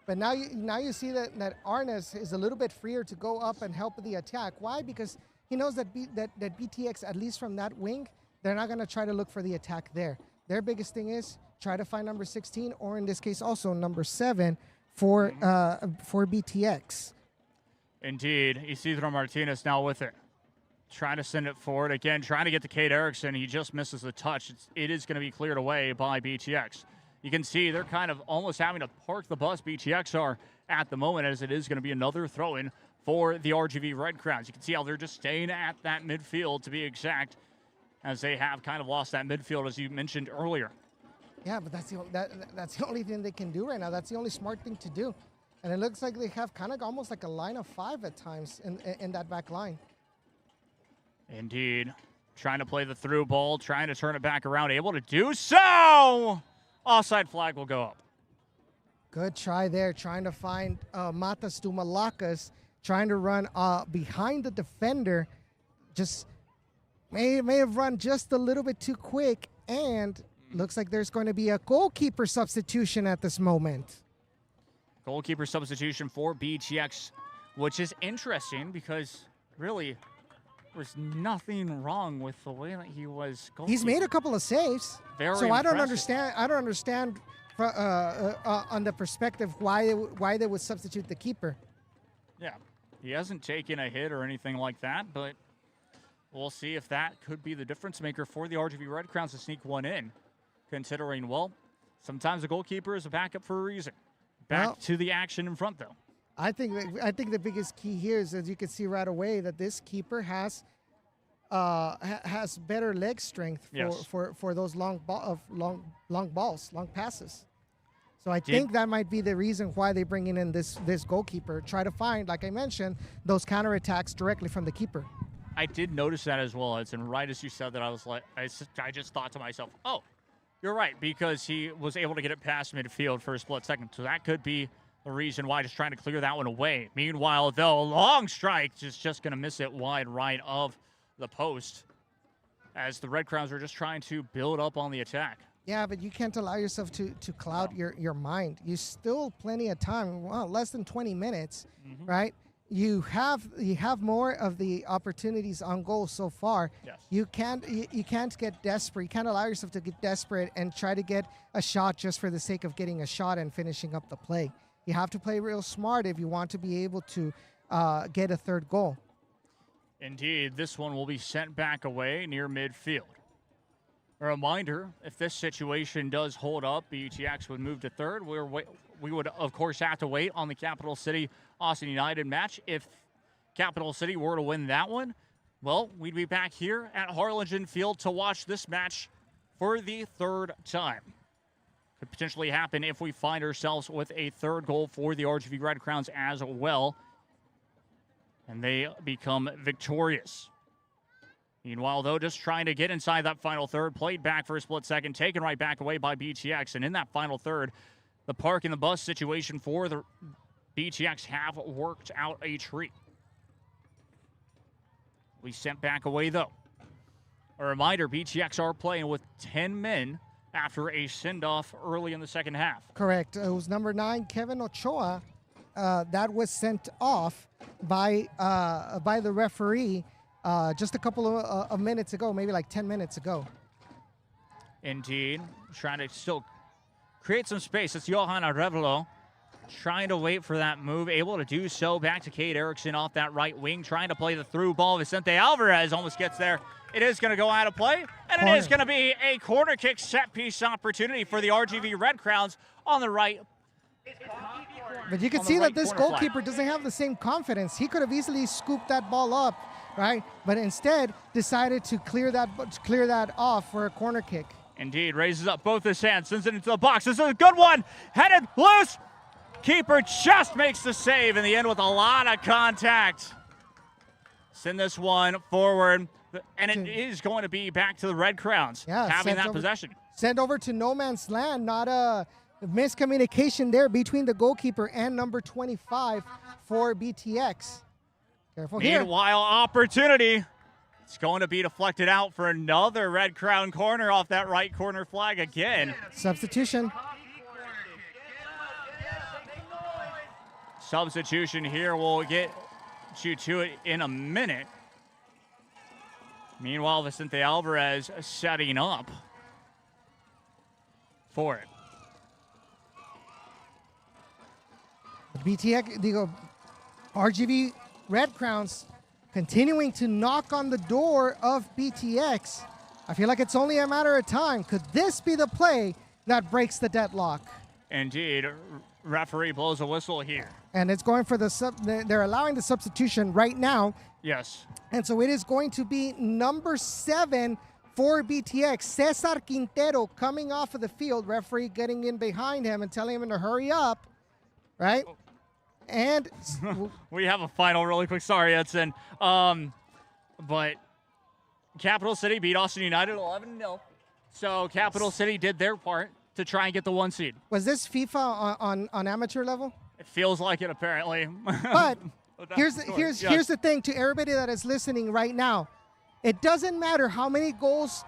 But now you see that Arnes is a little bit freer to go up and help the attack. Why? Because he knows that that BTX, at least from that wing, they're not going to try to look for the attack there. Their biggest thing is try to find number 16, or in this case also number 7 for BTX. Indeed. Isidro Martinez now with it. Trying to send it forward. Again, trying to get to Cade Erickson. He just misses the touch. It is going to be cleared away by BTX. You can see they're kind of almost having to park the bus, BTX are, at the moment, as it is going to be another throw-in for the RGV Red Crowns. You can see how they're just staying at that midfield, to be exact, as they have kind of lost that midfield, as you mentioned earlier. Yeah, but that's the only thing they can do right now. That's the only smart thing to do. And it looks like they have kind of almost like a line of 5 at times in that back line. Indeed. Trying to play the through ball, trying to turn it back around, able to do so! Offside flag will go up. Good try there, trying to find Matas Tumalakas, trying to run behind the defender. Just may have run just a little bit too quick, and looks like there's going to be a goalkeeper substitution at this moment. Goalkeeper substitution for BTX, which is interesting because really there was nothing wrong with the way that he was goalkeeper. He's made a couple of saves. Very so impressive. I don't understand on the perspective why they would substitute the keeper. Yeah, he hasn't taken a hit or anything like that, but we'll see if that could be the difference maker for the RGV Red Crowns to sneak one in, considering, well, sometimes a goalkeeper is a backup for a reason. Back to the action in front, though. I think the biggest key here is, as you can see right away, that this keeper has better leg strength for those long balls, long passes. So I think that might be the reason why they're bringing in this goalkeeper. Try to find, like I mentioned, those counterattacks directly from the keeper. I did notice that as well. And right as you said that, I was like, I just thought to myself, oh, you're right, because he was able to get it past midfield for a split second. So that could be the reason why, just trying to clear that one away. Meanwhile, though, long strike is just going to miss it wide right of the post, as the Red Crowns are just trying to build up on the attack. Yeah, but you can't allow yourself to cloud your mind. You still plenty of time. Well, less than 20 minutes, right? You have more of the opportunities on goal so far. Yes. You can't get desperate. You can't allow yourself to get desperate and try to get a shot just for the sake of getting a shot and finishing up the play. You have to play real smart if you want to be able to get a third goal. Indeed, this one will be sent back away near midfield. A reminder, if this situation does hold up, BTX would move to third. We would, of course, have to wait on the Capital City Austin United match. If Capital City were to win that one, well, we'd be back here at Harlingen Field to watch this match for the third time. Could potentially happen if we find ourselves with a third goal for the RGV Red Crowns as well, and they become victorious. Meanwhile, though, just trying to get inside that final third, played back for a split second, taken right back away by BTX, and in that final third, the park and the bus situation for the BTX have worked out a treat. We sent back away, though. A reminder, BTX are playing with 10 men after a send-off early in the second half. Correct. It was number 9, Kevin Ochoa, that was sent off by the referee just a couple of minutes ago, maybe like 10 minutes ago. Indeed. Trying to still create some space. It's Johan Arevalo trying to wait for that move, able to do so. Back to Cade Erickson off that right wing, trying to play the through ball. Vicente Alvarez almost gets there. It is going to go out of play, and it is going to be a corner kick set piece opportunity for the RGV Red Crowns on the right. But you can see that this goalkeeper doesn't have the same confidence. He could have easily scooped that ball up, right? But instead decided to clear that off for a corner kick. Indeed, raises up both his hands, sends it into the box. This is a good one. Headed loose. Keeper just makes the save in the end with a lot of contact. Send this one forward, and it is going to be back to the Red Crowns having that possession. Sent over to no man's land, not a miscommunication there between the goalkeeper and number 25 for BTX. Careful here. Meanwhile, opportunity. It's going to be deflected out for another Red Crown corner off that right corner flag again. Substitution. Substitution here. We'll get you to it in a minute. Meanwhile, Vicente Alvarez setting up for it. RGV Red Crowns continuing to knock on the door of BTX. I feel like it's only a matter of time. Could this be the play that breaks the deadlock? Indeed. Referee blows a whistle here. And it's going for they're allowing the substitution right now. Yes. And so it is going to be number 7 for BTX. Cesar Quintero coming off of the field. Referee getting in behind him and telling him to hurry up. Right? And we have a final really quick. Sorry, Edson. But Capital City beat Austin United 11-0. So Capital City did their part to try and get the 1 seed. Was this FIFA on amateur level? It feels like it, apparently. But here's the thing to everybody that is listening right now. It doesn't matter how many goals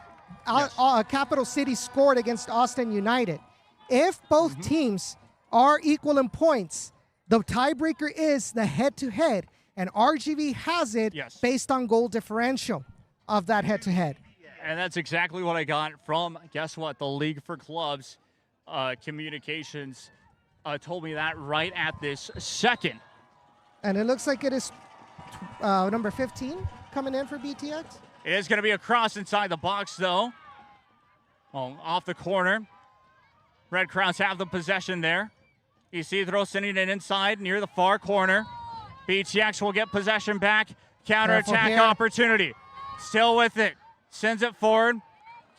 Capital City scored against Austin United. If both teams are equal in points, the tiebreaker is the head-to-head, and RGV has it based on goal differential of that head-to-head. And that's exactly what I got from, guess what, the League for Clubs communications told me that right at this second. And it looks like it is number 15 coming in for BTX. It is going to be a cross inside the box, though. Well, off the corner. Red Crowns have the possession there. Isidro sending it inside near the far corner. BTX will get possession back. Counter-attack opportunity. Still with it. Sends it forward.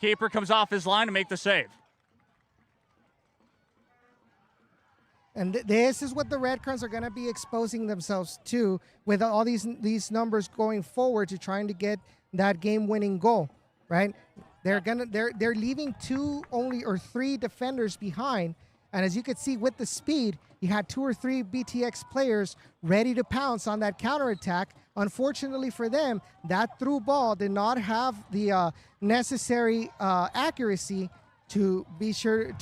Keeper comes off his line to make the save. And this is what the Red Crowns are going to be exposing themselves to with all these numbers going forward to trying to get that game-winning goal, right? They're leaving 2 or 3 defenders behind, and as you can see with the speed, you had 2 or 3 BTX players ready to pounce on that counterattack. Unfortunately for them, that through ball did not have the necessary accuracy to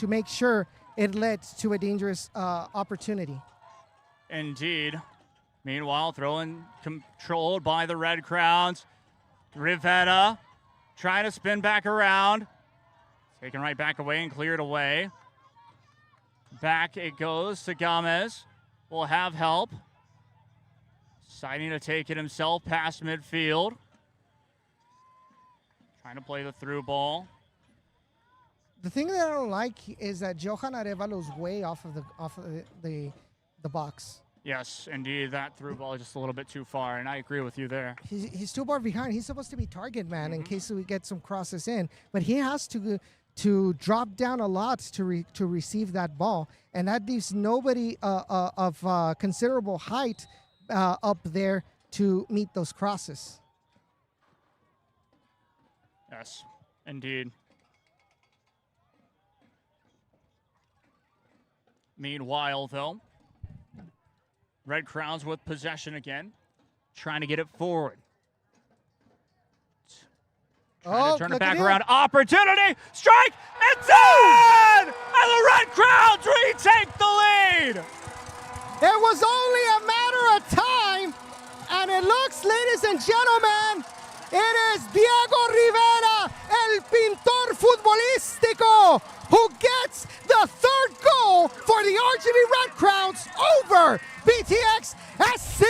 make sure it led to a dangerous opportunity. Indeed. Meanwhile, throwing controlled by the Red Crowns. Rivera trying to spin back around. Taken right back away and cleared away. Back it goes to Gomez. Will have help. Deciding to take it himself past midfield. Trying to play the through ball. The thing that I don't like is that Johan Arevalos way off of the box. Yes, indeed, that through ball is just a little bit too far, and I agree with you there. He's too far behind. He's supposed to be target man in case we get some crosses in, but he has to drop down a lot to receive that ball, and that leaves nobody of considerable height up there to meet those crosses. Yes, indeed. Meanwhile, though, Red Crowns with possession again, trying to get it forward. Trying to turn it back around. Opportunity, strike, it's in! And the Red Crowns retake the lead! It was only a matter of time, and it looks, ladies and gentlemen, it is Diego Rivera, el pintor futbolístico, who gets the 3rd goal for the RGV Red Crowns over BTX SC.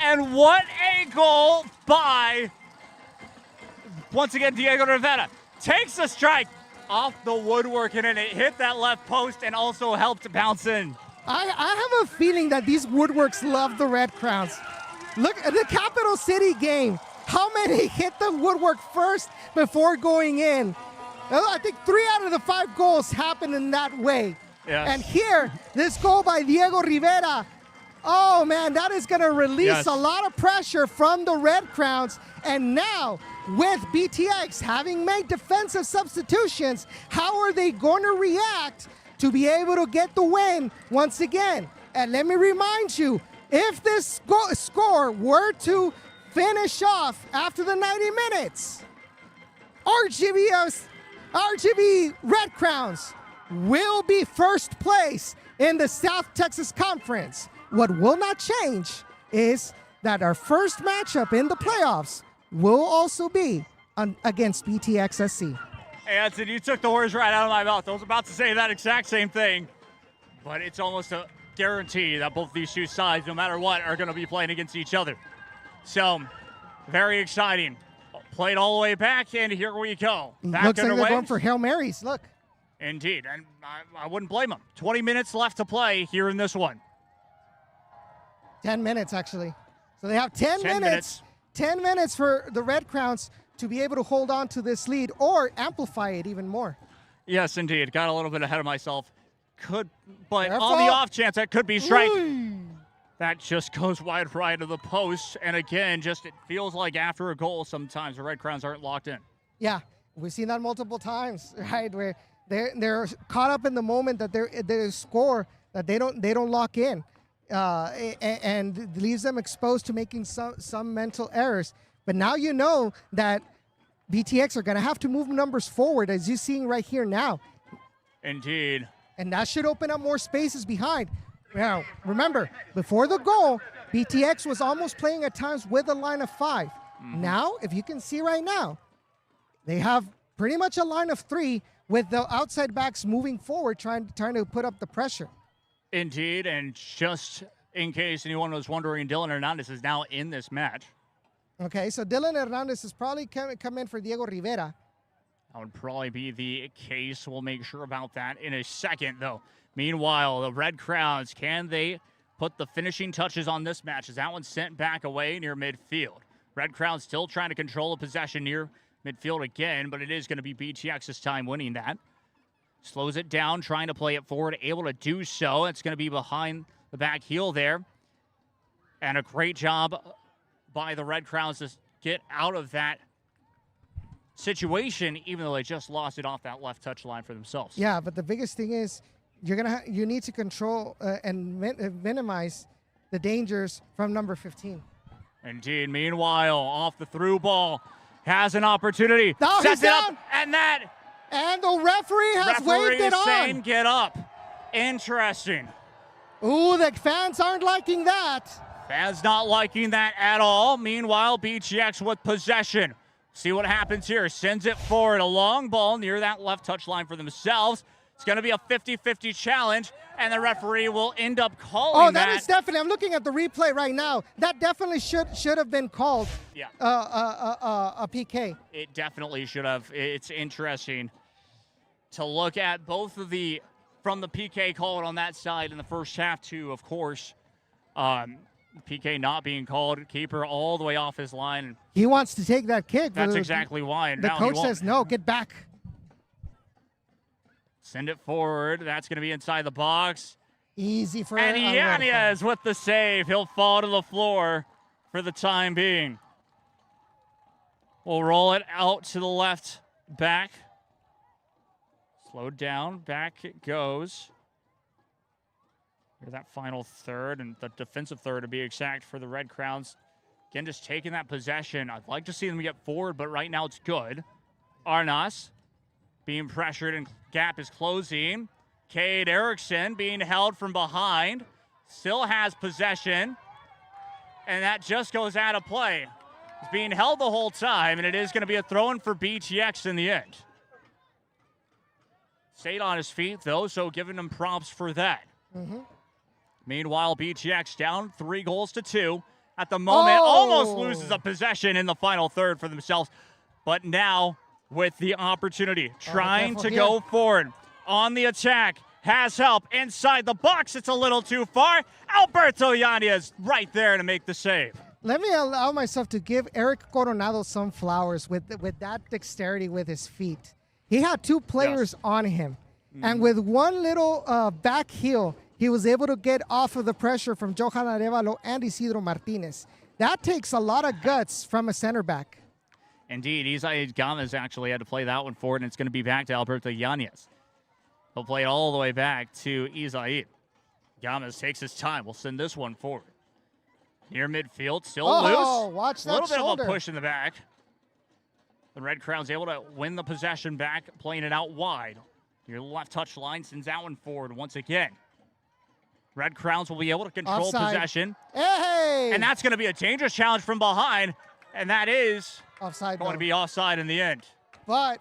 And what a goal by, once again, Diego Rivera. Takes a strike off the woodwork, and it hit that left post and also helped bounce in. I have a feeling that these woodworks love the Red Crowns. Look at the Capital City game. How many hit the woodwork first before going in? I think 3 out of the 5 goals happened in that way. Yes. And here, this goal by Diego Rivera, oh man, that is going to release a lot of pressure from the Red Crowns. And now, with BTX having made defensive substitutions, how are they going to react to be able to get the win once again? And let me remind you, if this score were to finish off after the 90 minutes, RGV Red Crowns will be first place in the South Texas Conference what will not change is that our first matchup in the playoffs will also be against BTX SC. Hey, Edson, you took the words right out of my mouth. I was about to say that exact same thing, but it's almost a guarantee that both these two sides, no matter what, are going to be playing against each other. So, very exciting. Played all the way back, and here we go. Back Looks like underway. they're going for Hail Marys. Look. Indeed, and I wouldn't blame them. 20 minutes left to play here in this one. 10 minutes, actually. So they have 10 minutes. 10 minutes for the Red Crowns to be able to hold on to this lead or amplify it even more. Yes, indeed. Got a little bit ahead of myself. But Careful. on the off chance that could be strike. Ooh. That just goes wide right of the post. And again, just it feels like after a goal sometimes the Red Crowns aren't locked in. Yeah, we've seen that multiple times, right? Where they're caught up in the moment that they score that they don't lock in, and leaves them exposed to making some mental errors. But now you know that BTX are going to have to move numbers forward, as you're seeing right here now. Indeed. And that should open up more spaces behind. Now, remember, before the goal, BTX was almost playing at times with a line of 5. Mm-hmm. Now, if you can see right now, they have pretty much a line of 3 with the outside backs moving forward, trying to put up the pressure. Indeed, and just in case anyone was wondering, Dylan Hernandez is now in this match. Okay, so Dylan Hernandez is probably come in for Diego Rivera. That would probably be the case. We'll make sure about that in a second, though. Meanwhile, the Red Crowns, can they put the finishing touches on this match? Is that one sent back away near midfield? Red Crowns still trying to control the possession near midfield again, but it is going to be BTX this time winning that. Slows it down, trying to play it forward, able to do so. It's going to be behind the back heel there. And a great job by the Red Crowns to get out of that situation, even though they just lost it off that left touch line for themselves. Yeah, but the biggest thing is you need to control and minimize the dangers from number 15. Indeed. Meanwhile, off the through ball, has an opportunity. No, sets he's it down. up, and that And the referee has waved it is saying on. get up. Interesting. Ooh, the fans aren't liking that. Fans not liking that at all. Meanwhile, BTX with possession. See what happens here. Sends it forward. A long ball near that left touch line for themselves. It's going to be a 50-50 challenge, and the referee will end up calling that is definitely. I'm looking at the replay right now. That definitely should have been called. Yeah. A PK. It definitely should have. It's interesting to look at both of from the PK called on that side in the first half to, of course, PK not being called, keeper all the way off his line. He wants to take that kick. That's exactly why. And the now coach says no, get back. Send it forward. That's going to be inside the box. Easy for And Yanez with the save. He'll fall to the floor for the time being. We'll roll it out to the left back. Slowed down. Back it goes. Here's that final third, and the defensive third to be exact for the Red Crowns. Again, just taking that possession. I'd like to see them get forward, but right now it's good. Arnas being pressured, and gap is closing. Cade Erickson being held from behind. Still has possession, and that just goes out of play. It's being held the whole time, and it is going to be a throw-in for BTX in the end. Stayed on his feet, though, so giving him props for that. Mm-hmm. Meanwhile, BTX down 3-2 at the moment. Almost loses a possession in the final third for themselves. But now with the opportunity, trying to go forward on the attack. Has help inside the box. It's a little too far. Alberto Yanez right there to make the save. Let me allow myself to give Eric Coronado some flowers with that dexterity with his feet. He had two players on him. And with one little back heel, he was able to get off of the pressure from Johan Arevalo and Isidro Martinez. That takes a lot of guts from a center back. Indeed, Isaid Gomez actually had to play that one forward, and it's going to be back to Alberto Yanez. He'll play it all the way back to Isaid. Gomez takes his time. We'll send this one forward. Near midfield, still loose. Watch that a little shoulder. bit of a push in the back. The Red Crown's able to win the possession back, playing it out wide. Your left touch line sends that one forward once again. Red Crowns will be able to control Offside. possession. Hey! And that's going to be a dangerous challenge from behind. And that is offside. going to be offside in the end. But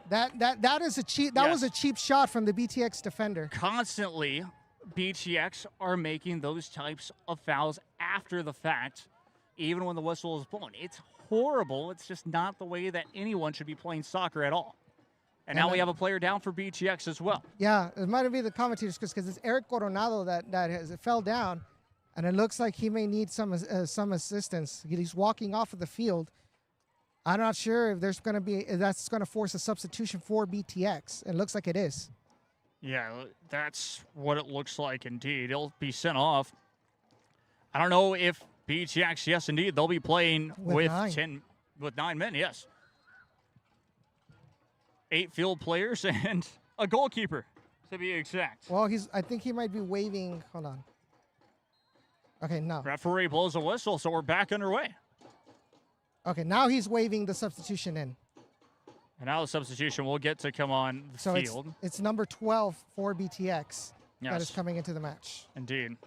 that is a cheap. That was a cheap shot from the BTX defender. Constantly, BTX are making those types of fouls after the fact, even when the whistle is blown. It's horrible. It's just not the way that anyone should be playing soccer at all. And now we have a player down for BTX as well. Yeah, it might be the commentators because it's Eric Coronado that fell down, and it looks like he may need some assistance. He's walking off of the field. I'm not sure if that's going to force a substitution for BTX. It looks like it is. Yeah, that's what it looks like indeed. He'll be sent off. I don't know if BTX, yes, indeed, they'll be playing with 9 men, yes. 8 field players and a goalkeeper, to be exact. Well, I think he might be waving. Hold on. Okay, no. Referee blows a whistle, so we're back underway. Okay, now he's waving the substitution in. And now the substitution will get to come on the field. It's number 12 for BTX that is coming into the match. Indeed.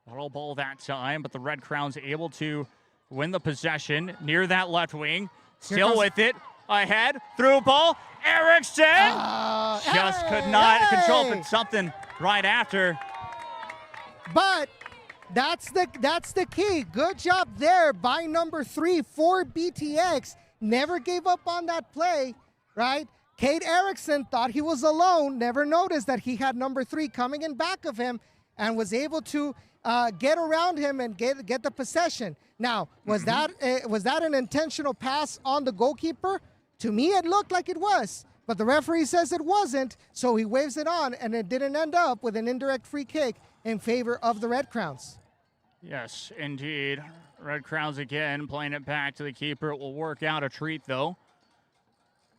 Little ball that time, but the Red Crowns able to win the possession near that left wing. Still with it. Ahead. Through ball. Erickson just could not control it. Something right after. But that's the key. Good job there by number 3 for BTX. Never gave up on that play, right? Cade Erickson thought he was alone, never noticed that he had number 3 coming in back of him and was able to get around him and get the possession. Now, was that an intentional pass on the goalkeeper? To me, it looked like it was, but the referee says it wasn't, so he waves it on, and it didn't end up with an indirect free kick in favor of the Red Crowns. Yes, indeed. Red Crowns again playing it back to the keeper. It will work out a treat, though.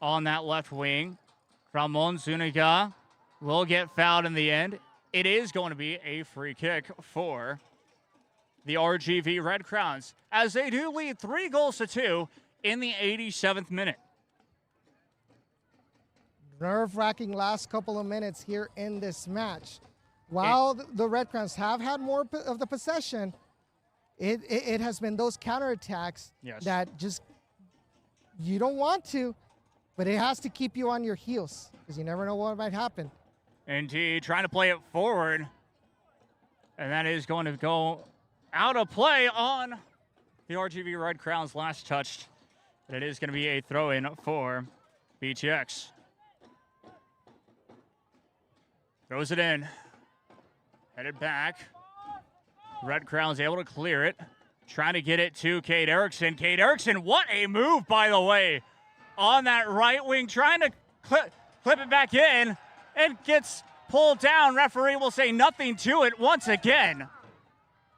On that left wing, Ramon Zuniga will get fouled in the end. It is going to be a free kick for the RGV Red Crowns, as they do lead 3-2 in the 87th minute. Nerve-wracking last couple of minutes here in this match. While the Red Crowns have had more of the possession, it has been those counterattacks that just you don't want to, but it has to keep you on your heels because you never know what might happen. Indeed, trying to play it forward, and that is going to go out of play on the RGV Red Crowns last touched. And it is going to be a throw-in for BTX. Throws it in. Headed back. Red Crowns able to clear it. Trying to get it to Cade Erickson. Cade Erickson, what a move, by the way, on that right wing. Trying to clip it back in and gets pulled down. Referee will say nothing to it once again.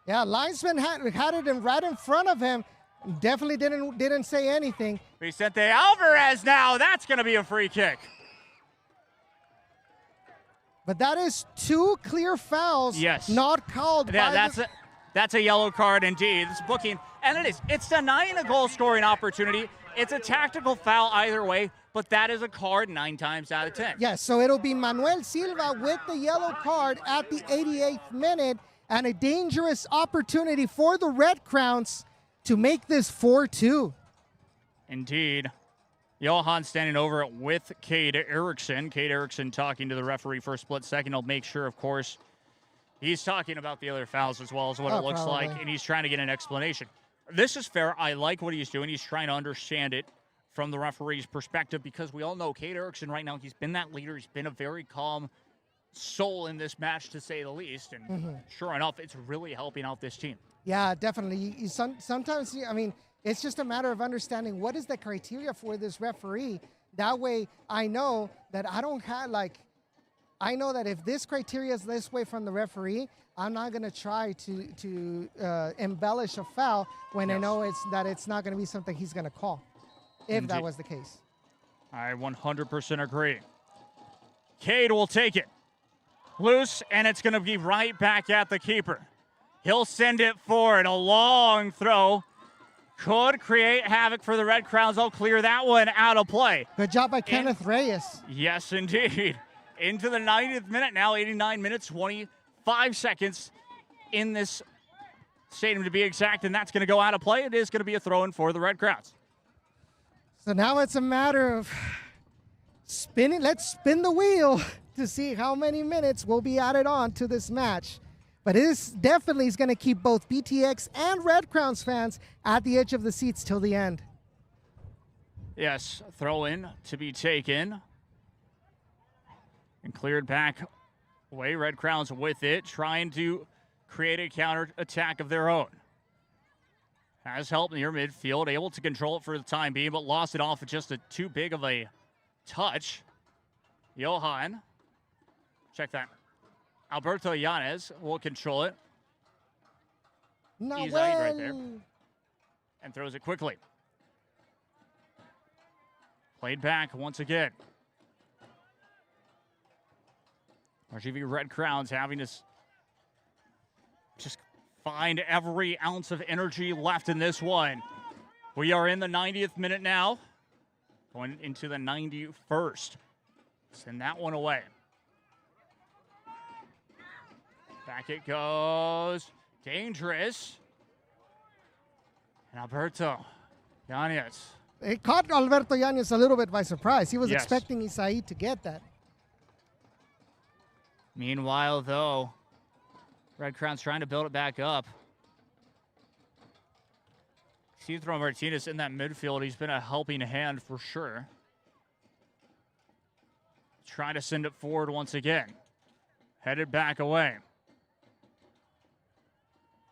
Yeah, linesman had it right in front of him. Definitely didn't say anything. Vicente Alvarez now. That's going to be a free kick. But that is 2 clear fouls not called by That's a yellow card indeed. It's booking, and it's denying a goal-scoring opportunity. It's a tactical foul either way, but that is a card 9 times out of 10. Yes, so it'll be Manuel Silva with the yellow card at the 88th minute, and a dangerous opportunity for the Red Crowns to make this 4-2. Indeed. Johan standing over it with Cade Erickson. Cade Erickson talking to the referee for a split second. He'll make sure, of course, he's talking about the other fouls as well as what it looks like, and he's trying to get an explanation. This is fair. I like what he's doing. He's trying to understand it from the referee's perspective because we all know Cade Erickson right now, he's been that leader. He's been a very calm soul in this match, to say the least, and sure enough, it's really helping out this team. Yeah, definitely. Sometimes, I mean, it's just a matter of understanding what is the criteria for this referee. That way I know that I don't have, I know that if this criteria is this way from the referee, I'm not going to try to embellish a foul when I know it's not going to be something he's going to call, if that was the case. I 100% agree. Cade will take it. Loose, and it's going to be right back at the keeper. He'll send it forward. A long throw. Could create havoc for the Red Crowns. They'll clear that one out of play. Good job by Kenneth Reyes. Yes, indeed. Into the 90th minute now, 89 minutes, 25 seconds in this stadium to be exact, and that's going to go out of play. It is going to be a throw-in for the Red Crowns. So now it's a matter of spinning. Let's spin the wheel to see how many minutes will be added on to this match. But it is definitely going to keep both BTX and Red Crowns fans at the edge of the seats till the end. Yes, throw-in to be taken. And cleared back away. Red Crowns with it, trying to create a counter attack of their own. Has help near midfield, able to control it for the time being, but lost it off at just too big of a touch. Johan, check that. Alberto Yanez will control it. He's right there. And throws it quickly. Played back once again. RGV Red Crowns having to just find every ounce of energy left in this one. We are in the 90th minute now, going into the 91st. Send that one away. Back it goes. Dangerous. And Alberto Yanez. It caught Alberto Yanez a little bit by surprise. He was expecting Isai to get that. Meanwhile, though, Red Crowns trying to build it back up. Cedro Martinez in that midfield. He's been a helping hand for sure. Trying to send it forward once again. Headed back away.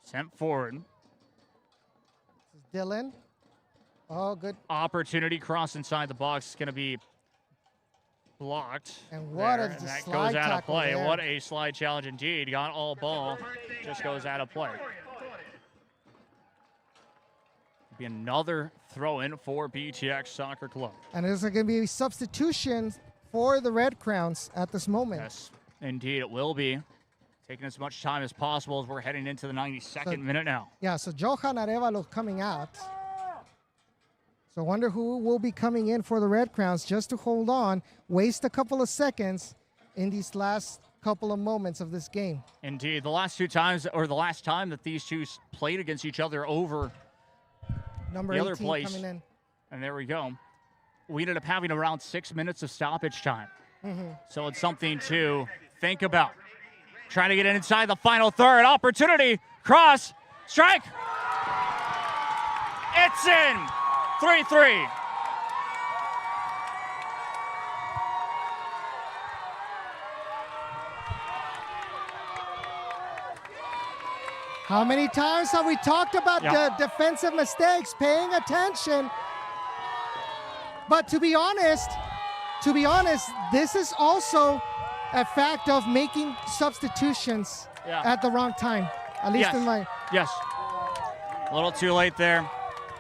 Sent forward. This is Dylan. Oh, good. Opportunity cross inside the box is going to be blocked. And what there, a and that slide goes out of play. there. What a slide challenge indeed. Got all ball. Just goes out of play. Be another throw-in for BTX Soccer Club. And there's going to be substitutions for the Red Crowns at this moment. Yes, indeed it will be. Taking as much time as possible as we're heading into the 92nd minute now. Yeah, so Johan Arevalo coming out. So I wonder who will be coming in for the Red Crowns just to hold on, waste a couple of seconds in these last couple of moments of this game. Indeed, the last two times, or the last time that these two played against each other over Number the 18 other place. coming in. And there we go. We ended up having around 6 minutes of stoppage time. So it's something to think about. Trying to get it inside the final third. Opportunity. Cross. Strike. It's in. 3-3. How many times have we talked about the defensive mistakes, paying attention? But to be honest, this is also a fact of making substitutions at the wrong time. At least in my... Yes. A little too late there.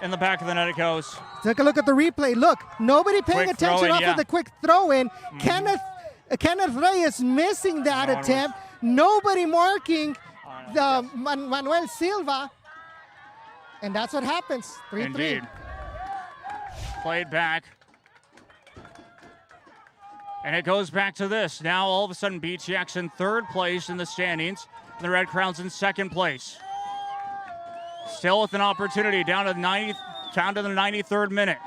In the back of the net it goes. Take a look at the replay. Look, nobody paying Quick attention throw-in, off of the quick throw-in. Kenneth Reyes missing that attempt. Nobody marking the Manuel Silva. And that's what happens. 3-3. Indeed. Played back. And it goes back to this. Now all of a sudden BTX in third place in the standings. And the Red Crowns in second place. Still with an opportunity down to the 93rd minute.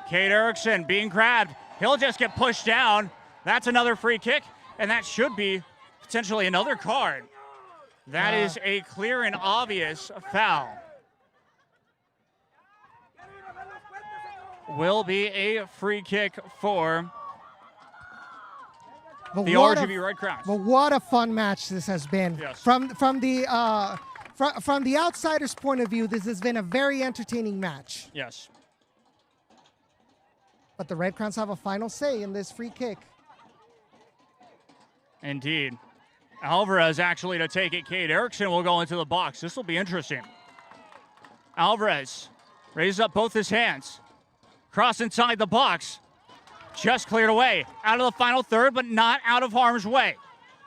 Cade Erickson being grabbed. He'll just get pushed down. That's another free kick, and that should be potentially another card. That is a clear and obvious foul. Will be a free kick for the RGV Red Crowns. But what a fun match this has been. Yes. From the outsider's point of view, this has been a very entertaining match. Yes. But the Red Crowns have a final say in this free kick. Indeed. Alvarez actually to take it. Cade Erickson will go into the box. This will be interesting. Alvarez raises up both his hands. Cross inside the box. Just cleared away. Out of the final third, but not out of harm's way.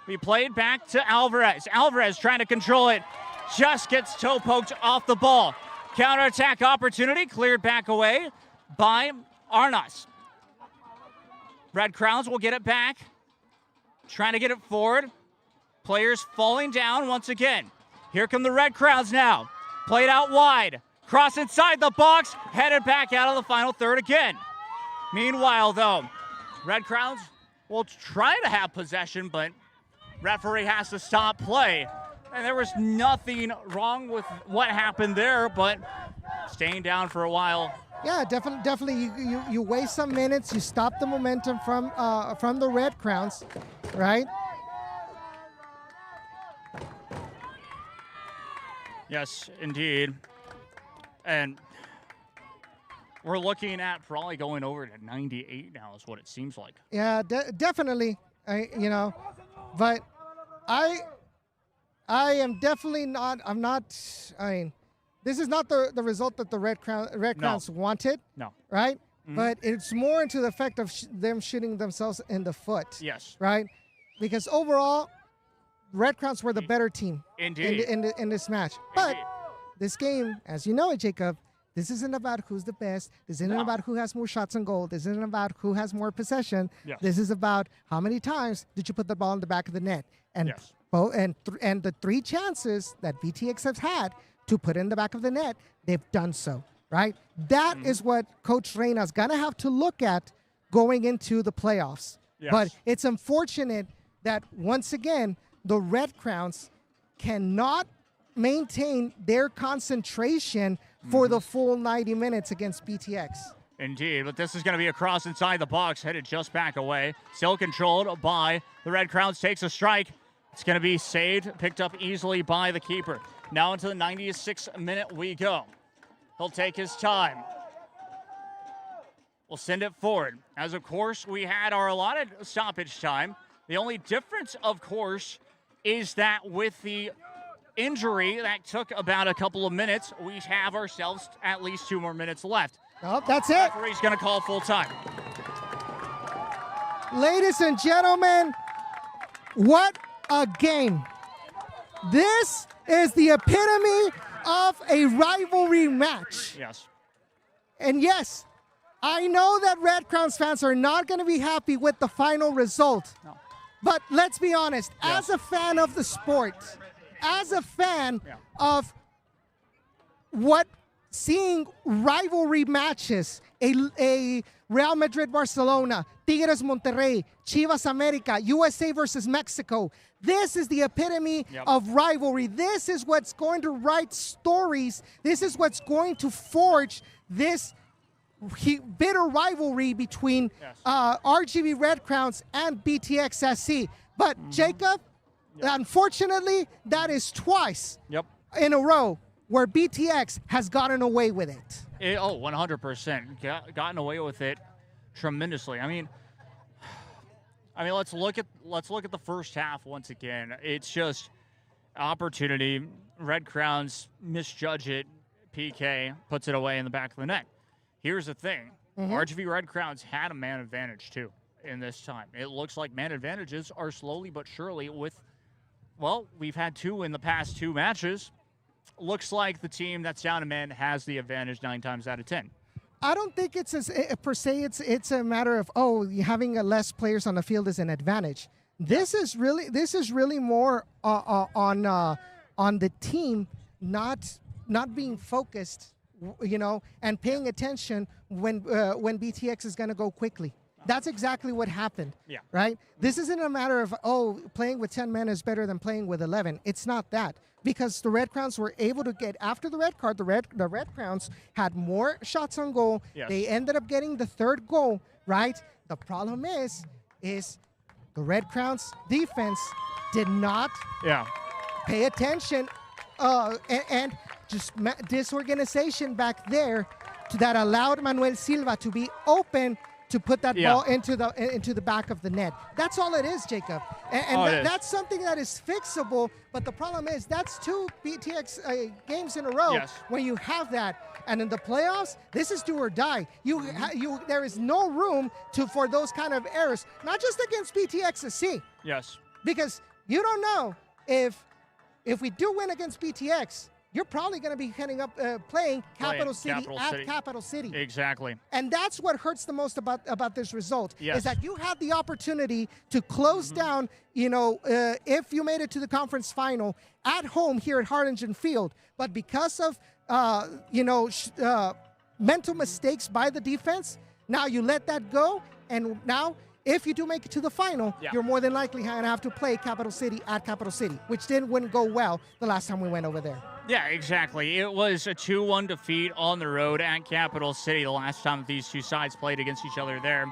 We played back to Alvarez. Alvarez trying to control it. Just gets toe poked off the ball. Counterattack opportunity cleared back away by Arnas. Red Crowns will get it back. Trying to get it forward. Players falling down once again. Here come the Red Crowns now. Played out wide. Cross inside the box. Headed back out of the final third again. Meanwhile, though, Red Crowns will try to have possession, but referee has to stop play. And there was nothing wrong with what happened there, but staying down for a while. Yeah, definitely. You waste some minutes. You stop the momentum from the Red Crowns, right? Yes, indeed. And we're looking at probably going over to 98 now is what it seems like. Yeah, definitely. But I am definitely not. I'm not. This is not the result that the Red Crowns wanted. No. Right. Mm-hmm. But it's more into the effect of them shooting themselves in the foot. Yes. Right. Because overall, Red Crowns were the better team. Indeed. In this match. But this game, as you know, Jacob, this isn't about who's the best. This isn't about who has more shots on goal. This isn't about who has more possession. Yes. This is about how many times did you put the ball in the back of the net. And yes. And the 3 chances that BTX has had to put in the back of the net, they've done so, right? That is what Coach Reyna's going to have to look at going into the playoffs. Yes. But it's unfortunate that, once again, the Red Crowns cannot maintain their concentration for the full 90 minutes against BTX. Indeed, but this is going to be a cross inside the box, headed just back away. Still controlled by the Red Crowns, takes a strike. It's going to be saved, picked up easily by the keeper. Now into the 96th minute we go. He'll take his time. We'll send it forward. As, of course, we had our allotted stoppage time. The only difference, of course, is that with the injury that took about a couple of minutes, we have ourselves at least 2 more minutes left. Oh, that's it. The referee's going to call full time. Ladies and gentlemen, what a game. This is the epitome of a rivalry match. Yes. And yes, I know that Red Crowns fans are not going to be happy with the final result. No. But let's be honest, as a fan of the sport, as a fan of what seeing rivalry matches, a Real Madrid-Barcelona, Tigres Monterrey, Chivas America, USA versus Mexico, this is the epitome of rivalry. This is what's going to write stories. This is what's going to forge this bitter rivalry between RGV Red Crowns and BTX SC. But Jacob, unfortunately, that is twice in a row where BTX has gotten away with it. 100%. Gotten away with it tremendously. I mean, let's look at the first half once again. It's just opportunity. Red Crowns misjudge it. PK puts it away in the back of the net. Here's the thing. RGV Red Crowns had a man advantage too in this time. It looks like man advantages are slowly but surely we've had 2 in the past 2 matches. Looks like the team that's down a man has the advantage 9 times out of 10. I don't think it's per se. It's a matter of having less players on the field is an advantage. This is really more on the team not being focused, and paying attention when BTX is going to go quickly. That's exactly what happened. Yeah. Right? This isn't a matter of, playing with 10 men is better than playing with 11. It's not that. Because the Red Crowns were able to get, after the red card, the Red Crowns had more shots on goal. Yes. They ended up getting the 3rd goal, right? The problem is the Red Crowns defense did not pay attention and just disorganization back there that allowed Manuel Silva to be open to put that ball into the back of the net. That's all it is, Jacob. And that's something that is fixable, but the problem is that's 2 BTX games in a row when you have that. And in the playoffs, this is do or die. There is no room for those kind of errors, not just against BTX SC. Yes. Because you don't know if we do win against BTX, you're probably going to be heading up playing Capital City Capital at City. Capital City. Exactly. And that's what hurts the most about this result, Yes. is that you had the opportunity to close down, if you made it to the conference final at home here at Harlingen Field. But because of, mental mistakes by the defense, now you let that go. And now, if you do make it to the final, you're more than likely going to have to play Capital City at Capital City, which wouldn't go well the last time we went over there. Yeah, exactly. It was a 2-1 defeat on the road at Capital City the last time these two sides played against each other there.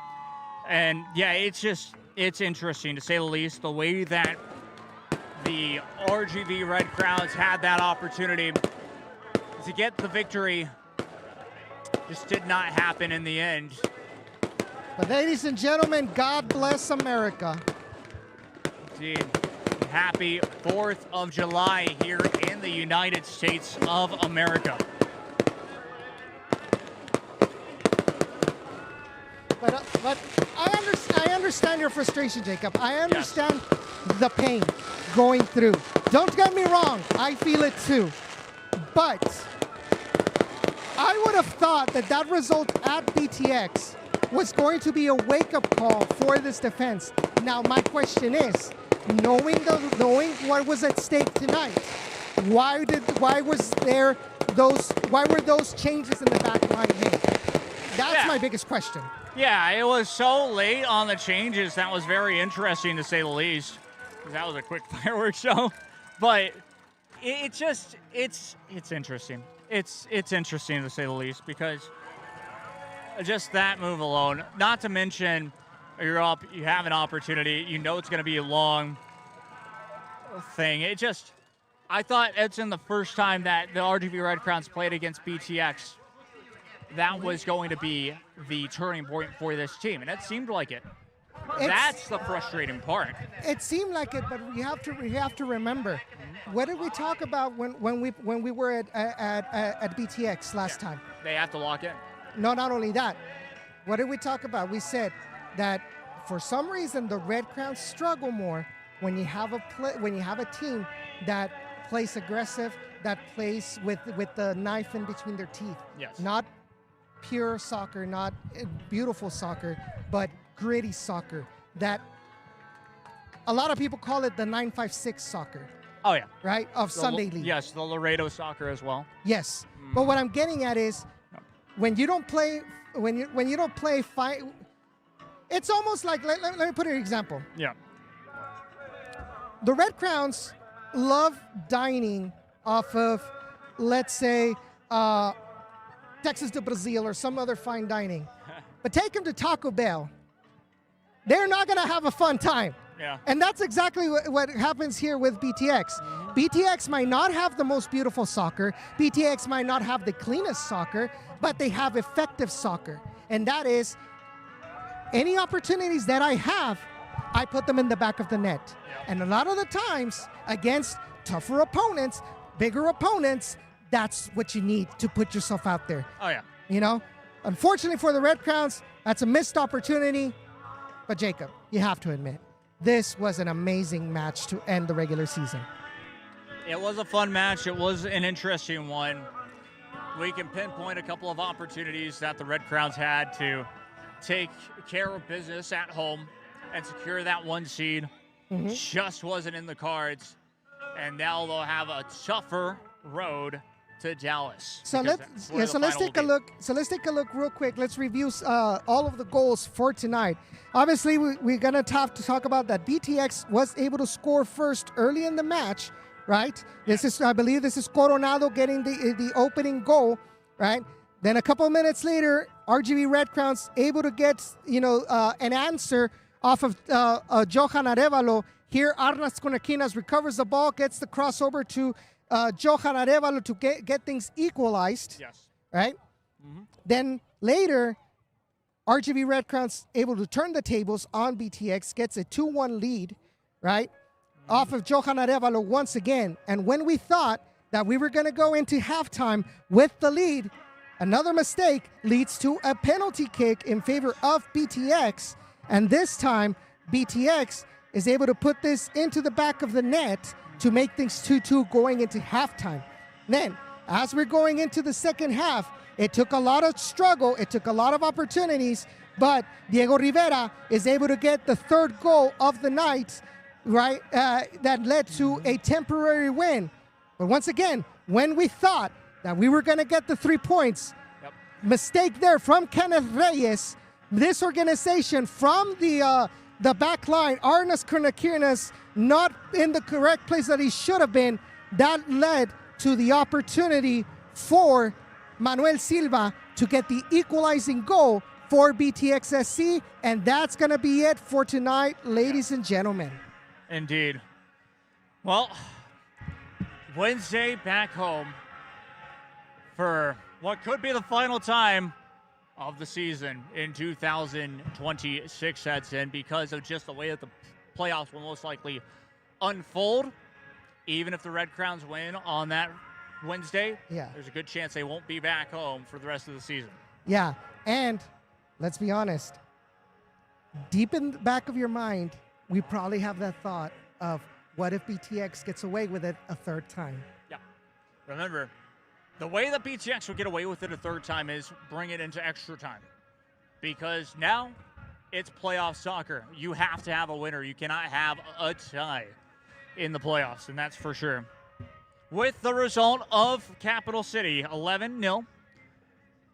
And yeah, it's interesting to say the least, the way that the RGV Red Crowns had that opportunity to get the victory. Just did not happen in the end. But ladies and gentlemen, God bless America. Indeed. Happy 4th of July here in the United States of America. But I understand your frustration, Jacob. I understand the pain going through. Don't get me wrong, I feel it too. But I would have thought that result at BTX was going to be a wake-up call for this defense. Now, my question is, knowing what was at stake tonight, why were those changes in the back line made? That's my biggest question. Yeah, it was so late on the changes. That was very interesting, to say the least. That was a quick fireworks show. But it's interesting. It's interesting, to say the least, because just that move alone, not to mention you're up, you have an opportunity, you know it's going to be a long thing. I thought it's in the first time that the RGV Red Crowns played against BTX, that was going to be the turning point for this team, and it seemed like it. That's the frustrating part. It seemed like it, but we have to remember, what did we talk about when we were at BTX last time? They have to lock in. No, not only that. What did we talk about? We said that for some reason the Red Crowns struggle more when you have a team that plays aggressive, that plays with the knife in between their teeth. Yes. Not pure soccer, not beautiful soccer, but gritty soccer. That a lot of people call it the 9-5-6 soccer. Oh yeah. Right? Of Sunday League. Yes, the Laredo soccer as well. Yes. But what I'm getting at is, when you don't play, it's almost like, let me put an example. Yeah. The Red Crowns love dining off of, let's say, Texas de Brazil or some other fine dining. But take them to Taco Bell. They're not going to have a fun time. Yeah. And that's exactly what happens here with BTX. BTX might not have the most beautiful soccer. BTX might not have the cleanest soccer, but they have effective soccer. And that is, any opportunities that I have, I put them in the back of the net. Yep. And a lot of the times, against tougher opponents, bigger opponents, that's what you need to put yourself out there. Oh, yeah. You know? Unfortunately for the Red Crowns, that's a missed opportunity. But Jacob, you have to admit, this was an amazing match to end the regular season. It was a fun match. It was an interesting one. We can pinpoint a couple of opportunities that the Red Crowns had to take care of business at home and secure that 1 seed. Just wasn't in the cards. And now they'll have a tougher road to Dallas. So let's take a look. So let's take a look real quick. Let's review all of the goals for tonight. Obviously, we're gonna have to talk about that. BTX was able to score first early in the match, right? This is, I believe, this is Coronado getting the opening goal, right? Then a couple minutes later, RGV Red Crowns able to get an answer off of Johan Arevalo. Here, Arnas Konakinas recovers the ball, gets the crossover to Johan Arevalo to get things equalized. Yes. Right? Then later, RGV Red Crowns able to turn the tables on BTX, gets a 2-1 lead, right? Off of Johan Arevalo once again. And when we thought that we were going to go into halftime with the lead, another mistake leads to a penalty kick in favor of BTX. And this time, BTX is able to put this into the back of the net to make things 2-2 going into halftime. Then, as we're going into the second half, it took a lot of struggle, it took a lot of opportunities, but Diego Rivera is able to get the third goal of the night, right? That led to a temporary win. But once again, when we thought that we were going to get the 3 points, mistake there from Kenneth Reyes. This organization from the back line, Arnas Kornakinas, not in the correct place that he should have been. That led to the opportunity for Manuel Silva to get the equalizing goal for BTX SC, and that's going to be it for tonight, ladies and gentlemen. Indeed. Well, Wednesday back home for what could be the final time of the season in 2026 heads in, because of just the way that the playoffs will most likely unfold. Even if the Red Crowns win on that Wednesday, there's a good chance they won't be back home for the rest of the season. Yeah, and let's be honest, deep in the back of your mind, we probably have that thought of, what if BTX gets away with it a third time? Yeah. Remember, the way that BTX will get away with it a third time is bring it into extra time. Because now it's playoff soccer. You have to have a winner. You cannot have a tie in the playoffs, and that's for sure. With the result of Capital City 11-0,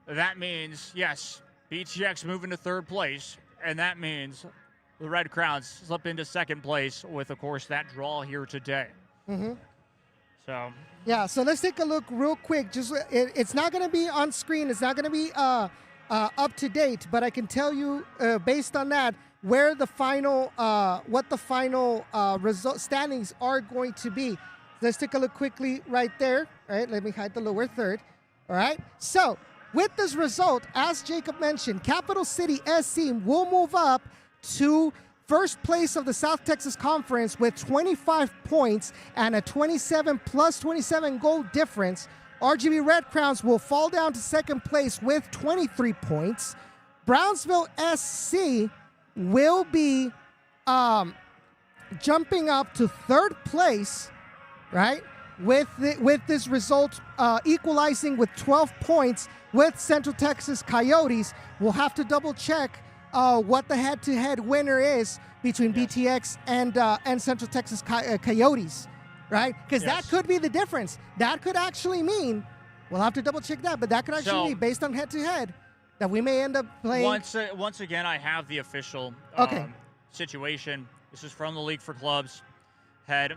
that means, yes, BTX moving to third place, and that means the Red Crowns slip into second place with, of course, that draw here today. So yeah, so let's take a look real quick. Just it's not going to be on screen. It's not going to be up to date, but I can tell you based on that where the final, what the final result standings are going to be. Let's take a look quickly right there. All right, let me hide the lower third. All right, so with this result, as Jacob mentioned, Capital City SC will move up to first place of the South Texas Conference with 25 points and a 27 plus 27 goal difference. RGV Red Crowns will fall down to second place with 23 points. Brownsville SC will be jumping up to third place, right? With this result equalizing with 12 points with Central Texas Coyotes. We'll have to double check what the head-to-head winner is between BTX and Central Texas Coyotes, right? Because that could be the difference. That could actually mean, we'll have to double check that, but that could actually mean, based on head-to-head, that we may end up playing. Once again, I have the official situation. This is from the League for Clubs head.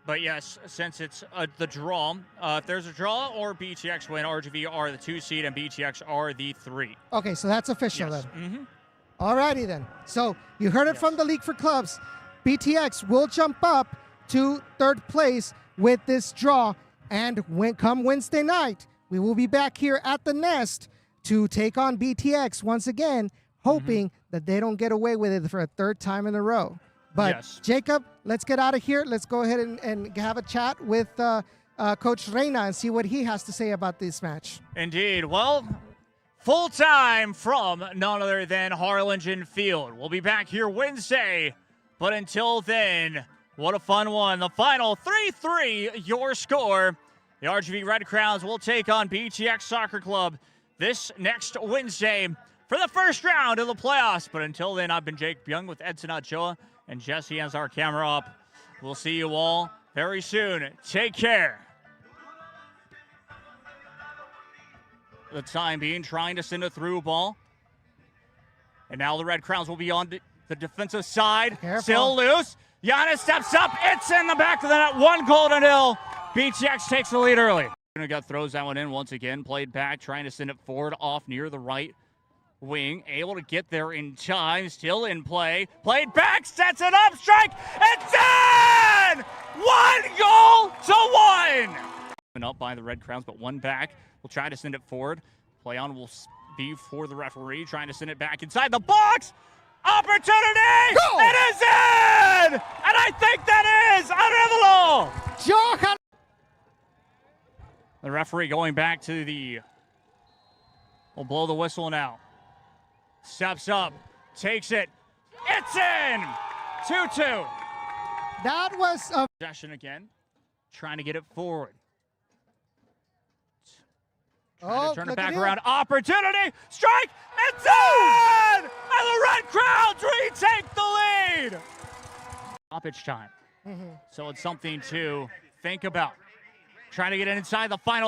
But yes, since it's the draw, if there's a draw or BTX win, RGV are the 2 seed and BTX are the 3. Okay, so that's official then. All righty then. So you heard it from the League for Clubs. BTX will jump up to third place with this draw. And come Wednesday night, we will be back here at the Nest to take on BTX once again, hoping that they don't get away with it for a third time in a row. But Jacob, let's get out of here. Let's go ahead and have a chat with Coach Reyna and see what he has to say about this match. Indeed. Well, full time from none other than Harlingen Field. We'll be back here Wednesday. But until then, what a fun one. The final 3-3, your score. The RGV Red Crowns will take on BTX Soccer Club this next Wednesday for the first round of the playoffs. But until then, I've been Jake Young with Edson Ochoa, and Jesse has our camera up. We'll see you all very soon. Take care. For the time being, trying to send a through ball. And now the Red Crowns will be on the defensive side. Careful. Still loose. Giannis steps up. It's in the back of the net. 1-0. BTX takes the lead early. Throws that one in once again. Played back, trying to send it forward off near the right wing. Able to get there in time. Still in play. Played back, sets it up. Strike. It's in! 1-1. Up by the Red Crowns, but one back. We'll try to send it forward. Play on will be for the referee. Trying to send it back inside the box. Opportunity! Go! It is in! And I think that is Arevalo! Johan! The referee going back to will blow the whistle now. Steps up, takes it. It's in! 2-2. That was a possession again. Trying to get it forward. Oh, turn it look back at him. around. Opportunity. Strike. It's on! And the Red Crowns retake the lead. Stoppage time. So it's something to think about. Trying to get inside the final